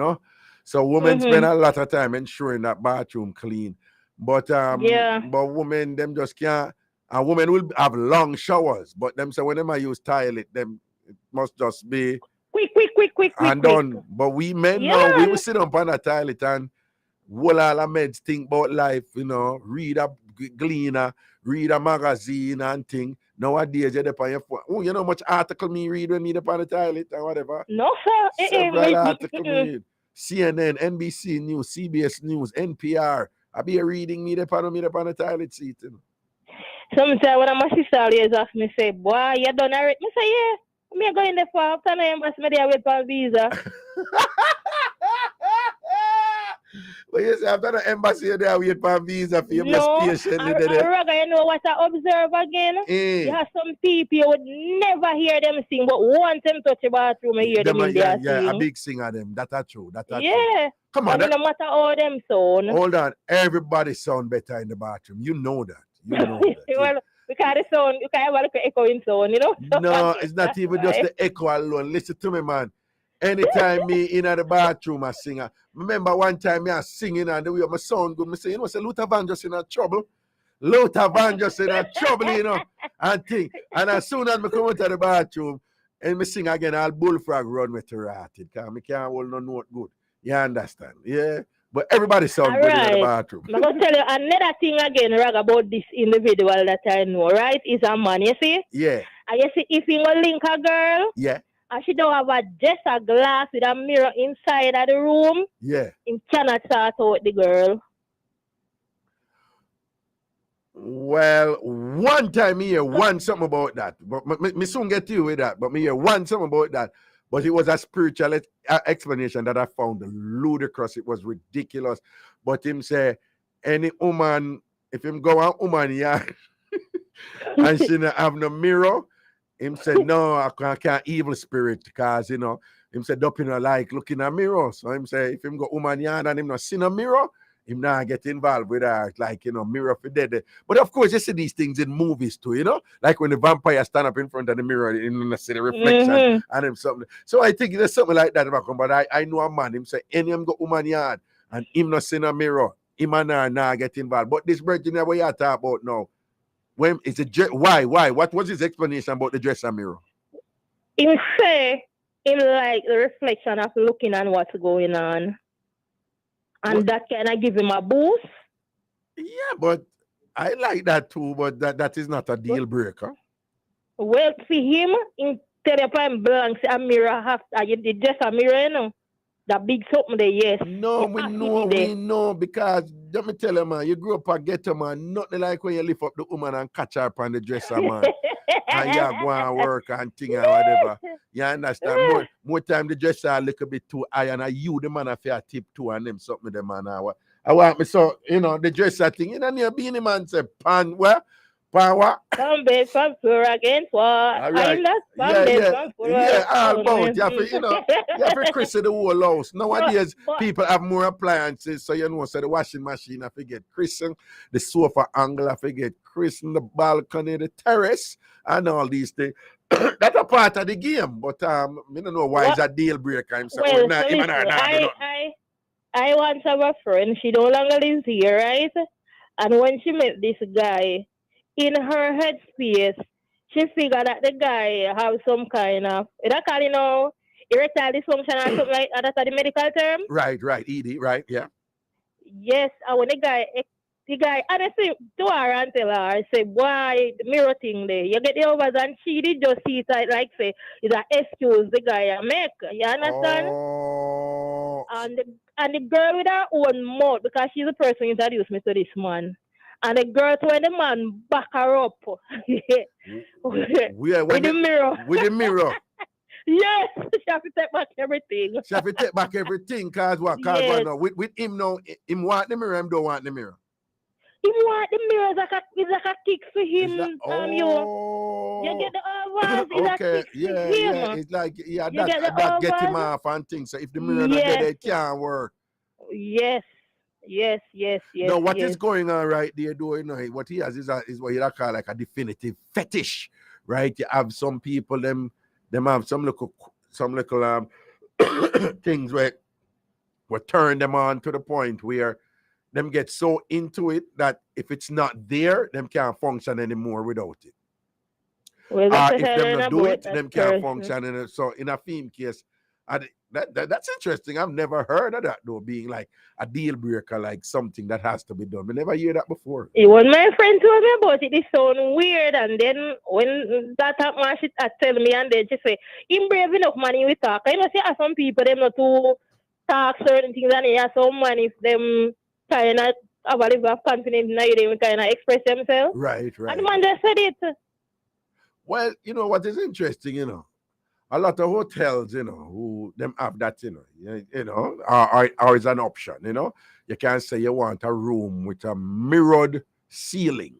So women spend a lot of time ensuring that bathroom clean. But but women them just can't. A woman will have long showers, but them say when them I use toilet, them it must just be quick and done. But we men now we will sit up on a toilet and all our meds think about life, you know, read a gleaner, read a magazine and thing. Nowadays you're on your phone. Oh, you know how much article me read when me up on the toilet or whatever? No, sir. Several article me read. CNN, NBC News, CBS News, NPR. I be reading me up on the toilet seat. You know. Sometimes when my sister always ask me, say, boy, you done already? I say, yeah. Me go in there for after I ask me there with my visa. But you say after the embassy there wait for a visa for your station. Raga, you know what I observe again? You have some people you would never hear them sing, but once them touch the bathroom, you hear them in there sing. Yeah, a big singer them. That's true. That's true. Come on. No matter how them sound. Hold on. Everybody sound better in the bathroom. You know that. You know that. Well, because the sound, you can't have an echo in sound, you know? No, it's not even just the echo alone. Listen to me, man. Anytime me in the bathroom, I sing. Remember one time me I singing and the way my sound good. Me say, you know, say Luther Van just in a trouble. Luther Van just in a trouble, you know, and thing. And as soon as me come out of the bathroom and me sing again, I'll bullfrog run me to rotted. Because me can't hold no note good. You understand? Yeah. But everybody sound good in the bathroom. I'm going to tell you another thing again, Rag, about this individual that I know, right? Is a man, you see? Yeah. And you see, if he go link a girl, and she don't have just a glass with a mirror inside of the room, he cannot start out the girl. Well, one time me hear something about that. But me soon get to you with that. But me hear something about that. But it was a spiritual explanation that I found ludicrous. It was ridiculous. But him say, any woman, if him go on woman, and she not have no mirror, him said, no, I can't evil spirit, because, you know, him said, up in a like looking at mirror. So him say, if him go woman yard and him not see no mirror, him not get involved with her, like, you know, mirror for dead. But of course, you see these things in movies too, you know, like when the vampire stand up in front of the mirror, you see the reflection and him something. So I think there's something like that about him. But I know a man, him say, any him go woman yard and him not see no mirror, him and her not get involved. But this virgin what you talk about now, when it's why? What was his explanation about the dresser mirror? Him say, him like the reflection of looking at what's going on. And that kind of give him a boost. Yeah, but I like that too, but that is not a deal breaker. Well, for him, in telephone blanks, a mirror have just a mirror, you know. That big something there, yes. No, we know, because let me tell you, man, you grew up a ghetto, man, nothing like when you lift up the woman and catch her up on the dresser, man. And you go and work and thing and whatever. You understand? More time the dresser a little bit too high, and you the man have a tip too, and them something them man. I want me so, you know, the dresser thing, you know, near being the man say, pan where? Pan what? Come back from floor again for all right. All about you have to, you know, you have to christen the whole house. Nowadays, people have more appliances, so you know, so the washing machine, I forget christen, the sofa angle, I forget christen, the balcony, the terrace, and all these things. That's a part of the game, but I don't know why it's a deal breaker. I'm saying, I once have a friend, she no longer lives here, right? And when she met this guy, in her headspace, she figured that the guy have some kind of, you know, erectile dysfunction or something like that. That's the medical term. Right, ED, right, yeah. Yes, and when the guy, and I say to her and tell her, I say, why the mirror thing there? You get the overs, and she did just see it like say, it's an excuse the guy make. You understand? Oh. And the girl with her own mouth, because she's the person who introduced me to this man. And the girl, when the man back her up with the mirror. With the mirror. Yes, she have to take back everything. She have to take back everything, because what? Because what now? With him now, him want the mirror, him don't want the mirror. He want the mirror, it's like a kick for him. You get the overs, it's okay, a kick for him. Yeah, it's like, that get him off and things. So if the mirror not there, it can't work. Yes. Now, what is going on right there, though, you know, what he has is what you call like a definitive fetish, right? You have some people, them have some little things where turn them on to the point where them get so into it that if it's not there, them can't function anymore without it. Well, If them not do it, them can't person. function. And so in a theme case, that's interesting. I've never heard of that though, being like a deal breaker, like something that has to be done. We never hear that before. It was my friend told me about it. It sounded weird, and then when that happened, she tell me, and then she say, "I'm brave enough, money we talk." I know, see, some people them not to talk certain things, and yeah, some man if them kind of have a little bit of confidence in you, they kind of express themselves. Right. And the man just said it. Well, you know what is interesting, you know, a lot of hotels, you know, who them have that, you know, are is an option, you know. You can say you want a room with a mirrored ceiling,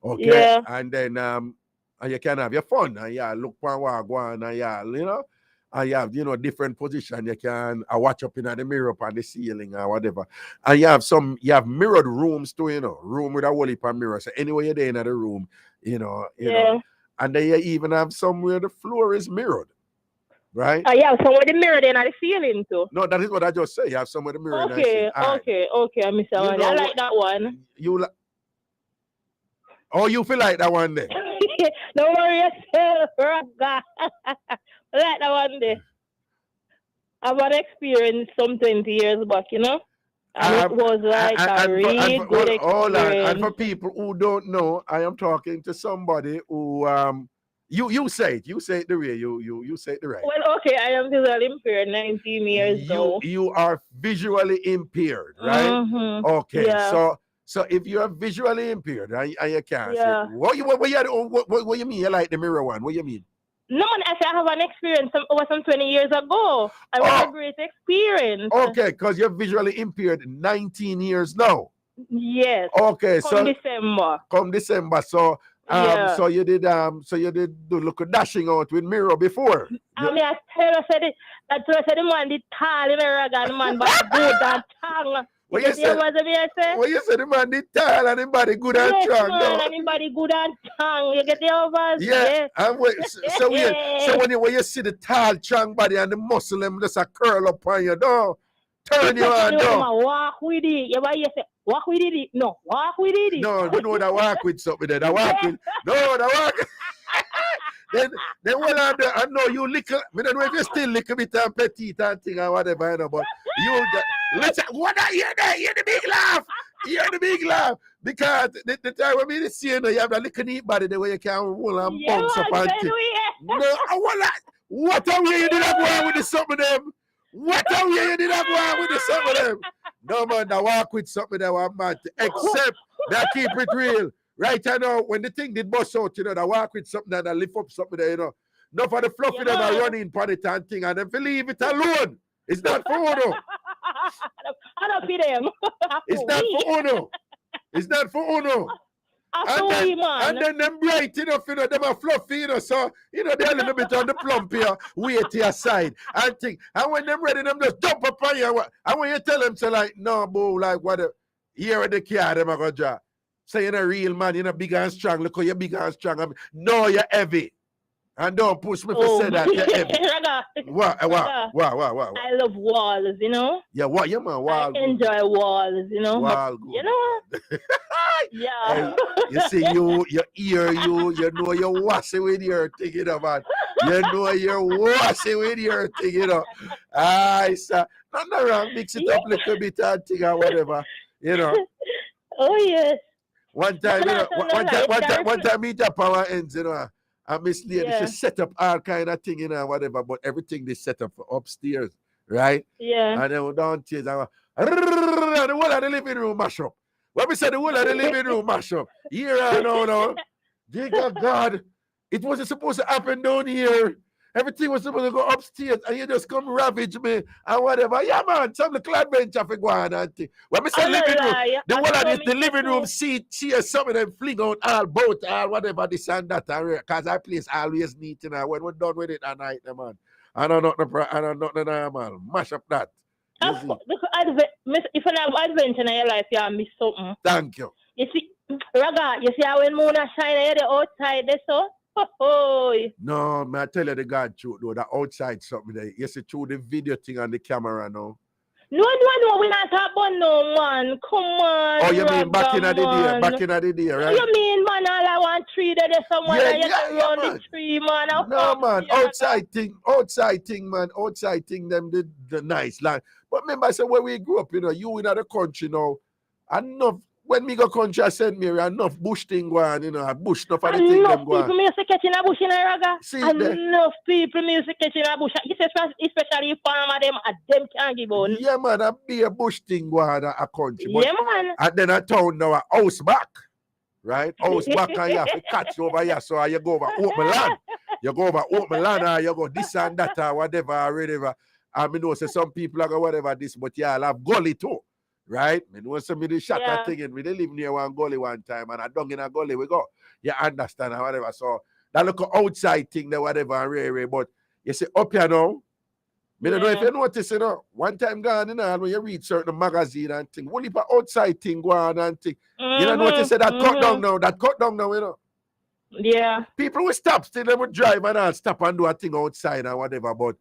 okay, Yeah. and then and you can have your fun, and yeah, look for wagwan, and yeah, you know, and you have, you know, different position. You can watch up in the mirror up on the ceiling or whatever, and you have mirrored rooms too, you know, room with a whole heap of mirrors. So anywhere you're there in the room, you know. And they even have somewhere the floor is mirrored, right? Yeah, somewhere the mirror then at the ceiling too. No, that is what I just say. You have somewhere the mirror. Okay, I miss that one. I like that one. You feel like that one there? Don't worry yourself, Raga. I like that one there. I've had experience some 20 years back, you know? And it was like a really good experience. And for people who don't know, I am talking to somebody who you say it the way you say it the right. Well, okay, I am visually impaired, 19 years old. You are visually impaired, right? Mm-hmm. Okay, yeah. so if you are visually impaired and you can't see, what you mean? You like the mirror one? What you mean? No, I said I have an experience. It was some 20 years ago. I was a great experience. Okay, because you're visually impaired 19 years now. Yes. Okay, Come December. So so you did do look dashing out with mirror before. I said the man did tall in a rag and man but good and tongue. What you said the man did tall and the body good and strong. Man, and the body good and tongue. You get the overs. Yeah. And so when you see the tall, strong body and the muscle them just a curl up on you, don't turn you on. Walk with it. You say walk with it. No, walk with it. No, you know that walk with something there. That walk with Then what I know you lick. I don't know if you still lick a bit and petite and thing or whatever, you know, but what I hear there? Hear the big laugh. Hear the big laugh. Because the time when me see you have that little neat body the way you can roll and bounce up and thing. No, what a way you did that boy with the something of them. What a way you did that boy with the something of them. No man, I walk with something that was mad. Except that keep it real. Right now, when the thing did bust out, you know, I walk with something that I lift up something there, you know. Not for the fluffy them are running for the thing and then leave it alone. It's not for Uno. I don't feed them. It's not for Uno. It's not for Uno. And then them bright enough, you know, them are fluffy, you know, so, you know, they're a little bit on the plump here, way to your side, and think. And when them ready, them just jump up on you. And when you tell them, so like, no, boo, like, what, here in the car, them are going to draw. Say you're a real man, you're big and strong. Look how you're big and strong. No, you're heavy. And don't push me for say that. You're heavy. What? I love walls, you know? Yeah, what? Yeah, man. Wall. I enjoy walls, you know? Wall but, you know? Yeah. You see, you know you're washing with your thing, you know, man. You know you're washing with your thing, you know. So, nothing wrong. Mix it up a little bit and thing or whatever, you know. Oh, yes. One time, me tap power ends, you know, and Miss Lady, she set up all kind of thing, you know, whatever, but everything they set up for upstairs, right? Yeah. And then we downstairs, and the whole of the living room mash up. When we said the whole of the living room mash up, here and no. Dear God, it wasn't supposed to happen down here. Everything was supposed to go upstairs, and you just come ravage me and whatever. Yeah, man, some of the cloud bench have to go on and thing. When we say living room, the one of the living room seat, she has some of them fling out all boat, all whatever, this and that, because our place always neat, you know, when we're done with it at night, man. I don't know, man. Mash up that. If you have adventure in your life, you miss something. Thank you. You see, Raga, you see how when moon are shining, you're the outside there, so? No, man, I tell you the God truth though, the outside something there. You see through the video thing on the camera now. No, we not talk about no, man. Come on. Oh, you mean back in the day? man. Back in the day, right? You mean, man, all I want tree there, someone Yeah, and you yeah, can yeah, run man. the tree, man. No, man. Outside thing, man. Outside thing, them the nice land. But remember, I said when we grew up, you know, you in the country now, enough. When me go country, I said, Mary, enough bush thing go on, you know, a bush enough of the thing them go on. Enough people used to catch in a bush in a Raga. See Enough people used to catch in a bush. Especially farmer them can't give on. Yeah, man, a be a bush thing go on a country. But, yeah, man. And then a town now, a house back. Right? House back and you have to catch over here. So you go over open land. You go over open land or you go this and that or whatever or whatever. I mean, know say some people are go whatever this, but yeah, I'll have gully too. Right? I know some of the shot a thing and we live near one gully one time and I dung in a gully we go. You understand or whatever. So that look outside thing there, whatever and rare, but you see up here now. I don't know if you notice, you know, one time gone, you know, when you read certain magazine and thing, only for outside thing go on and thing. You don't notice that cut down now, you know. Yeah. People will stop, still they would drive and all stop and do a thing outside or whatever, but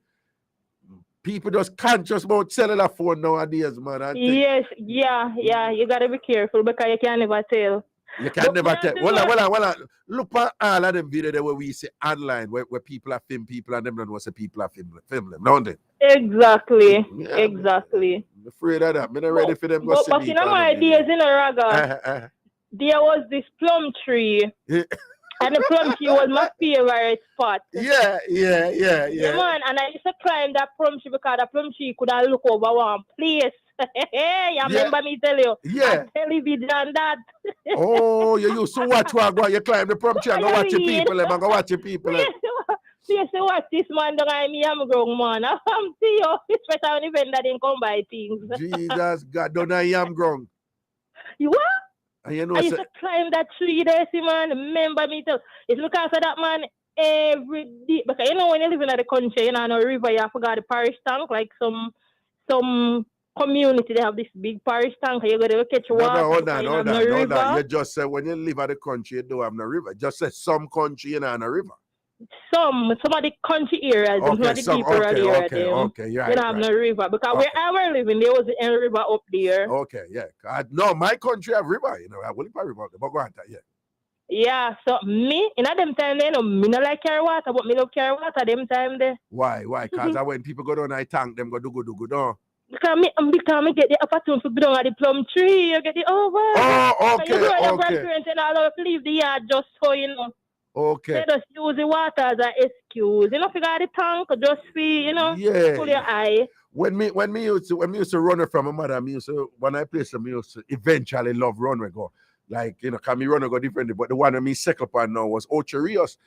people just conscious about cellular phone nowadays, man. And yes, yeah, you gotta be careful because you can never tell. You can never tell. Well, look at all of them videos there where we see online where people are film people and them don't know what people are film them, don't they? Exactly. Yeah, exactly. I'm afraid of that. I'm not ready for them to see But me. you know my ideas in a Raga. There was this plum tree. And the plum tree was my favorite spot. Yeah. Yeah, man. And I used to climb that plum tree because the plum tree could have look over one place. You remember me tell you? Yeah. Television and that. Oh, you used to watch what you climb the plum tree and go watch your people. Go watch your people. Yes, watch this man don't I me I'm grown man. I'm see you. Especially when event that didn't come by things. Jesus God, don't I am grown. You what? And you know, I used to climb that tree there, see man. Remember me too. It's look after that man every day. Because you know when you live in the country, you know, on a river, you forgot the parish tank, like some community, they have this big parish tank. You go to catch water. No, hold on. You just said when you live in the country, you don't have no river. Just say some country, you know, on a river. Some of the country areas, some of the people around here, okay, you're right. You don't have no river. Because where I was living, there was a river up there. Okay, yeah. No, my country have river, you know. I will have river up there, but go on, yeah. Yeah, so me, in them time there, no, me not like carry water, but me love carry water them time there. Why? Because when people go down I tank them go do no. Because me get the opportunity to be down at the plum tree, you get the over. Oh, okay, so you know, your grandparents and all of leave the yard just so you know. Okay. They just use the water as an excuse. You know, if you got the tank, just see, you know, pull your eye. When me used to run from my mother, when I play some used to eventually love run we go. Like, you know, can me run go differently, but the one that me second upon now was Ocho Rios.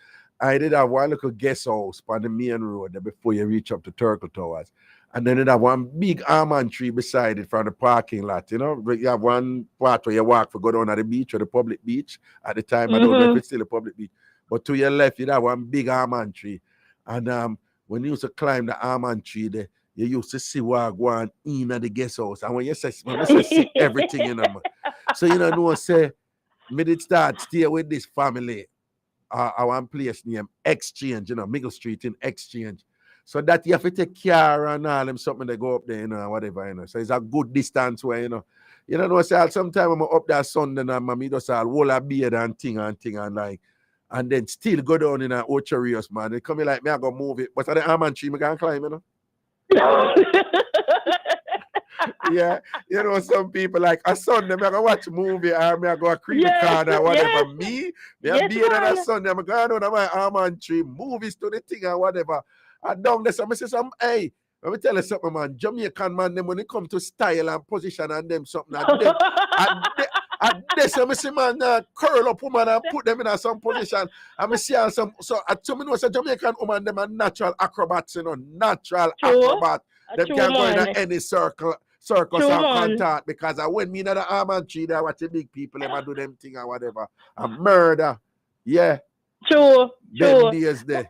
I did have one little guest house on the main road there before you reach up to Turtle Towers. And then it have one big almond tree beside it from the parking lot, you know. You have one part where you walk for go down at the beach or the public beach. At the time, I don't know if it's still a public beach. But to your left, you have one big almond tree. And when you used to climb the almond tree there, you used to see what go on in the guest house. And when you say see everything, you know, man. So you know, say, me did start stay with this family. One place named Exchange, you know, Middle Street in Exchange. So that you have to take care and all them something they go up there, you know, whatever, you know. So it's a good distance where, you know, say sometimes I'm up there Sunday and I just all whole a beard and thing and like, and then still go down in an Ocho Rios, man. They come in like me, I go move it. But at the almond tree, I can climb, you know. Yeah, you know, some people like a Sunday, I'm going to watch a movie or I'm going to go a creepy card or whatever. Me I'm being on a Sunday, I'm going to my almond tree, movies to the thing or whatever. I down there, so I say, hey, let me tell you something, man. Jamaican man, them when it come to style and position and them something, and this, I see man curl up woman and put them in some position. I see some, so to me, a Jamaican woman, them are natural acrobats, you know, natural acrobat. Them can go in any circles or contact because when me in the almond tree, they watch the big people, them do them thing or whatever. A murder. Yeah. True. Them days there.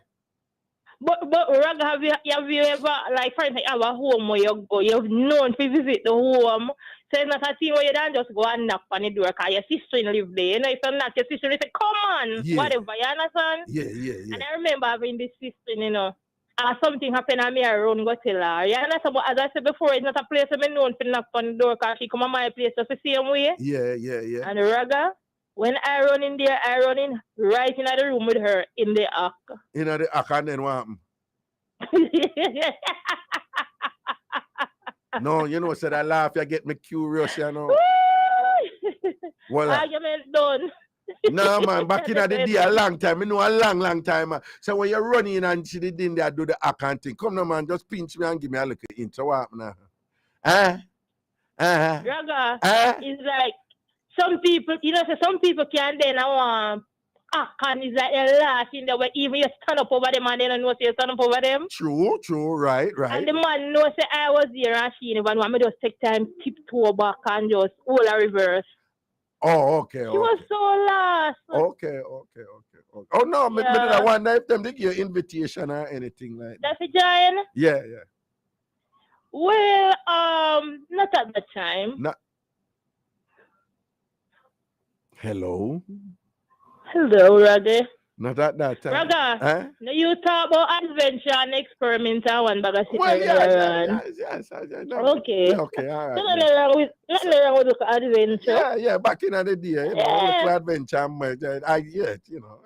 But Raga, have you ever, like, for instance, have a home where you go, you've known to visit the home, so it's not a thing where you don't just go and knock on the door because your sister live there. You know, if you knock your sister, they say, come on, whatever, you understand? Yeah. And I remember having this sister, you know, something happened and me I run go tell her. You understand? But as I said before, it's not a place where me known for knock on the door because she come on my place just the same way. Yeah. And Raga, when I run in there, I run in right in the room with her in the act. In the act, and then what happened? No, you know, so that laugh, you get me curious, you know. Well, argument done. No, man, back in the day, a long time. I know a long time. So when you're running and she didn't there do the account thing, come on, man, just pinch me and give me a little hint. So what happened now? Raga, it's like some people, you know, so some people can then act and it's like a laugh in there, but even you stand up over them and they don't know you stand up over them. True, right. And the man knows that I was there and she never know. I just take time, tiptoe back and just hold a reverse. Oh, okay. She was so lost. Okay. Oh no, me did I wonder if them they give you invitation or anything like that. That's a giant? Yeah. Well, not at the time. Not. Hello, Raga. Not at that time. Raga, now you talk about adventure and experiment and one bag of shit. Well, yes. Okay, all right. Nothing wrong with adventure. Yeah, back in the day, you know, little adventure. You know.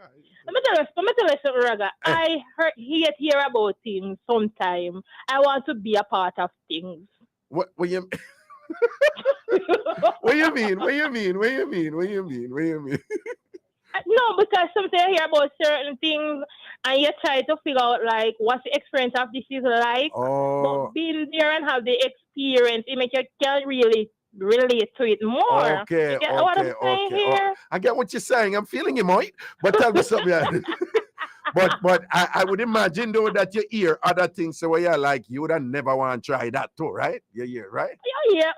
Let me tell you something, Raga. I hear about things sometime. I want to be a part of things. What you What you mean? No, because sometimes I hear about certain things and you try to figure out like what the experience of this is like. But being there and have the experience, it makes you can really relate to it more. Okay. What I'm saying here? I get what you're saying. I'm feeling you, Mike. But tell me something. But I would imagine though that you hear other things so where you're like you would have never want to try that too, right? Yeah, right? Oh yeah,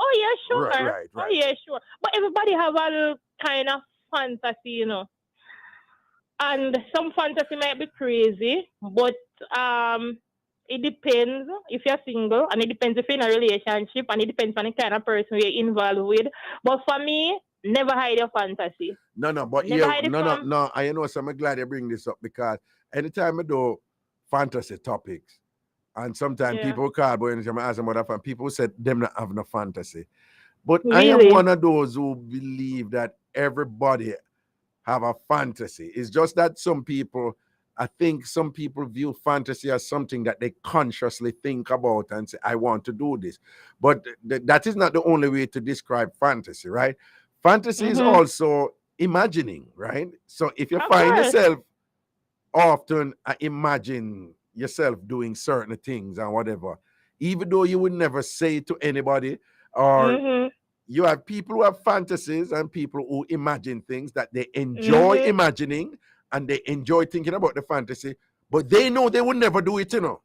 sure. Right. Oh yeah, sure. But everybody have a kind of fantasy, you know. And some fantasy might be crazy, but it depends if you're single, and it depends if you're in a relationship, and it depends on the kind of person you're involved with. But for me, never hide your fantasy. No. I know, so I'm glad you bring this up because anytime I do fantasy topics, and sometimes people call boy and ask them about that, people said them not have no fantasy. But really? I am one of those who believe that everybody have a fantasy. It's just that I think some people view fantasy as something that they consciously think about and say, I want to do this. But that is not the only way to describe fantasy, right? Fantasy is also imagining, right? So if you find yourself often imagine yourself doing certain things and whatever, even though you would never say it to anybody, or you have people who have fantasies and people who imagine things that they enjoy imagining and they enjoy thinking about the fantasy, but they know they would never do it, you know.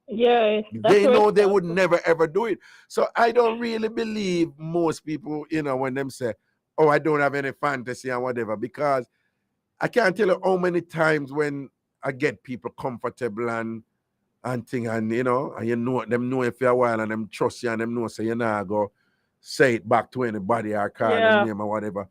Yeah. They know they would never ever do it. So I don't really believe most people, you know, when them say, oh, I don't have any fantasy and whatever, because I can't tell you how many times when I get people comfortable and thing, and you know them know if you're a while and them trust you and them know so you're not go say it back to anybody or call them name or whatever.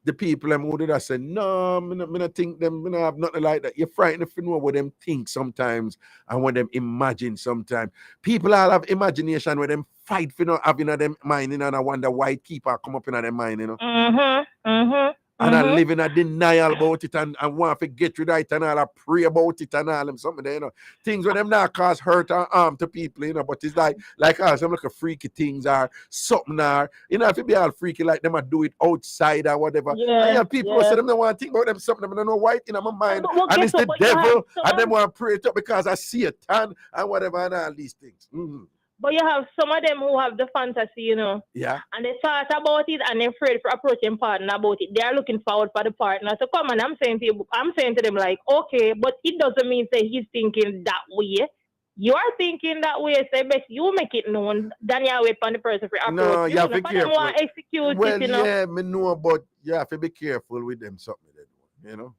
The people them who did I say, no, me not think them, me not have nothing like that. You're frightened if you know what them think sometimes and what them imagine sometimes. People all have imagination where them fight for not having them mind, you know, and I wonder why keeper come up in their mind, you know. And I live in a denial about it and want to get rid of it and all, I pray about it and all them something there, you know. Things where them not cause hurt or harm to people, you know, but it's like us, some like a freaky things or something or, you know, if it be all freaky like them, I do it outside or whatever. And people who say them don't want to think about them something, I don't know why in my mind. And it's the devil and them want to pray it up because I see a tan and whatever and all these things. But you have some of them who have the fantasy, you know. Yeah. And they thought about it and they're afraid for approaching partner about it. They are looking forward for the partner. So come on, I'm saying to them like, okay, but it doesn't mean that he's thinking that way. You are thinking that way, so best you make it known than you wait on the person for approach. No, you have to be careful. Execute well, it, you know. Yeah, me know, but you have to be careful with them something, you know.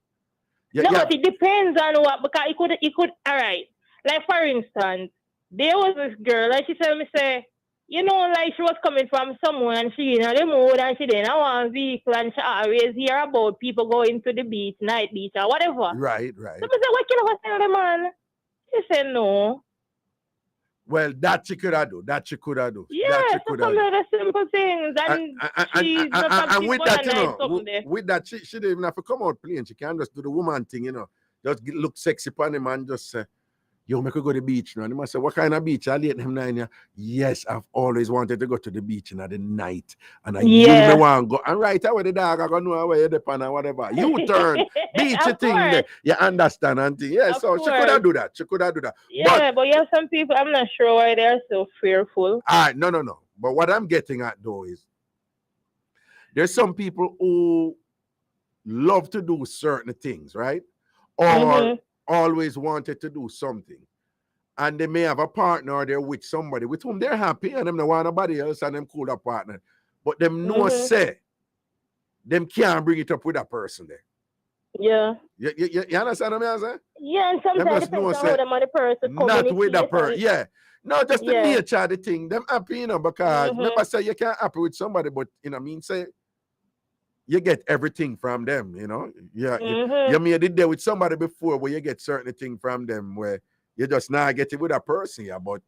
But it depends on what, because it could, all right. Like for instance, there was this girl, like she told me, say, you know, like she was coming from somewhere and she in the mood and she didn't want vehicle and she always hear about people going to the beach, night beach or whatever. Right. So I said, what can I tell the man? She said no. Well, that she could have do. That she could have do. Yeah, that she so could some have do. of the simple things, and she's not And with that, you know, something there. with that, she didn't even have to come out playing. She can just do the woman thing, you know. Just look sexy upon him and just say, yo, make we go to the beach now. And he must say, what kind of beach? I let him know. Yes, I've always wanted to go to the beach in the night. And you may want to go. And right away, the dog, I go know where you're depend or whatever. You turn, beach thing there. You understand, auntie? Yeah, Of so course. she could have do that. She could have do that. Yeah, but you have some people, I'm not sure why they're so fearful. No. But what I'm getting at, though, is there's some people who love to do certain things, right? Or always wanted to do something. And they may have a partner or they're with somebody with whom they're happy and them don't want nobody else and them cool up partner. But them no say them can't bring it up with that person there. Yeah. You understand what I'm saying? Yeah, and sometimes it depends on how the person not with that person. communicates. Yeah. No, just the nature of the thing. Them happy, you know, because remember say you can't happy with somebody, but you know what I mean, say you get everything from them, you know. Yeah. You may did there with somebody before where you get certain thing from them where you just not get it with a person, yeah, but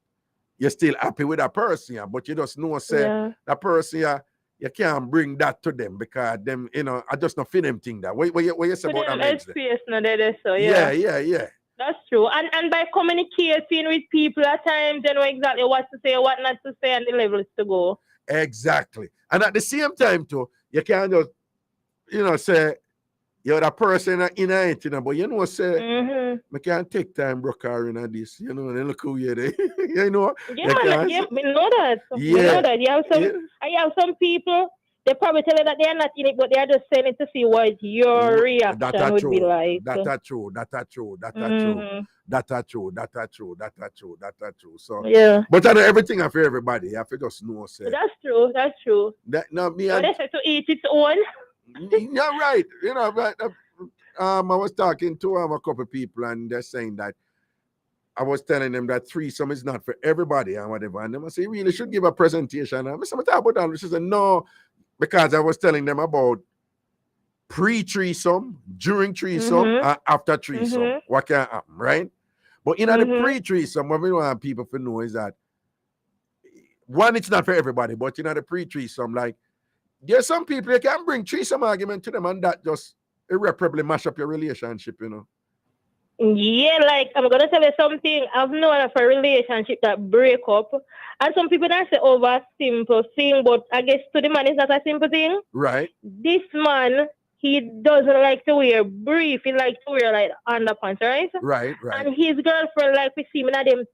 you're still happy with that person, yeah, but you just know, say, that person, yeah, you can't bring that to them because them, you know, I just not feel them think that. What you say about that? Space, no, so, yeah. That's true. And by communicating with people at times, they know exactly what to say, what not to say, and the levels to go. Exactly. And at the same time, too, you can't just, you know, say, you're that person in it, you know, but you know, say, I can't take time, broker, in this, you know, and look who you're there. You know? Yeah, we know that. Yeah. We know that. You have some people, they probably tell you that they're not in it, but they're just saying it to see what your reaction would be like. That's true. So, yeah. But I know everything I for everybody. I for just know, say. That's true. That, no, me but they say to eat its own. You're right. You know, but I was talking to a couple of people and they're saying that I was telling them that threesome is not for everybody and whatever. And they say, you really should give a presentation. And I said, talk about that. She said, no, because I was telling them about pre-threesome, during threesome, and after threesome. What can happen, right? But in the pre-threesome, what we want people to know is that one, it's not for everybody, but in the pre-threesome, like, there's some people you can bring threesome argument to them and that just irreparably mash up your relationship, you know. Yeah, like I'm gonna tell you something. I've known of a relationship that break up, and some people that say over a simple thing, but I guess to the man it's not a simple thing. Right. This man, he doesn't like to wear brief. He likes to wear like underpants, right? Right. And his girlfriend like we see me them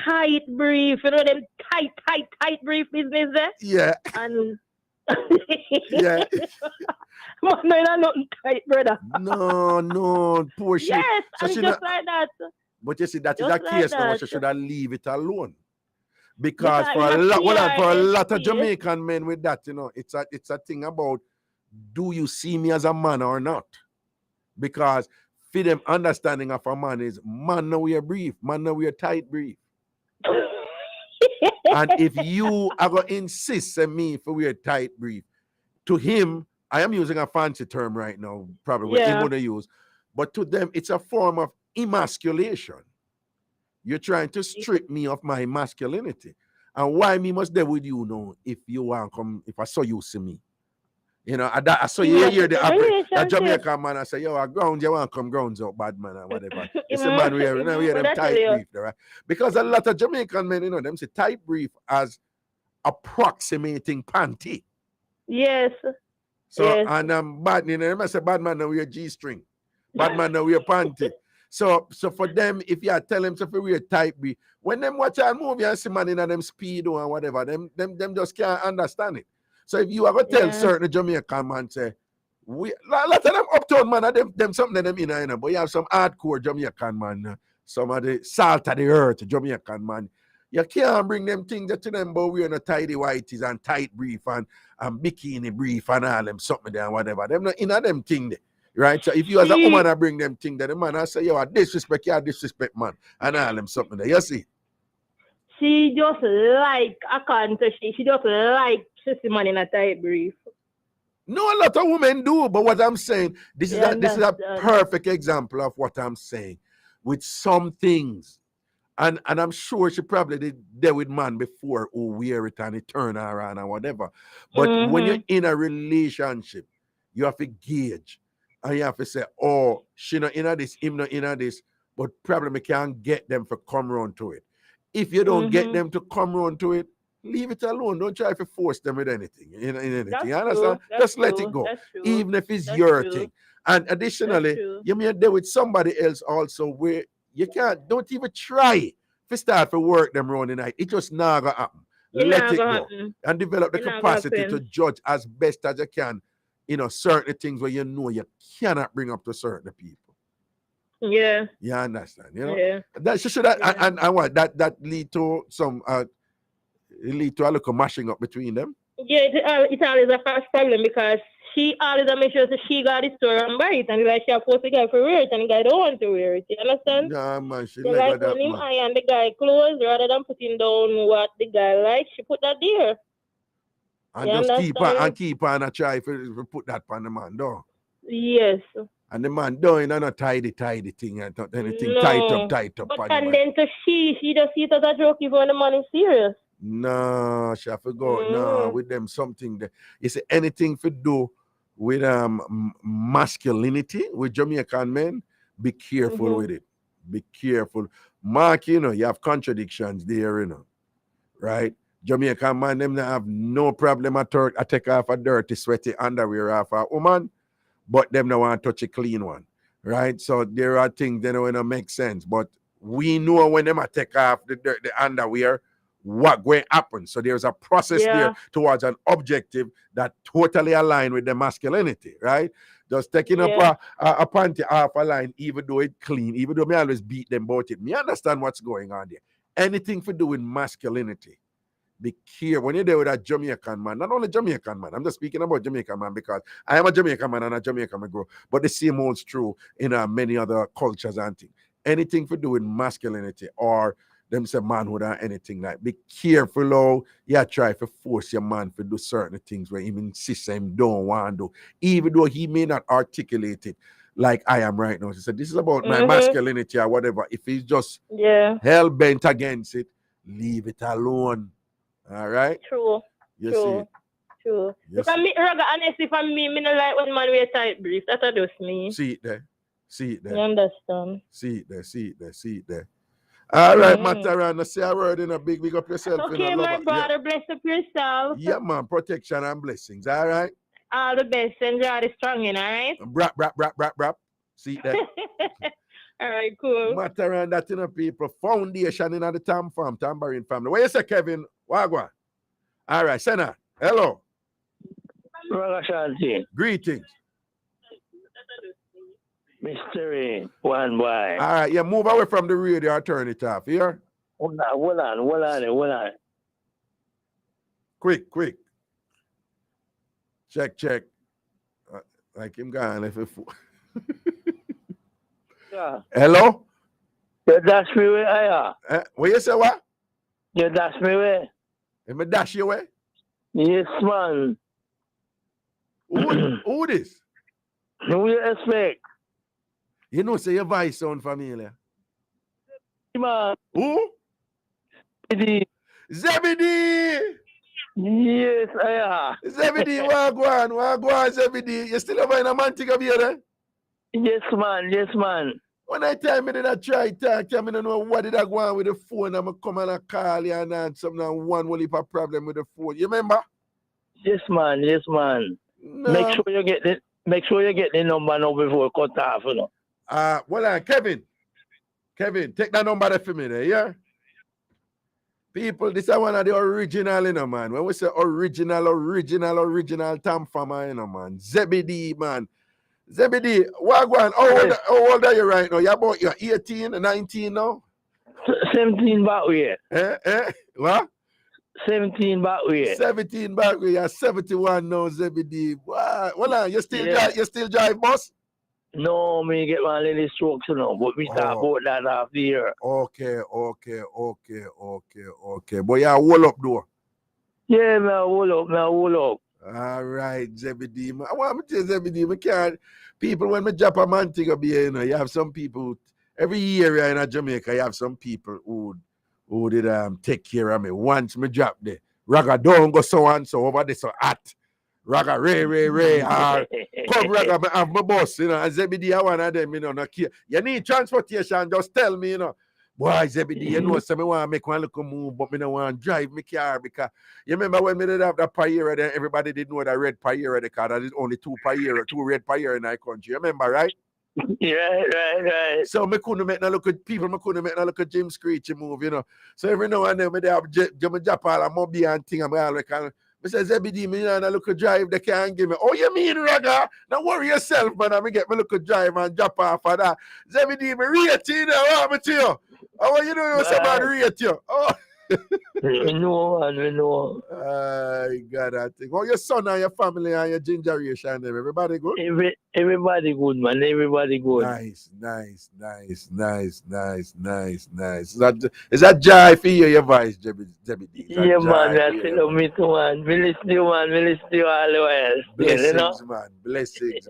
tight brief, you know, them tight brief business there. Yeah. And yeah. No, nothing tight, brother. No, poor shit. Yes, so and she just not, like that. But you see, that just is a like case now. that. She should have leave it alone. Because for a lot of Jamaican men with that, you know, it's a thing about, do you see me as a man or not? Because for them, understanding of a man is, man know we're brief, man know we're tight brief. And if you are going to insist on me for wear tight brief, to him, I am using a fancy term right now, probably what him going to use, but to them, it's a form of emasculation. You're trying to strip me of my masculinity. And why me must there with you now if you want to come, if I saw you see me? You know, I saw you hear that Jamaican man, I say, yo, I ground, you want to come grounds out, bad man, or whatever. It's a man, we hear them tight brief, right? Because a lot of Jamaican men, you know, them say tight brief as approximating panty. Yes. So, and bad, you know, I say, bad man, now wear G-string. Bad man, now wear panty. So for them, if you tell them to wear tight brief, when them watch a movie and see man in them speedo and whatever, them just can't understand it. So if you ever tell certain Jamaican man, say, a lot of them uptown man, them something them in, you know, but you have some hardcore Jamaican man, some of the salt of the earth Jamaican man. You can't bring them things to them, but we're in a tidy whities and tight brief and bikini brief and all them something there and whatever. Them not in a them thing there. Right? So if you as a woman I bring them thing there, the man I say, yo, I disrespect man and all them something there. You see? She just like a contest. She just like to see man in a tight brief. No, a lot of women do, but what I'm saying, this is a perfect example of what I'm saying. With some things, And I'm sure she probably did there with man before who wear it and it turn her on or whatever. But when you're in a relationship, you have to gauge and you have to say, oh, she not in this, him not in this, but probably me can't get them to come round to it. If you don't get them to come round to it, leave it alone. Don't try to force them with anything. In anything. That's You understand? true. Just let it go. That's true. Even if it's That's your true. thing. And additionally, true. you may deal with somebody else also where you don't even try to start to work them around the night. It just not gonna happen. Let it go and develop the capacity to judge as best as you can, certain things where you know you cannot bring up to certain people. Yeah. You understand? Yeah. That should and what that lead to some lead to a little mashing up between them. Yeah, it's always a first problem because she always make sure that she got the store and buy it, and like she supposed to guy for wear it, and the guy don't want to wear it. You understand? Nah, man, she like that, when him man. iron the guy clothes rather than putting down what the guy likes, she put that there. And you just keep on understand? and try to put that on the man, though. Yes. And the man doing a tidy thing and not anything No. tight up. But and then to she just see it as a joke even when the man is serious. No, she have to go. No, with them something that you say anything to do with masculinity with Jamaican men, be careful with it. Be careful. Mark, you have contradictions there, right? Jamaican man, them have no problem at all. I take off a dirty, sweaty underwear off a woman, but them don't want to touch a clean one, right? So there are things that don't make sense. But we know when them take off the underwear, what going to happen. So there's a process there towards an objective that totally aligned with the masculinity, right? Just taking up a panty off a line, even though it clean, even though me always beat them about it. Me understand what's going on there. Anything to do with masculinity, be careful. When you're there with a Jamaican man, not only Jamaican man, I'm just speaking about Jamaican man because I am a Jamaican man and a Jamaican man grow, but the same holds true in many other cultures and things. Anything to do with masculinity or them say manhood or anything like, be careful how you try to force your man to do certain things where he insists him don't want to do, even though he may not articulate it like I am right now. He said, this is about my masculinity or whatever. If he's just hell bent against it, leave it alone. All right? True. You see it. True. You Because me, honestly, for me don't like when man wear tight brief. That's just me. See it there. You understand? See it there. All right, Mataran, say a word in a big up yourself. Okay, my brother, bless up yourself. Yeah, man, protection and blessings, all right? All the best, enjoy the strong, all right? Brap. See it there. All right, cool. Mataran, that people, foundation in the Tambourine family. What you say, Kevin? Wagwan. All right, Senna. Hello. Ragashanti. Greetings. Mystery, one boy. All right, move away from the radio or turn it off, here? Hold on. Quick. Check. Like him gone. Yeah. Hello? You dash me away, what you say, what? You dash me away. Am I dash you away? Yes, man. Who this? Who you expect? You know, say your voice sound familiar. Man. Who? Zebedee! Yes, I am. Zebedee, wagwan, Zebedee. You still over in a Mantiga here? Yes, man. When I tell me that I try talk, I don't know what did I go on with the phone. I'm come and I call you and answer one will have a problem with the phone. You remember? Yes, man. No. Make sure you get the number now before cut off, you know. Well, Kevin, take that number there for me there, yeah? People, this is one of the original, man. When we say original Tam Farmer, man. Zebedee, man. Zebedee, wagwan, how old are you right now? You're 18, 19 now? 17 back way. What? 17 back way. 17 back way. You're 71 now, Zebedee. Well, you still drive bus? No, me get my little strokes, you know, but we start about that half the year. Okay. But you're wall up though. Yeah, me wall up. All right, Zebedee. I want to tell Zebedee, we can't. People, when me drop a man thing up here, you have some people every year in Jamaica, you have some people who did take care of me. Once me drop there, Raga don't go so and so over there so hot. Raga Ray, come Raga, me have my boss, you know, and Zebedee, one of them, you know, no care. You need transportation, just tell me, you know. Boy, Zebedee, you know, so me want to make one little move, but me don't want to drive my car because you remember when me did have that Payera, then everybody didn't know that red Payera, the car, that is only two red Payera in our country. You remember, right? Right. So me couldn't make no look at people, me couldn't make no look at Jim Screechy move, you know. So every now and then me have Jump all and Moby and thing, and me all like, me say, Zebedee, me and I look at drive, they can't give me. Oh, you mean, Raga? Don't worry yourself, man. I get me look at drive and drop off for that. Zebedee, me rate you, what happened to you? How you doing? Somebody rate you. Oh. We know. God, I think. Oh, your son and your family and your generation, everybody good? Everybody good, man. Everybody good. Nice. Is that joy for you, your voice, Zebedee? Yeah, man. I tell me too, man. We listen to you, man. We listen to you all the while. Blessings, you know? Man. Blessings.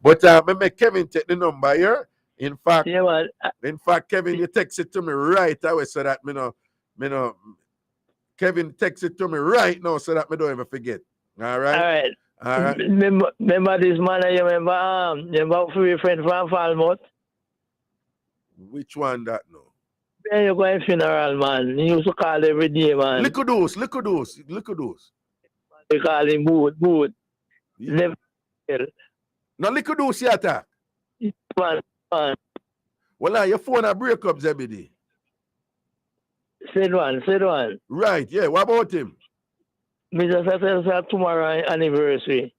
But I make Kevin take the number here. In fact, Kevin, you text it to me right away so that me know. Kevin, text it to me right now so that me don't ever forget. All right. Remember this man? You remember your friend from Falmouth? Which one that no? Yeah, you going funeral, man. He used to call every day, man. Look at those. They call him Boot. Never. No, look at those yet. Man. Well, your phone a break up, Zebedee. Said one. Right, yeah. What about him? Me just said tomorrow anniversary.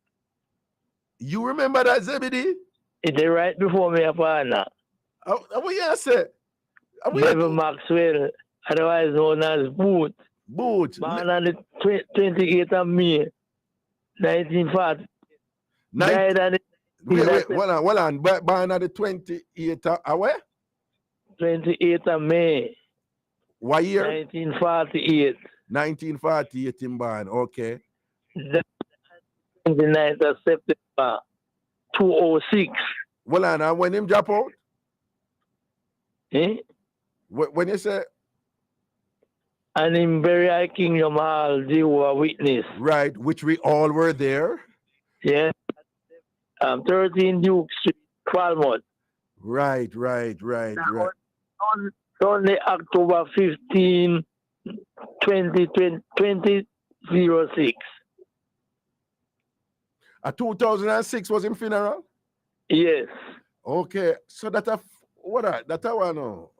You remember that, Zebedee? It's right before me, partner. What you say? David Maxwell, otherwise known as Boot. Born on the 28th of May, 1940. Died on the Hold on. Born on the 28th of where? 28th of May. What year? 1948. 1948 in born, okay. 29th of September, 2006. Hold on, and when him drop out? Eh? When you say? And in Burial Kingdom Hall, they were witness. Right, which we all were there. Yeah. 13 Duke Street, Falmouth. Right. Only October 15, 2006. 2006 was him funeral? Yes. Okay, so that I want to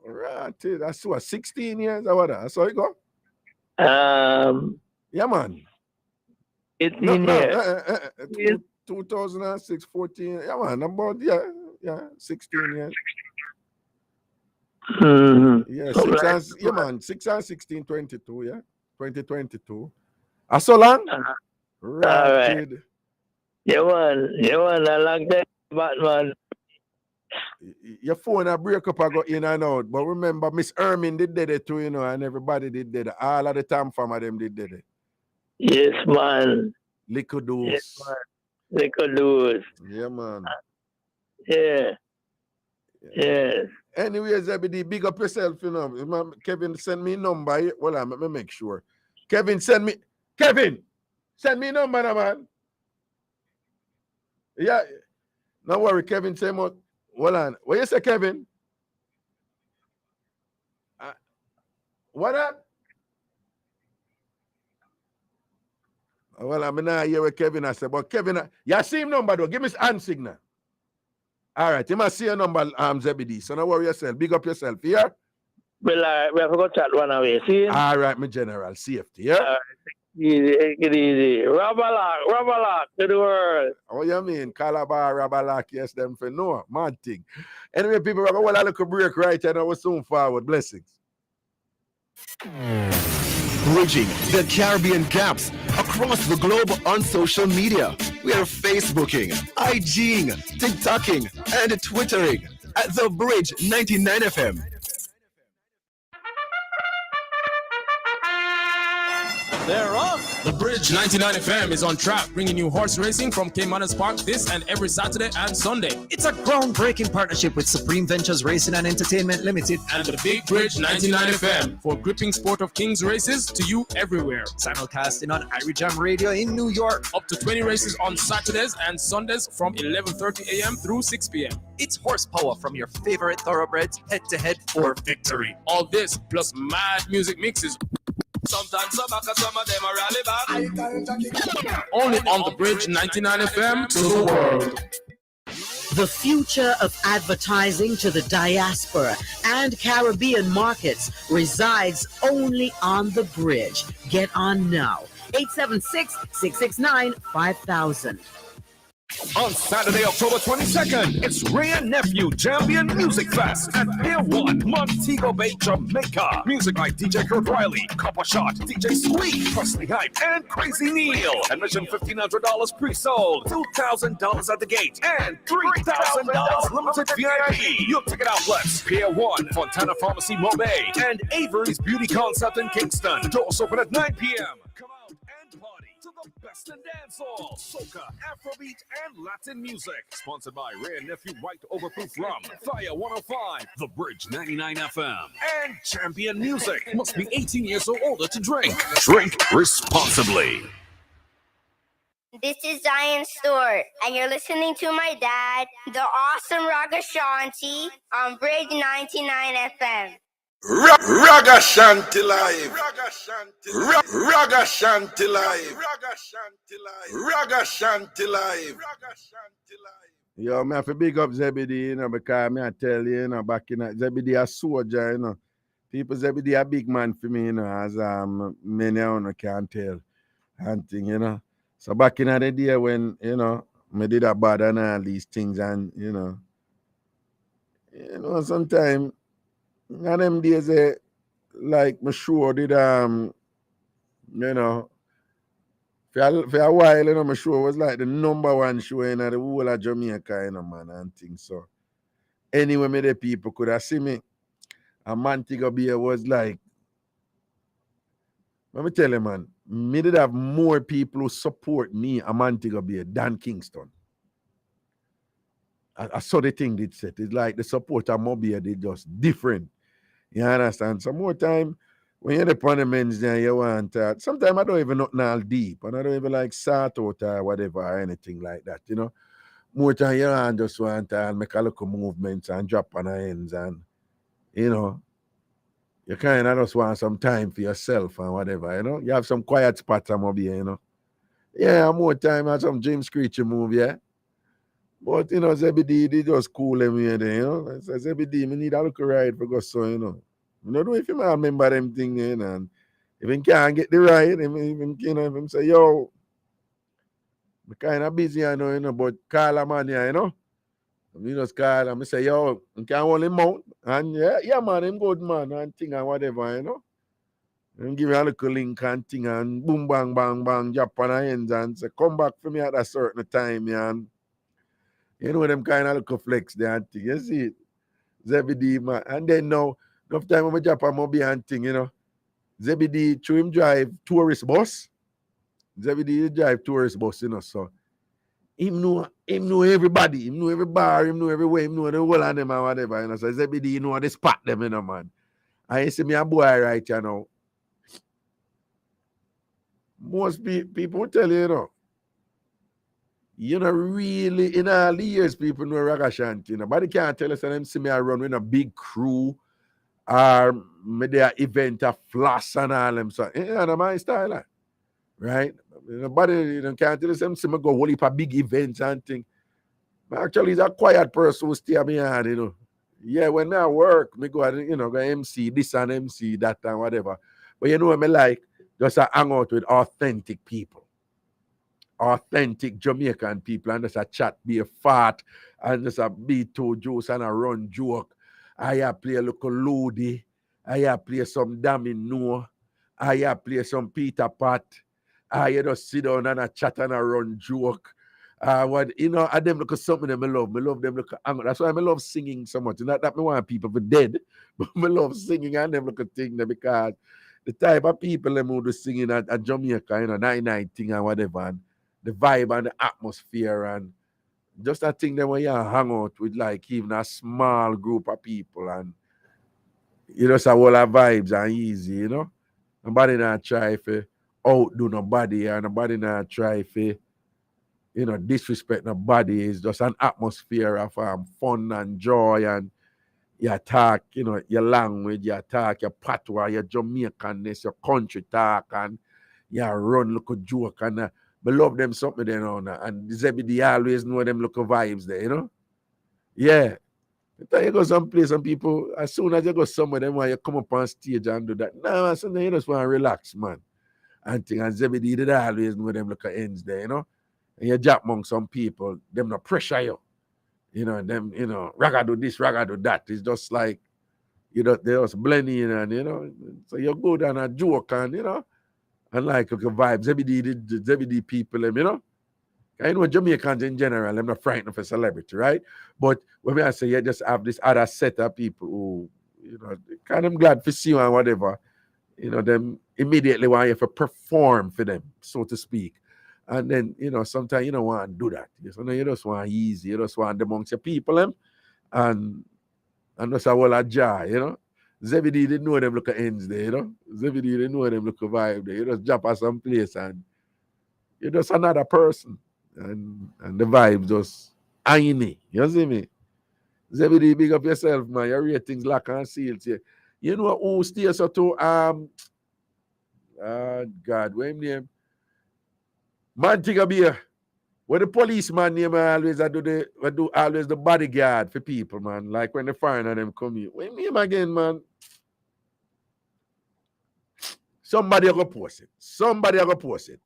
right. That's what 16 years or what? That's how it go. Yeah, man. 18 years. 2006, 14. Yeah, man. About 16 years. Mm-hmm. Yeah, 6 and 16, 22. Yeah, 2022. So long. Right. Kid. Yeah, man. I like that, Batman. Your phone a break up, I go in and out. But remember, Miss Ermin did it too, you know, and everybody did it. All of the time from them did it. Yes, man. Little dose. Yes, man. Little dose. Yeah, man. Yeah. Anyway, Zebedee, big up yourself, you know. Kevin, send me a number. Well, let me make sure. Kevin, send me a number, man. Yeah. No worry, Kevin, say more. Hold on. What you say, Kevin? What up? Well, I'm not here with Kevin. I said, but Kevin, you see him number though. Give me his hand signal. All right, you must see your number, Zebedee. So don't worry yourself. Big up yourself. Here. Well, we have to go chat one away. See? All right, my general. Safety. Yeah. All right. Easy. Rabalak to the world. What you mean? Calabar, Rabalak, yes, them for no. Mad thing. Anyway, people, we're going to look a break right now. We're soon forward. Blessings. Bridging the Caribbean gaps across the globe on social media. We are Facebooking, IGing, TikToking, and Twittering at The Bridge 99 FM. they're off. The Bridge 99 FM is on track, bringing you horse racing from Caymanas Park this and every Saturday and Sunday. It's a groundbreaking partnership with Supreme Ventures Racing and Entertainment Limited and the Big Bridge 99 FM for gripping Sport of Kings races to you everywhere. Simulcasting on Irie Jam Radio in New York. Up to 20 races on Saturdays and Sundays from 11:30 a.m. through 6 p.m. It's horsepower from your favorite thoroughbreds head-to-head for victory. All this plus mad music mixes. Sometimes some of them are rally back. Only on the Bridge 99 FM to the world. The future of advertising to the diaspora and Caribbean markets resides only on the Bridge. Get on now. 876-669-5000. On Saturday, October 22nd, it's Ray and Nephew Champion Music Fest at Pier 1, Montego Bay, Jamaica. Music by DJ Kurt Riley, Copper Shot, DJ Squeak, Presley Hype, and Crazy Neil. Admission $1,500 pre-sold, $2,000 at the gate, and $3,000 limited VIP. Your ticket outlets: Pier 1, Fontana Pharmacy, Mobay, and Avery's Beauty Concept in Kingston. Doors open at 9 p.m. Come out and party to the best in dancehall, soca, Afrobeat, and Latin music. Sponsored by Ray and Nephew White Overproof Rum, Fire 105, The Bridge 99 FM, and Champion Music. Must be 18 years or older to drink. Drink responsibly. This is Zion Stewart, and you're listening to my dad, the awesome Ragashanti, on Bridge 99 FM. Ragashanti live. Ragashanti live. Ragashanti live. Yo, me have to big up Zebedee, you know, because me I tell you, you know, back in Zebedee a soldier, you know. People Zebedee a big man for me, you know, as many of you can tell. And thing, you know. So back in the day when, you know, me did a bad and all these things, and you know, sometimes and them days, like my show did, you know, for a while, you know, my show was like the #1 show in the whole of Jamaica, you know, man, and things. So, anyway, me the people could have seen me. And Montego Bay was like, let me tell you, man, me did have more people who support me at Montego Bay than Kingston. I saw the thing did set. It's like the support of Mobile, they just different. You understand? Some more time, when you're the on the men's there, you want sometimes I don't even know all deep, and I don't even like sort out or whatever or anything like that, you know. More time you just want to make a local movements and drop on the ends, and you know, you kind of just want some time for yourself and whatever, you know. You have some quiet spots on Mobile, you know. Yeah, more time and some James Screechy move, yeah. But, you know, Zebedee, they just cool them here, you know. I said, Zebedee, me need a look ride for go so, you know. You know, if you might remember them thing, you know, and if you can't get the ride, even you know, if him say, yo, I'm kind of busy, I know, you know, but call a man here, you know. You just call him, I say, yo, you can't hold him out. And yeah, man, him good, man, and thing and whatever, you know. And give me a little link and thing, and boom, bang, bang, bang, drop on the ends, and say, come back for me at a certain time, yeah, and you know them kind of little flex there and thing. You see it? Zebedee, man. And then now, enough time when we drop a mobile and thing, you know. Zebedee, through him drive tourist bus. Zebedee drive tourist bus, you know, so. Him know everybody. Him know every bar, him know everywhere, him know the whole of them and whatever, you know. So Zebedee, you know how they spot them, you know, man. I see me a boy right, you know. Most people tell you, you know. You know, really, in all the years, people know Ragashanti. Nobody can't tell us that them see me I run with a big crew or maybe an event, a floss and all them. So, yeah, that's my style, right? Nobody can't tell us them see me go whole heap of big events and things. But actually, he's a quiet person who stay behind, you know. Yeah, when I work, me go, you know, go MC this and MC that and whatever. But you know what I like? Just hang out with authentic people. Authentic Jamaican people, and just a chat, be a fart, and just a be two jokes and a run joke. I play a little Lodi. I play some Domino. I play some Peter Pat. I just sit down and a chat and a run joke. What you know, I them look at something that I love. I love them look at, that's why I love singing so much. Not that I want people for dead, but I love singing and them look at things because the type of people them who do singing at Jamaica, you know, 99 thing and whatever, and the vibe and the atmosphere and just that thing that when you hang out with like even a small group of people and you just have all our vibes and easy, you know. Nobody not try to outdo nobody and nobody not try to, you know, disrespect nobody. It's just an atmosphere of fun and joy and you talk, you know, your language, you talk your patois, your Jamaicanness, your country talk, and you run look a joke and I love them something there, you know, and Zebedee always know them look vibes there, you know. Yeah. You go someplace and people, as soon as you go somewhere, them want you come up on stage and do that. No, sometimes you just want to relax, man. And Zebedee did always know them look at ends there, you know. And you jump among some people, them no pressure you. You know, them, you know, Raga do this, Raga do that. It's just like, you know, they just blend in and, you know, so you go down and joke and, you know, and like look at vibes. Zebedee people, them, you know. I know Jamaicans in general, I'm not frightened of a celebrity, right? But when I say you just have this other set of people who, you know, kind of glad to see you and whatever, you know, them immediately want you to perform for them, so to speak. And then, you know, sometimes you don't want to do that. You just want easy. You just want amongst your people, them, and just a whole of joy, you know. Zebedee didn't know them look at ends there, you know. Zebedee didn't know them look at vibe there. You just jump at some place and you're just another person. And the vibe just irony. You see me? Zebedee, big up yourself, man. Your ratings lock and sealed here. You know who stays so to God, what him name? Man Tigabia. Where the policeman name always I do always the bodyguard for people, man. Like when the foreigner them come here. What him name again, man? Somebody go post it. Somebody go post it.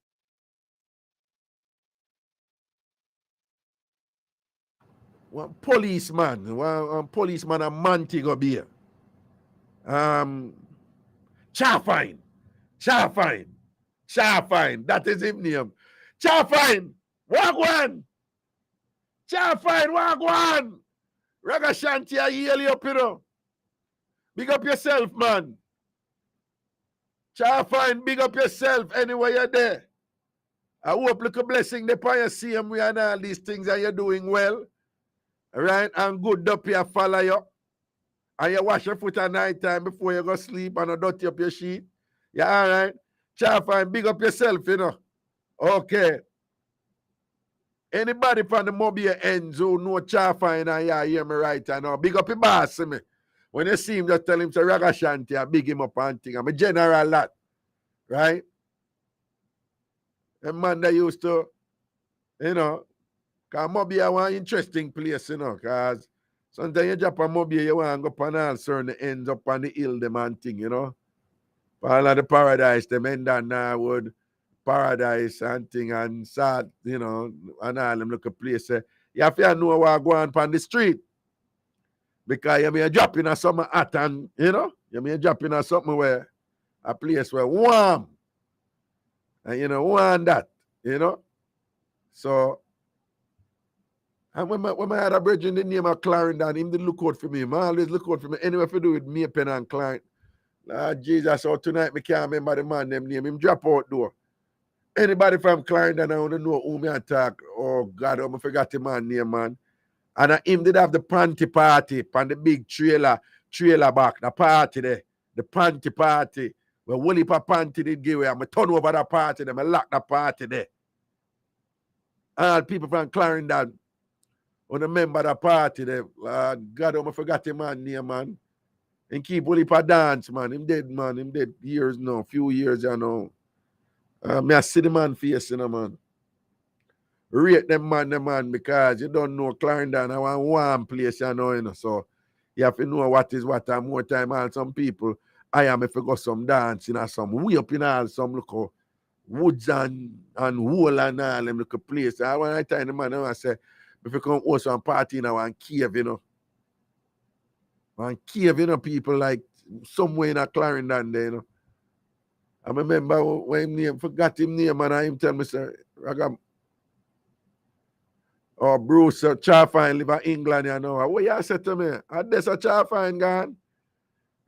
One policeman a Montego Bay. Charfine. That is his name. Charfine. Wagwan. Charfine, Wagwan. Ragashanti, I hear you up, you know. Big up yourself, man. Charfine, big up yourself anywhere you're there. I hope look a blessing upon you see him and all these things and you're doing well. All right, and good up here follow you. And you wash your foot at night time before you go sleep and dirty up your sheet. Yeah, all right. Charfine, big up yourself, you know. Okay. Anybody from the Mobile ends who know Charfine and you hear me right now, big up your boss, me. When you see him, just tell him to Ragashanti, I big him up and thing. I'm a general lot. Right? A man that used to, you know, because Mobile one interesting place, you know, because sometimes you drop a Mobile, you want to go on all certain ends up on the hill, them and thing, you know. All of the paradise, them end on Norwood, paradise and thing, and sad, you know, and all them look a place. You have to know what go on the street. Because you may drop in a something hot and, you know, you may drop in a something where, a place where warm. And, you know, want that, you know. So, and when I had a bridge in the name of Clarendon, him did look out for me. I always look out for me. Anyway, if you do with me, Pen and Clarendon. Jesus, so tonight me can't remember the man them name. Him drop out door. Anybody from Clarendon, I want to know who me attack. Oh, God, I forgot the man name, man. And him did have the panty party on the big trailer back, the party there. The panty party. Where Wooly Pa panty did give away. I'm turn over the party, them I lock the party there. All people from Clarendon want to remember the party there. God, I forgot the man name, man. And keep Wooly Pa dance, man. Him dead, man. Him dead years now, few years, you know. Me I see the man face, you know, man. Rate them man, because you don't know Clarendon, I want one place, you know, so you have to know what is what and more time and some people, I am if you go some dancing or some way up in all some look woods and wool and all them look place. I want to tell the man, I say, if you come host some party in one cave, you know. One cave, you know, people like somewhere in a Clarendon there, you know. I remember when him name, forgot him name, and I him tell me, sir, Ragam. Oh, Bruce, Charfine live in England, you know. What you said to me? There's a Charfine gone.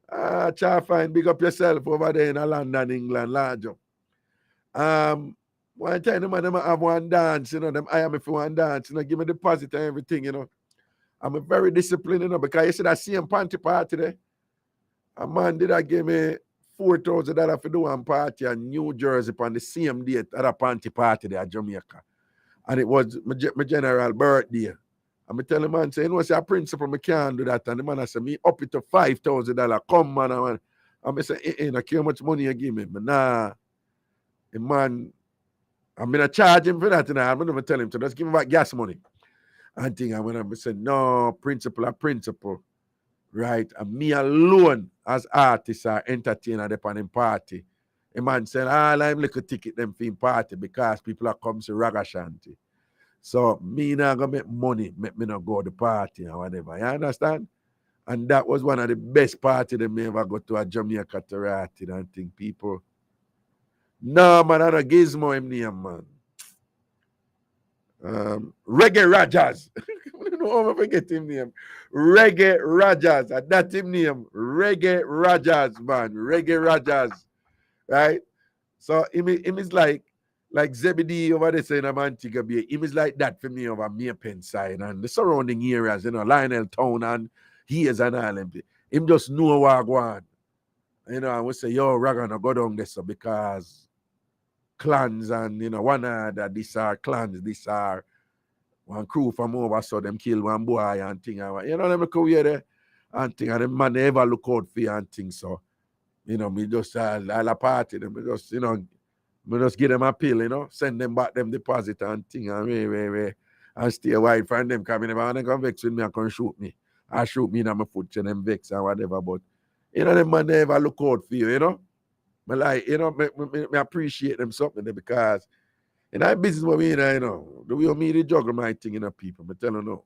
Try find big up yourself over there in London, England, large up. One time them have one dance, you know, them I am if you want dance, you know, give me deposit and everything, you know. I'm a very disciplined, you know, because you see that same panty party there. A man did that give me $4,000 for do one party in New Jersey on the same date at a panty party there at Jamaica. And it was my general birthday. And I tell the man, say, you know, say a principal, I can't do that. And the man I say, me up it to $5,000. Come, man. And I say, I care how much money you give me. But nah, the man, I'm going to charge him for that. And I'm going to tell him to just give me back gas money. And thing, and when I said, no, principal, right? And me alone as artist or entertainer upon him party. A man said, I'm like a ticket them for him party because people are come to Ragashanti. So me not gonna make money, make me not go to the party or whatever. You understand? And that was one of the best parties that me ever go to a Jamaica Terati and think people. No, man, I don't gizmo him name, man. Reggae Rajas. I don't know how I forget him name. Reggae Rajas. That's him name. Reggae Rajas, man. Reggae Rajas. Right? So him is like Zebedee over there saying I'm Antigua Bay. Him is like that for me over Maypen side and the surrounding areas, you know, Lionel Town and Hayes and Island. Him just know what I want. You know, I would say, yo, we're gonna go down there so because clans and, you know, one other, these are clans, these are one crew from over, so them kill one boy and thing. You know, them come here there and thing, and them man never look out for you and thing. So, you know, me just all a party, them just, you know, me just give them a pill, you know, send them back them deposit and thing, and and stay away from them coming never and they come vex with me and come shoot me. I shoot me in my foot and them vex and whatever, but you know, them man never look out for you, you know. But like, you know, me appreciate them something there because in that business what we in, you know, the way me they juggle my thing, you know, people. But tell you no.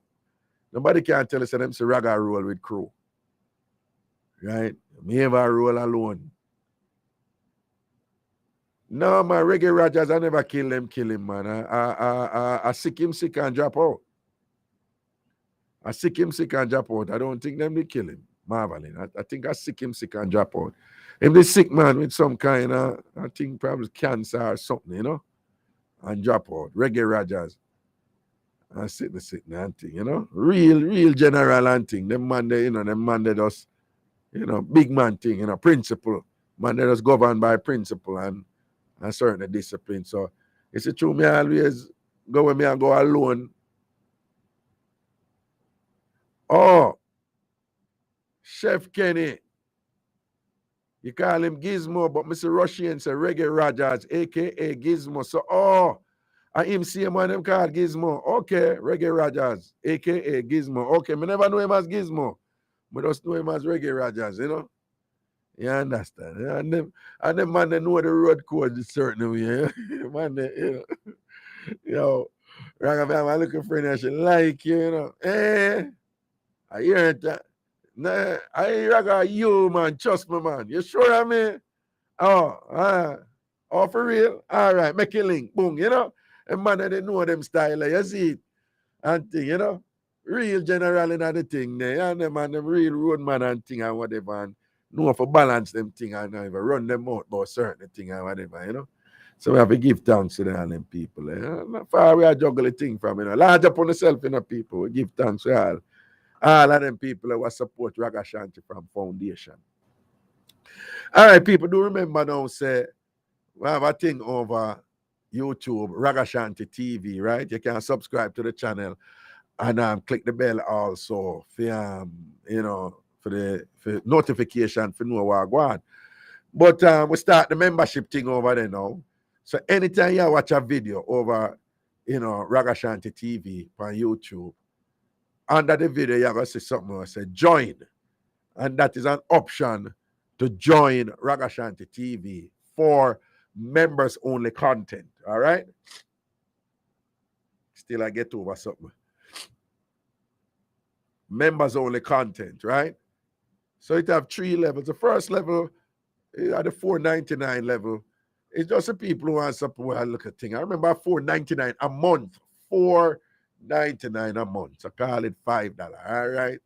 Nobody can tell us that them say raga roll with crew. Right? Me ever roll alone. No, man, Reggae Rogers, I never kill him, man. I sick him sick and drop out. I sick him sick and drop out. I don't think them they kill him. Marveling. I think I sick him sick and drop out. If they sick man with some kind of, I think probably cancer or something, you know, and drop out. Reggae Rogers. I sit and thing, you know. Real general and thing. Them man they, you know, them man they just, you know, big man thing, you know, principle. Man they just governed by principle and certain discipline. So it's a true me always go with me and go alone. Oh, Chef Kenny. You call him Gizmo, but Mr. Russian say Reggae Rogers, aka Gizmo. So I him see him on them called Gizmo. Okay, Reggae Rogers, aka Gizmo. Okay, me never know him as Gizmo. But just know him as Reggae Rogers, you know. You understand? And them man they know the road code a certain way. Yeah? Man, they, you know. Yo, Ragavan, I'm looking for a like you know. I hear it. Nah, I ain't Raga you, man. Trust me, man. You sure I mean? Oh, for real? All right, make a link. Boom, you know? And man, they know them style. You see it? And thing, you know? Real general in the thing there. And them man, them real road man and thing and whatever. And know for balance them thing and even run them out about certain thing and whatever, you know? So we have to give thanks to them people. Not far we are juggle the thing from, you know. Large upon yourself, you know, people. We give thanks to all of them people who support Ragashanti from Foundation. All right, people, do remember now, say, we have a thing over YouTube, Ragashanti TV, right? You can subscribe to the channel and click the bell also for, you know, for notification for know what go on. But we start the membership thing over there now. So anytime you watch a video over, you know, Ragashanti TV on YouTube, under the video, you're going to see something that says join. And that is an option to join Ragashanti TV for members only content. All right? Still, I get over something. Members only content, right? So it have 3 levels. The first level is at the $4.99 level. It's just the people who want support. Look at thing. I remember $4.99 a month. $4.99 a month. So call it $5. All right.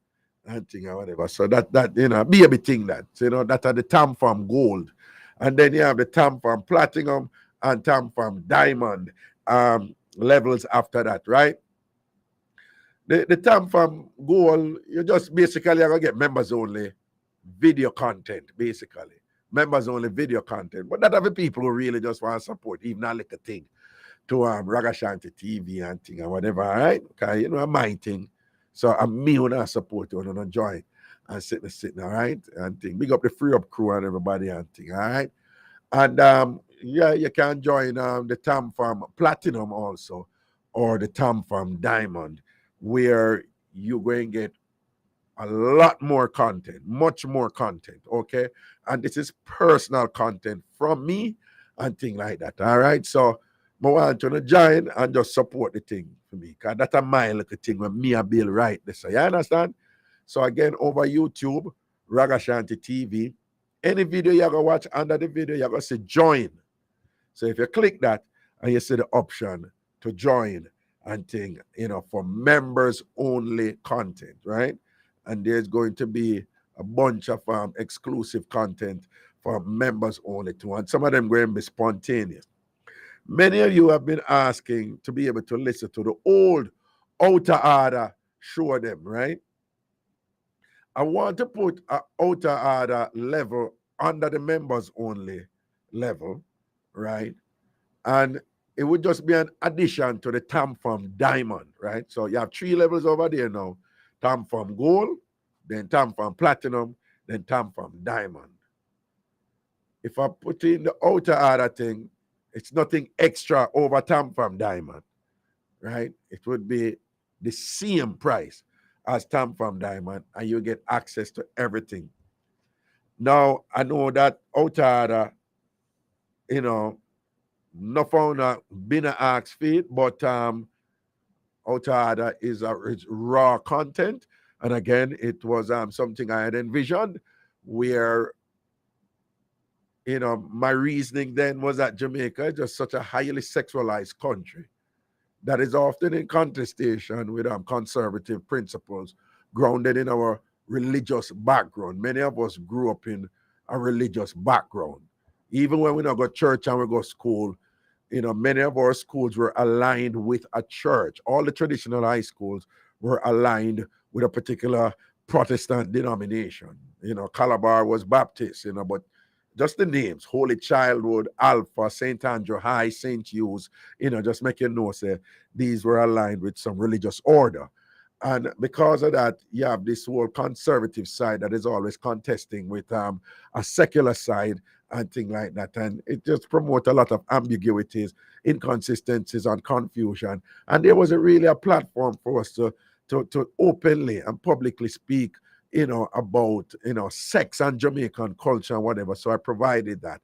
and thing or whatever. So that you know, be a big thing that, you know, that are the tam from gold. And then you have the tam from platinum and tam from diamond levels after that, right? The tam from gold, you just basically are gonna get members only video content, basically. Members only video content. But that other people who really just want to support, even a little thing, to Ragashanti TV and thing and whatever, all right? Okay, you know, my thing. So I'm me when I support you and join and sitting, all right? And thing. Big up the free up crew and everybody and thing, all right? And yeah, you can join the tam from platinum also, or the tam from diamond, where you're going to get a lot more content, much more content, okay? And this is personal content from me and thing like that, all right? So I want to join and just support the thing for me, because that's a my little thing when me and Bill right this. So you understand? So again, over YouTube, Ragashanti TV, any video you're going to watch under the video, you're going to say join. So if you click that and you see the option to join and thing, you know, for members only content, right? And there's going to be a bunch of exclusive content for members only too. And some of them going to be spontaneous. Many of you have been asking to be able to listen to the old outer order show them, right? I want to put an outer order level under the members only level, right? And it would just be an addition to the tam from diamond, right? So you have 3 levels over there now. Tam from gold, then tam from platinum, then tam from diamond. If I put in the outer order thing, it's nothing extra over tam from diamond, right? It would be the same price as tam from diamond, and you get access to everything. Now, I know that outer order, you know, no found been an ask feed, but outer order is raw content. And again, it was something I had envisioned where, you know, my reasoning then was that Jamaica is just such a highly sexualized country that is often in contestation with conservative principles grounded in our religious background. Many of us grew up in a religious background. Even when we don't go to church and we go to school, you know, many of our schools were aligned with a church. All the traditional high schools were aligned with a particular Protestant denomination. You know, Calabar was Baptist, you know, but just the names, Holy Childhood, Alpha, St. Andrew High, St. Hugh's, you know, just make you know, say, these were aligned with some religious order. And because of that, you have this whole conservative side that is always contesting with a secular side and things like that. And it just promotes a lot of ambiguities, inconsistencies, and confusion. And there wasn't really a platform for us to openly and publicly speak, you know, about, you know, sex and Jamaican culture and whatever. So I provided that.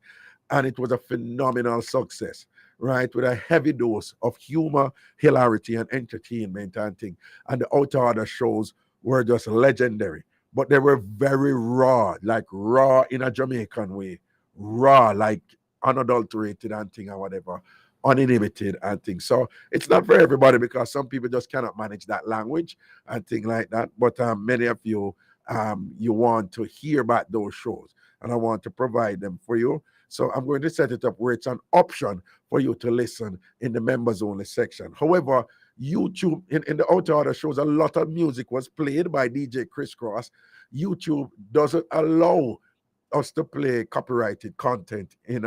And it was a phenomenal success, right? With a heavy dose of humor, hilarity, and entertainment and thing. And the outer order shows were just legendary. But they were very raw, like raw in a Jamaican way. Raw, like unadulterated and thing or whatever. Uninhibited and things. So it's not for everybody because some people just cannot manage that language and things like that. But many of you, you want to hear about those shows, and I want to provide them for you. So I'm going to set it up where it's an option for you to listen in the members only section. However, YouTube in the outer order shows a lot of music was played by DJ Crisscross. YouTube doesn't allow us to play copyrighted content in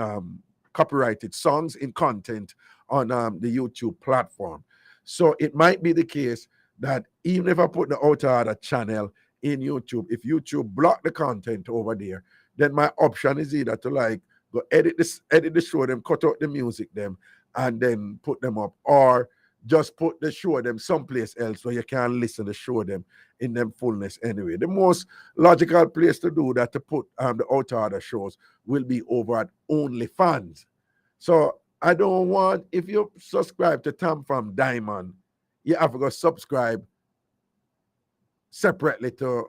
copyrighted songs in content on the YouTube platform. So it might be the case that even if I put the outer order channel in YouTube, if YouTube block the content over there, then my option is either to like go edit the show them, cut out the music them, and then put them up, or just put the show them someplace else where you can listen to show them in them fullness anyway. The most logical place to do that, to put the outer order shows, will be over at OnlyFans. So I don't want, if you subscribe to Tam from Diamond, you have to go subscribe separately to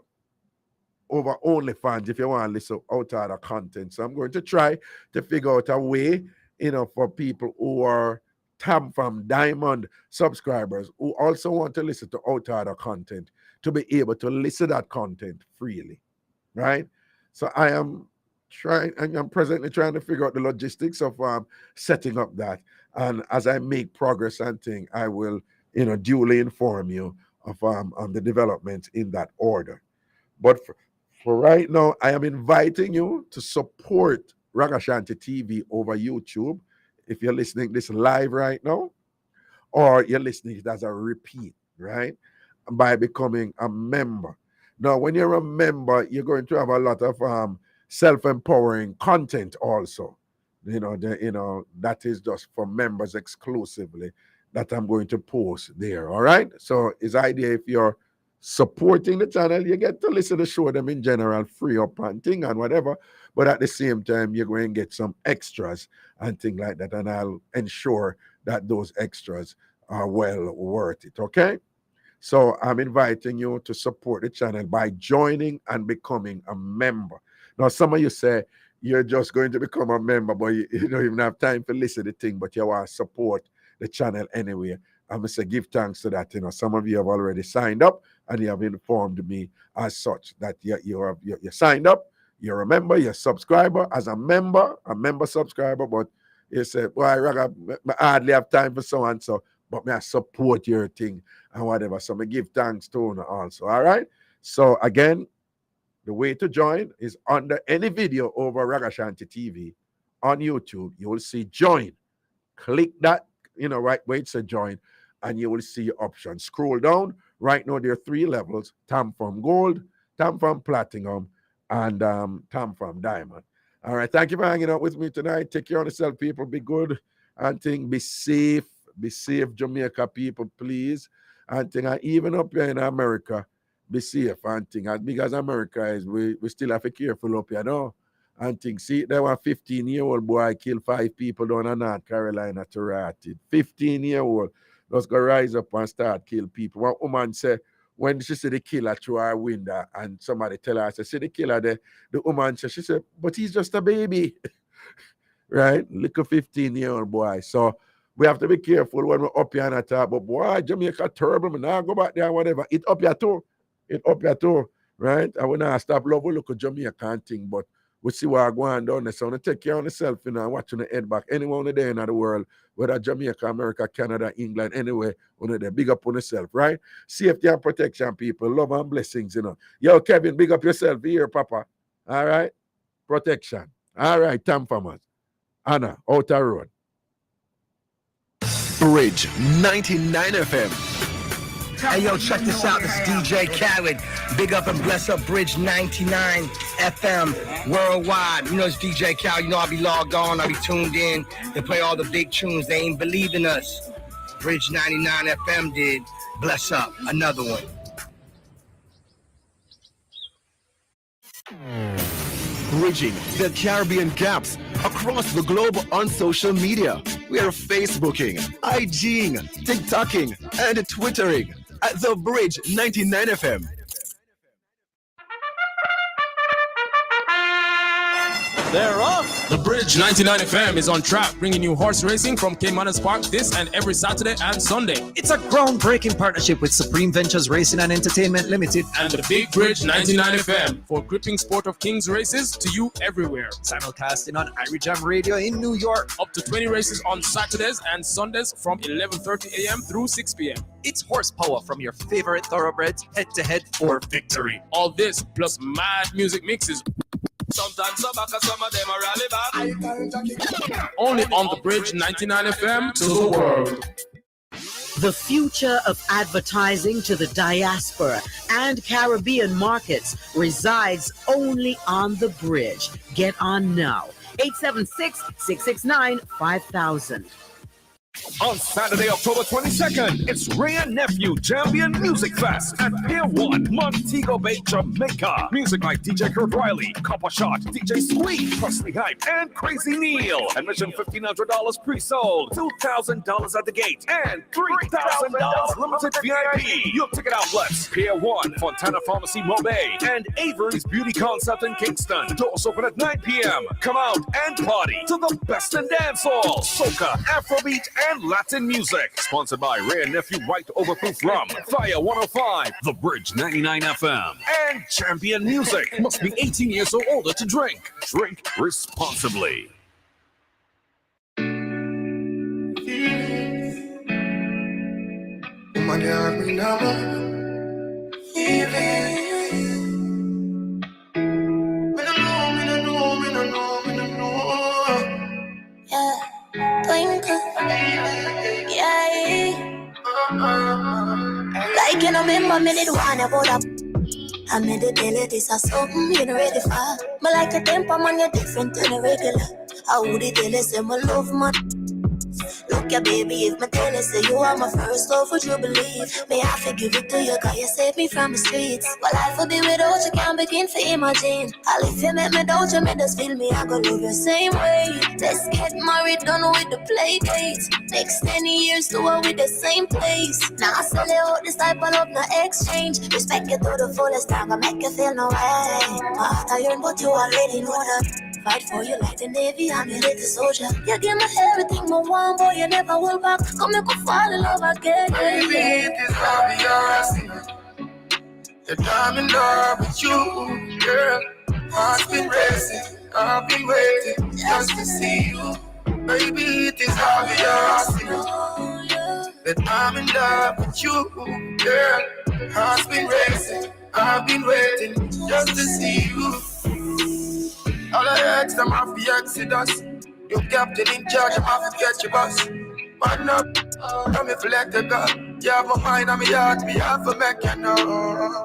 over OnlyFans if you want to listen to outer order content. So I'm going to try to figure out a way, you know, for people who are Tam from Diamond subscribers who also want to listen to outsider content to be able to listen to that content freely, right? So I'm presently trying to figure out the logistics of setting up that. And as I make progress and things, I will, duly inform you of the developments in that order. But for right now, I am inviting you to support Ragashanti TV over YouTube if you're listening this live right now, or you're listening it as a repeat, right? By becoming a member. Now, when you're a member, you're going to have a lot of self-empowering content also. That is just for members exclusively that I'm going to post there, all right? So it's idea if you're supporting the channel, you get to listen to show them in general, free up and thing and whatever, but at the same time, you're going to get some extras and things like that, and I'll ensure that those extras are well worth it, okay? So I'm inviting you to support the channel by joining and becoming a member. Now, some of you say you're just going to become a member, but you don't even have time to listen to the thing, but you want to support the channel anyway. I'm going to say give thanks to that. Some of you have already signed up and you have informed me as such that you're signed up, you're a member, you're a subscriber. As a member subscriber, but you say, well, I hardly have time for so and so, but may I support your thing and whatever. So I give thanks to you also, all right? So again, the way to join is under any video over Ragashanti TV on YouTube. You will see join. Click that, right where it says join, and you will see your options. Scroll down. Right now, there are 3 levels: Tam from Gold, Tam from Platinum, and Tam from Diamond. All right. Thank you for hanging out with me tonight. Take care of yourself, people. Be good and think. Be safe. Be safe, Jamaica people, please. And think, even up here in America, be safe and think. As big as America is, we still have to be careful up here, and think. See, there was a 15-year-old boy killed 5 people down in North Carolina to rotted. 15-year-old just go rise up and start kill people. One woman said, when she see the killer through her window, and somebody tell her, see the killer there, the woman said, she said, but he's just a baby. Right? Little 15-year-old boy. So we have to be careful when we're up here and talk, but boy, Jamaica terrible, man. Now go back there, whatever. It up here too. Right? I will not stop love. We look at Jamaica and thing, but we see what are going down there. So take care of yourself, and watching the head back. Anyone there in the world, whether Jamaica, America, Canada, England, anywhere, they big up on yourself, right? Safety and protection, people. Love and blessings, Yo, Kevin, big up yourself here, Papa. All right? Protection. All right, Tam Farmers. Anna, Outer Road. Bridge 99 FM. Hey, yo, check this out. This is DJ Khaled. Big up and bless up Bridge 99 FM worldwide. It's DJ Khaled. I'll be logged on. I'll be tuned in. They play all the big tunes. They ain't believing us. Bridge 99 FM did. Bless up. Another one. Bridging the Caribbean gaps across the globe on social media. We are Facebooking, IGing, TikToking, and Twittering at The Bridge 99 FM. They're off! The Bridge 99 FM is on track, bringing you horse racing from Caymanas Park this and every Saturday and Sunday. It's a groundbreaking partnership with Supreme Ventures Racing and Entertainment Limited and the Big Bridge 99 FM for gripping Sport of Kings races to you everywhere. Simulcasting on Irie Jam Radio in New York. Up to 20 races on Saturdays and Sundays from 11:30 a.m. through 6 p.m. It's horsepower from your favorite thoroughbreds, head-to-head for victory. All this plus mad music mixes. Sometimes some of them are rally back. Only on the Bridge 99 FM to the world. The future of advertising to the diaspora and Caribbean markets resides only on the Bridge. Get on now. 876-669-5000. On Saturday, October 22nd, it's Ray and Nephew Champion Music Fest at Pier 1, Montego Bay, Jamaica. Music like DJ Kurt Riley, Copper Shot, DJ Squeak, Presley Hype, and Crazy Neil. Admission $1,500 pre-sold, $2,000 at the gate, and $3,000 limited VIP. Your ticket outlets: Pier 1, Fontana Pharmacy, Mobay, and Avery's Beauty Concept in Kingston. Doors open at 9 p.m. Come out and party to the best in dancehall, soca, Afrobeat, and Latin music. Sponsored by Ray and Nephew White Overproof Rum, Fire 105, The Bridge 99 FM, and Champion Music. Must be 18 years or older to drink. Drink responsibly. Like you know, remember me did one about up. I made it daily, this is something you know ready for. But like a temper man, you're different than a regular. I would it tell you, say my love man. Look ya baby, if my tell you, say you are my first love, would you believe? May I forgive it to you, cause you saved me from the streets. Well, life will be without you, can't begin to imagine. I'll if you make me doubt you, may just feel me, I go love you same way. Let's get married, done with the play dates. Next 10 years, do it with the same place. Now I sell you out this type of love, no exchange. Respect you to the fullest time, I make you feel no way. My heart iron, but you already know that. Fight for you like the Navy, I'm your little soldier. You give me everything, my one boy, you never will back. Come make me fall in love again. Baby, it is obvious that I'm in love with you, girl. Heart's been racing, I've been waiting just to see you. Baby, it is obvious that I'm in love with you, girl. Heart's been racing, I've been waiting just to see you. All I ex, I'm off the Exodus. You captain in charge, I'm off to catch your bus. Man up, I'm if let the go. You have my mind and my heart, me have to make you know.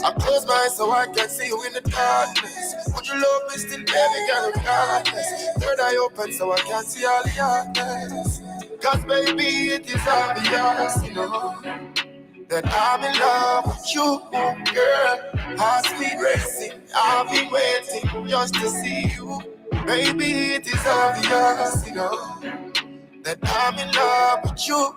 I close my eyes so I can see you in the darkness. Would you love me still, baby girl, regardless? Third eye open so I can see all the darkness. Cause baby, it is obvious, you know, that I'm in love with you, girl. Heart's been racing, I've been waiting just to see you. Baby, it is obvious, you know, that I'm in love with you,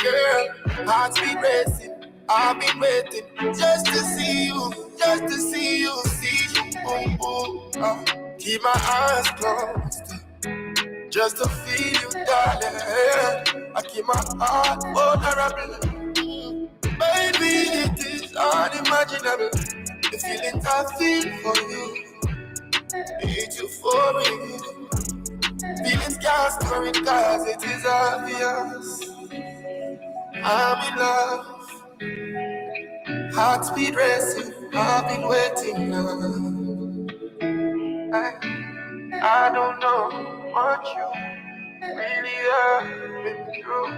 girl. Heart's been racing, I've been waiting just to see you, just to see you, Ooh, ooh. Keep my eyes closed, just to feel you, darling. I keep my heart vulnerable. Baby, it is unimaginable. The feelings I feel for you, it's euphoria. Feelings can't store it cause it is obvious. I'm in love. Heart speed racing, I've been waiting now. I don't know what you really have been through.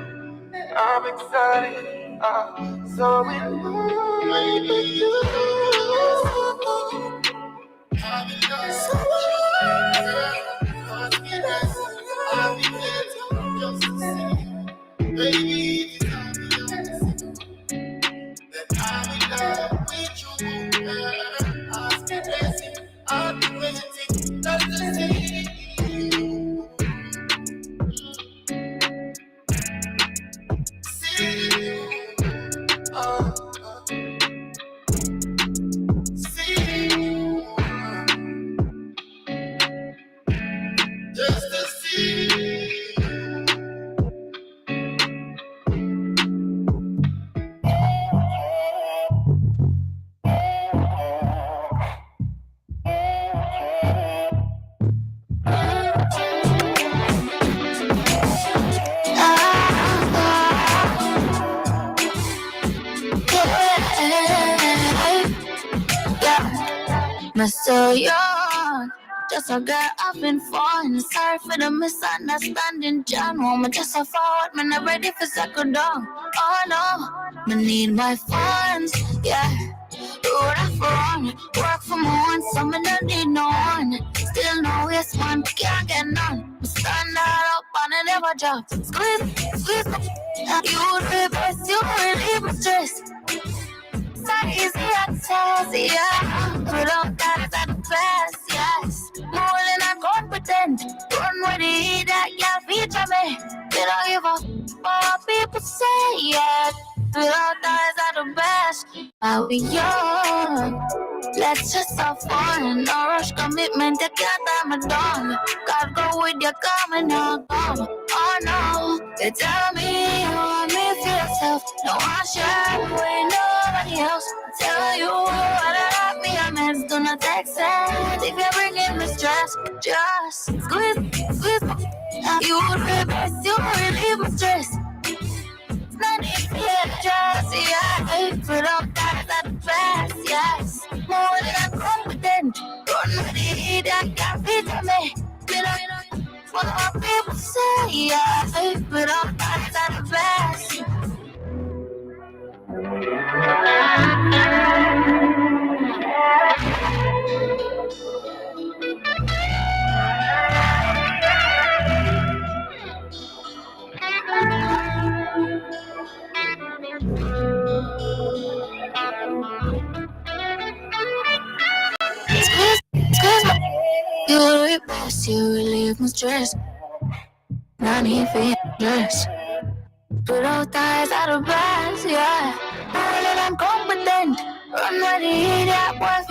I'm excited, I'm so in love. Baby, you. I'm in love. Heart speed racing, I've been waiting just to see. Baby, I'm in love with you, girl. I've been waiting, I've been waiting just to see you. See you. See you. Just to see you. I'm so young, just a girl I've been falling. Sorry for the misunderstanding, John. Woman, just so forward, man, I'm ready for second down. Oh no, me need my funds, yeah. Road after run, work for my own, so me don't need no one. Still no yes man, can't get none. Me stand up and I never drop. Squeeze, you would be best, you relieve my stress. So easy access, yeah. Without that, it's at the best, yes. More than I can't pretend. Run with the heat that y'all feature me. They don't give a what people say, yeah. Without that, it's at the best. I'll be young, Let's just have fun. No rush commitment, you can't tie me down. God go with you, come and not come. Oh no, you tell me you want me for yourself. No one share with nobody else. Tell you what I love me, a mess, do not accept. If you're bringing me stress, just squeeze. You would be best, you relieve my stress. Not if you just, yeah. Without that, that's fast, yes. More than confident. Run with the heat and can't beat me. You know, what my people say, yeah. Without that, that's fast. Excuse me. You will best, you relieve my stress. Not even dress. Without eyes out of breath, yeah. More than I'm competent. Run with the heat, yeah, boy,